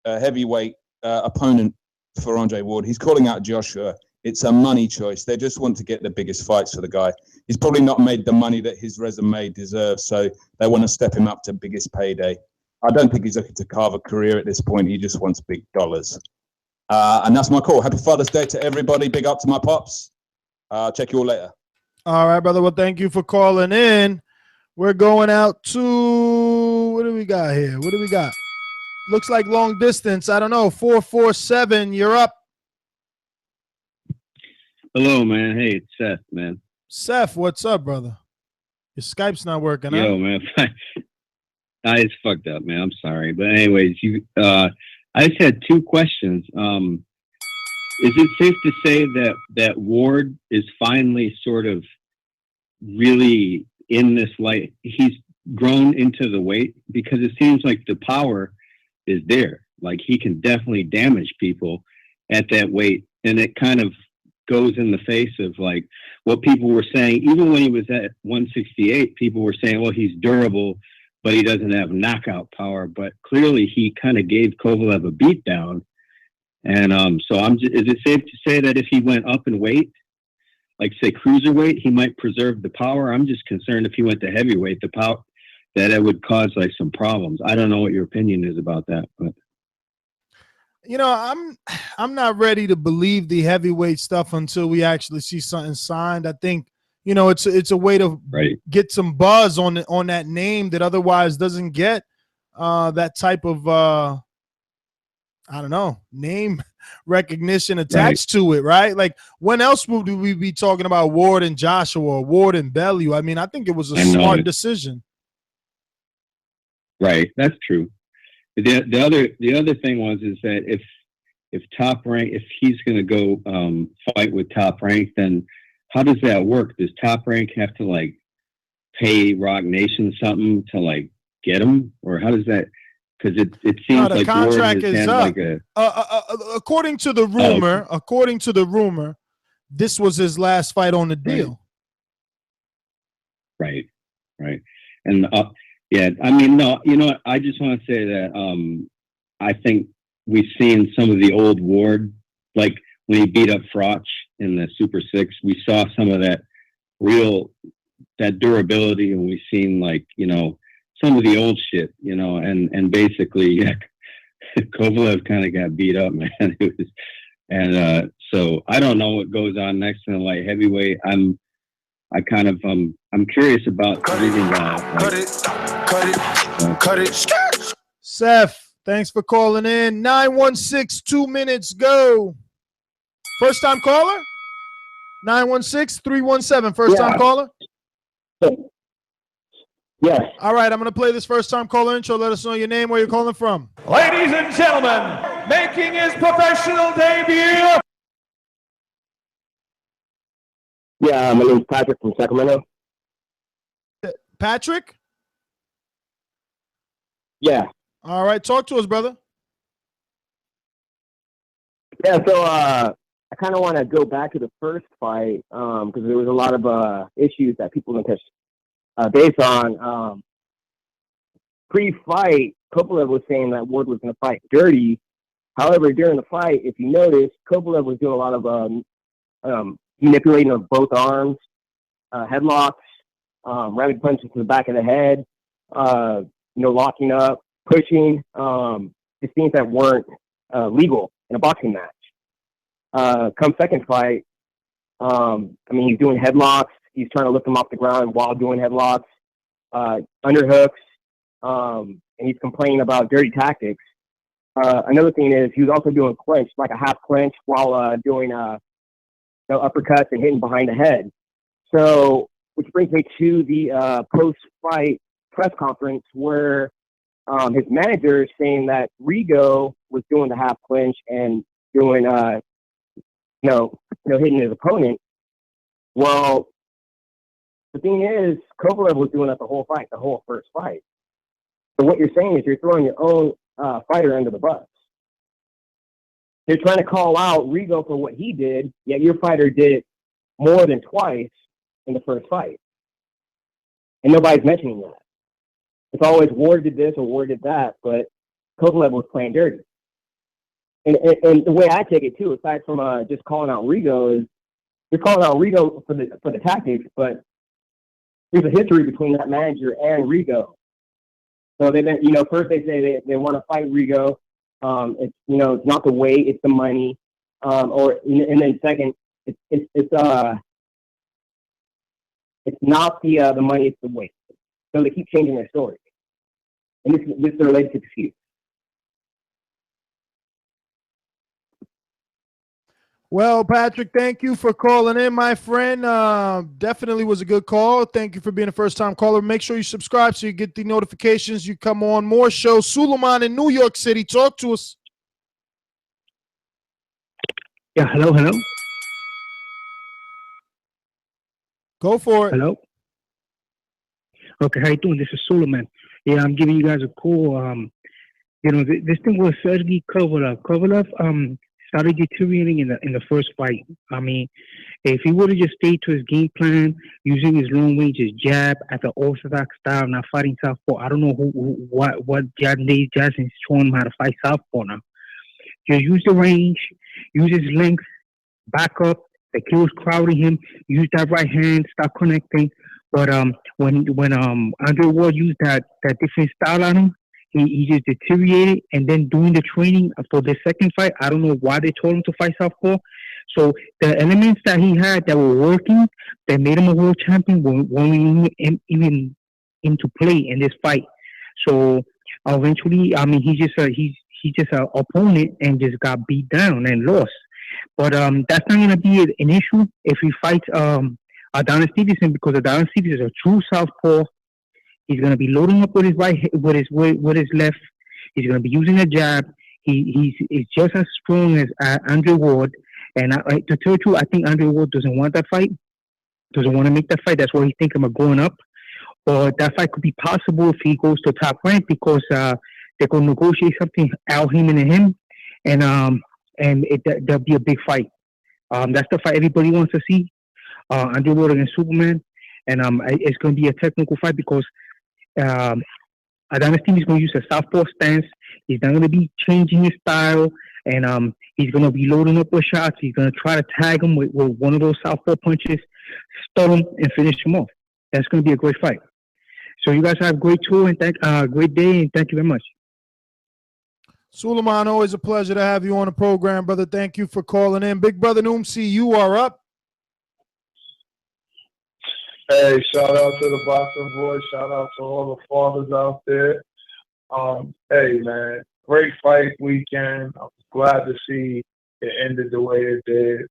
heavyweight opponent for Andre Ward, he's calling out Joshua. It's a money choice. They just want to get the biggest fights for the guy. He's probably not made the money that his resume deserves, so they want to step him up to biggest payday. I don't think he's looking to carve a career at this point. He just wants big dollars. And that's my call. Happy Father's Day to everybody. Big up to my pops. Check you all later. All right, brother. Well, thank you for calling in. We're going out to, what do we got here? What do we got? Looks like long distance. I don't know. 447. You're up. Hello, man. Hey, it's Seth, man. Seth, what's up, brother? Your Skype's not working. Yo, man. It's fucked up, man. I'm sorry. But anyways, I just had two questions. Is it safe to say that Ward is finally sort of really in this light? He's grown into the weight, because it seems like the power is there. Like, he can definitely damage people at that weight. And it kind of goes in the face of like what people were saying. Even when he was at 168, people were saying, well, he's durable, but he doesn't have knockout power. But clearly he kind of gave Kovalev a beatdown. And so is it safe to say that if he went up in weight, like say cruiserweight, he might preserve the power? I'm just concerned if he went to heavyweight, the power, that it would cause like some problems. I don't know what your opinion is about that, but you know, I'm not ready to believe the heavyweight stuff until we actually see something signed. I think, you know, it's a way to get some buzz on that name that otherwise doesn't get that type of I don't know, name recognition attached to it, right? Like, when else would we be talking about Ward and Joshua or Ward and Bellew? I mean, I think it was a smart decision. Right, that's true. The other thing is that if Top Rank, if he's going to go fight with Top Rank, then how does that work? Does Top Rank have to like pay Rock Nation something to like get him, or how does that? Because it seems the like contract Ward has is had up. like According to the rumor, this was his last fight on the deal. Right. And yeah, I mean, no, you know what? I just want to say that I think we've seen some of the old Ward, like when he beat up Froch in the Super 6, we saw some of that durability, and we've seen like, you know, some of the old shit, you know, and basically, yeah, Kovalev kind of got beat up, man. So I don't know what goes on next in the light heavyweight. I'm curious about reading Cut it. Seth, thanks for calling in. 916, 2 minutes, go. First time caller? 916-317. First time caller? Yes. All right, I'm going to play this first time caller intro. Let us know your name, where you're calling from. Ladies and gentlemen, making his professional debut. Yeah, my name is Patrick from Sacramento. Patrick? Yeah. All right, talk to us, brother. Yeah, so I kind of want to go back to the first fight because there was a lot of issues that people didn't touch base on. Pre-fight, Kovalev was saying that Ward was going to fight dirty. However, during the fight, if you notice, Kovalev was doing a lot of manipulating of both arms, headlocks, ramming punches to the back of the head, locking up, pushing, just things that weren't legal in a boxing match. Come second fight, he's doing headlocks. He's trying to lift him off the ground while doing headlocks, underhooks, and he's complaining about dirty tactics. Another thing is he was also doing clinch, like a half clinch, while doing uppercuts and hitting behind the head. So, which brings me to the post-fight press conference where his manager is saying that Rigo was doing the half clinch and doing, hitting his opponent. Well, the thing is, Kovalev was doing that the whole fight, the whole first fight. So what you're saying is you're throwing your own fighter under the bus. You're trying to call out Rigo for what he did, yet your fighter did it more than twice in the first fight. And nobody's mentioning that. It's always Ward did this or Ward did that, but Kovalev was playing dirty. And the way I take it too, aside from just calling out Rigo, is you're calling out Rigo for the tactics, but there's a history between that manager and Rigo. So they, first they say they want to fight Rigo. It's it's not the weight, it's the money. And then second, it's not the money, it's the weight. So they keep changing their story. And this is related to dispute. Well, Patrick, thank you for calling in, my friend. Definitely was a good call. Thank you for being a first-time caller. Make sure you subscribe so you get the notifications. You come on more shows. Suleiman in New York City, talk to us. Yeah, hello. Go for it. Hello. Okay, how you doing? This is Suleiman. Yeah, I'm giving you guys a call. This thing was Sergey Kovalev. Kovalev started deteriorating in the first fight. I mean, if he would have just stayed to his game plan, using his long range, his jab at the orthodox style, not fighting southpaw. I don't know what Jackson's showing him how to fight southpaw now. Just use the range, use his length, back up. The kid was crowding him. Use that right hand, stop connecting. But when Andre Ward used that different style on him, he just deteriorated. And then doing the training for the second fight, I don't know why they told him to fight southpaw. So the elements that he had that were working, that made him a world champion, weren't even into play in this fight. So eventually, he's just an opponent and just got beat down and lost. But that's not going to be an issue if he fights Adonis Stevenson, because Adonis Stevenson is a true southpaw. He's going to be loading up with his right, with his left. He's going to be using a jab. He's just as strong as Andre Ward. And to tell you the truth, I think Andre Ward doesn't want that fight. Doesn't want to make that fight. That's why he's thinking about going up. Or that fight could be possible if he goes to top rank, because they're going to negotiate something, Al Heyman and him, and there'll be a big fight. That's the fight everybody wants to see. Andre Ward against Superman, and it's going to be a technical fight because Adonis team is going to use a southpaw stance. He's not going to be changing his style, and he's going to be loading up with shots. He's going to try to tag him with one of those southpaw punches, stun him, and finish him off. That's going to be a great fight. So you guys have a great tour and great day, and thank you very much. Suleiman, always a pleasure to have you on the program, brother. Thank you for calling in. Big brother Noomsi, you are up. Hey, shout out to the Boxing Voice. Shout out to all the fathers out there. Hey, man, great fight weekend. I'm glad to see it ended the way it did.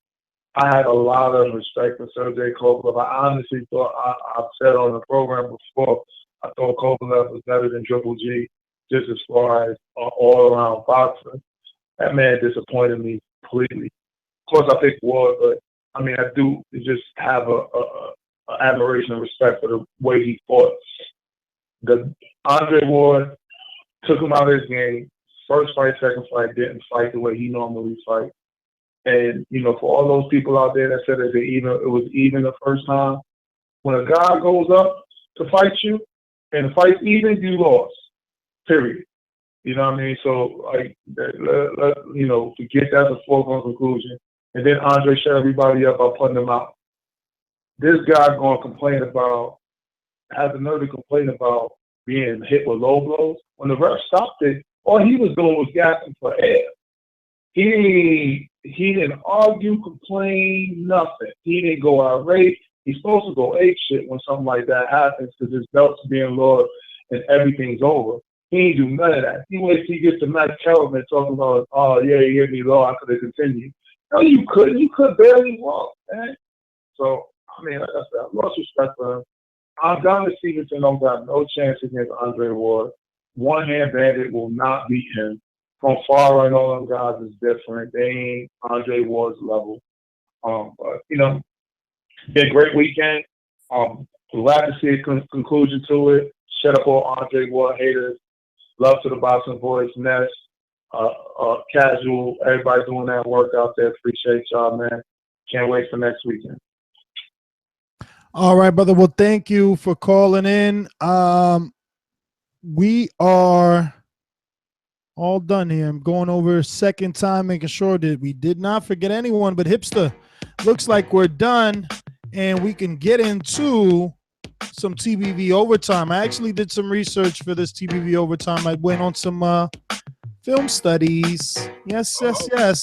I had a lot of respect for Sergey Kovalev. I honestly thought, I've said on the program before, I thought Kovalev was better than Triple G, just as far as all-around boxing. That man disappointed me completely. Of course, I picked Ward, but, I do just have a admiration and respect for the way he fought. The Andre Ward took him out of his game. First fight, second fight, didn't fight the way he normally fights. And, you know, for all those people out there that said it was even the first time, when a guy goes up to fight you and the fight's even, you lost. Period. You know what I mean? So, like, you know, to get that as a foregone conclusion. And then Andre shut everybody up by putting them out. This guy going to complain about, has the nerve to complain about being hit with low blows. When the ref stopped it, all he was doing was gasping for air. He didn't argue, complain, nothing. He didn't go irate. He's supposed to go ape shit when something like that happens because his belt's being lowered and everything's over. He ain't do none of that. He waits till he gets to Matt Kellerman talking about, oh, yeah, he hit me low, I could have continued. No, you couldn't. You could barely walk, man. So, I mean, like I said, I lost respect for him. Adonis Stevenson don't got no chance against Andre Ward. One-hand bandit will not beat him. From far and all them guys is different. They ain't Andre Ward's level. But, you know, been a great weekend. Glad to see a conclusion to it. Shut up all Andre Ward haters. Love to the Boxing Voice, Ness, Casual, everybody doing that work out there. Appreciate y'all, man. Can't wait for next weekend. All right, brother. Well, thank you for calling in. We are all done here. I'm going over a second time, making sure that we did not forget anyone. But Hipster, looks like we're done, and we can get into some TBV overtime. I actually did some research for this TBV overtime. I went on some film studies. Yes.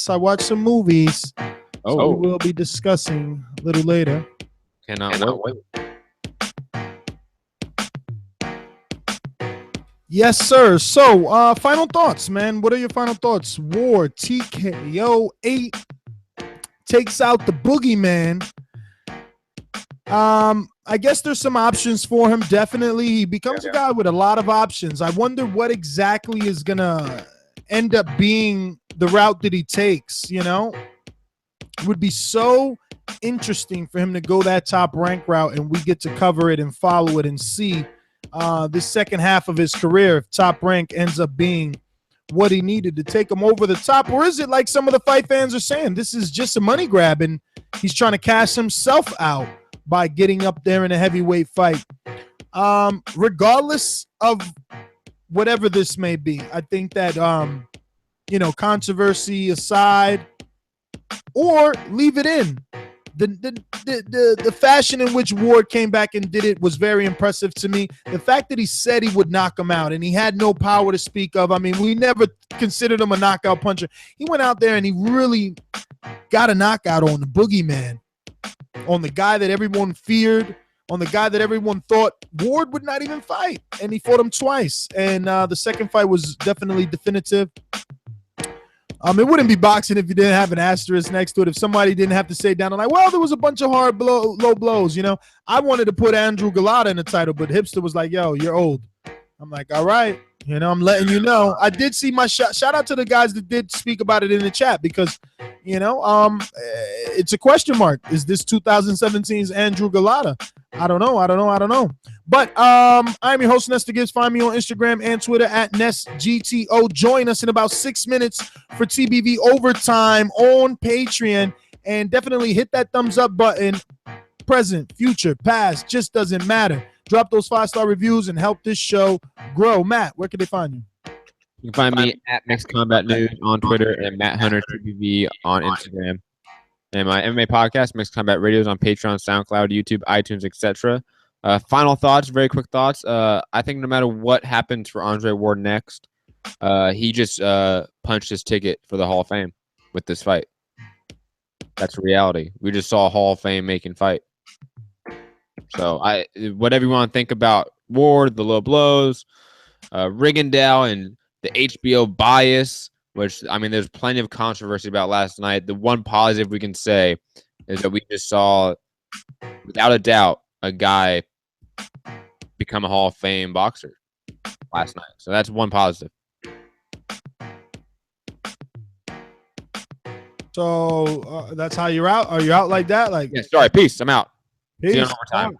I watched some movies. So we will be discussing a little later. Cannot wait. Yes, sir. So, final thoughts, man. What are your final thoughts? Ward, TKO 8 takes out the boogeyman. I guess there's some options for him. Definitely. He becomes a guy with a lot of options. I wonder what exactly is going to end up being the route that he takes, you know? It would be so interesting for him to go that top rank route, and we get to cover it and follow it and see this second half of his career if top rank ends up being what he needed to take him over the top. Or is it like some of the fight fans are saying, this is just a money grab and he's trying to cash himself out by getting up there in a heavyweight fight? Regardless of whatever this may be, I think that, you know, controversy aside, or leave it in. The fashion in which Ward came back and did it was very impressive to me. The fact that he said he would knock him out and he had no power to speak of. I mean, we never considered him a knockout puncher. He went out there and he really got a knockout on the boogeyman, on the guy that everyone feared, on the guy that everyone thought Ward would not even fight. And he fought him twice. And the second fight was definitely definitive. It wouldn't be boxing if you didn't have an asterisk next to it. If somebody didn't have to say down and like, well, there was a bunch of hard low blows, you know. I wanted to put Andrew Galata in the title, but Hipster was like, yo, you're old. I'm like, all right, you know, I'm letting you know. I did see my shot. Shout out to the guys that did speak about it in the chat because, you know, it's a question mark. Is this 2017's Andrew Galata? I don't know. But I'm your host, Nestor Gibbs. Find me on Instagram and Twitter at NestGTO. Join us in about 6 minutes for TBV Overtime on Patreon. And definitely hit that thumbs up button. Present, future, past, just doesn't matter. Drop those 5-star reviews and help this show grow. Matt, where can they find you? You can find me at Mixed Combat News on Twitter and Matt Hunter TBV on Instagram. And my MMA podcast, Mixed Combat Radios, on Patreon, SoundCloud, YouTube, iTunes, etc. Final thoughts, very quick thoughts. I think no matter what happens for Andre Ward next, he just punched his ticket for the Hall of Fame with this fight. That's reality. We just saw a Hall of Fame making fight. So whatever you want to think about Ward, the low blows, Rigondeaux, and the HBO bias, which, I mean, there's plenty of controversy about last night. The one positive we can say is that we just saw, without a doubt, a guy become a Hall of Fame boxer last night. So that's one positive. So that's how you're out? Are you out like that? Like, yeah, sorry. Peace. I'm out. Peace. See you in overtime.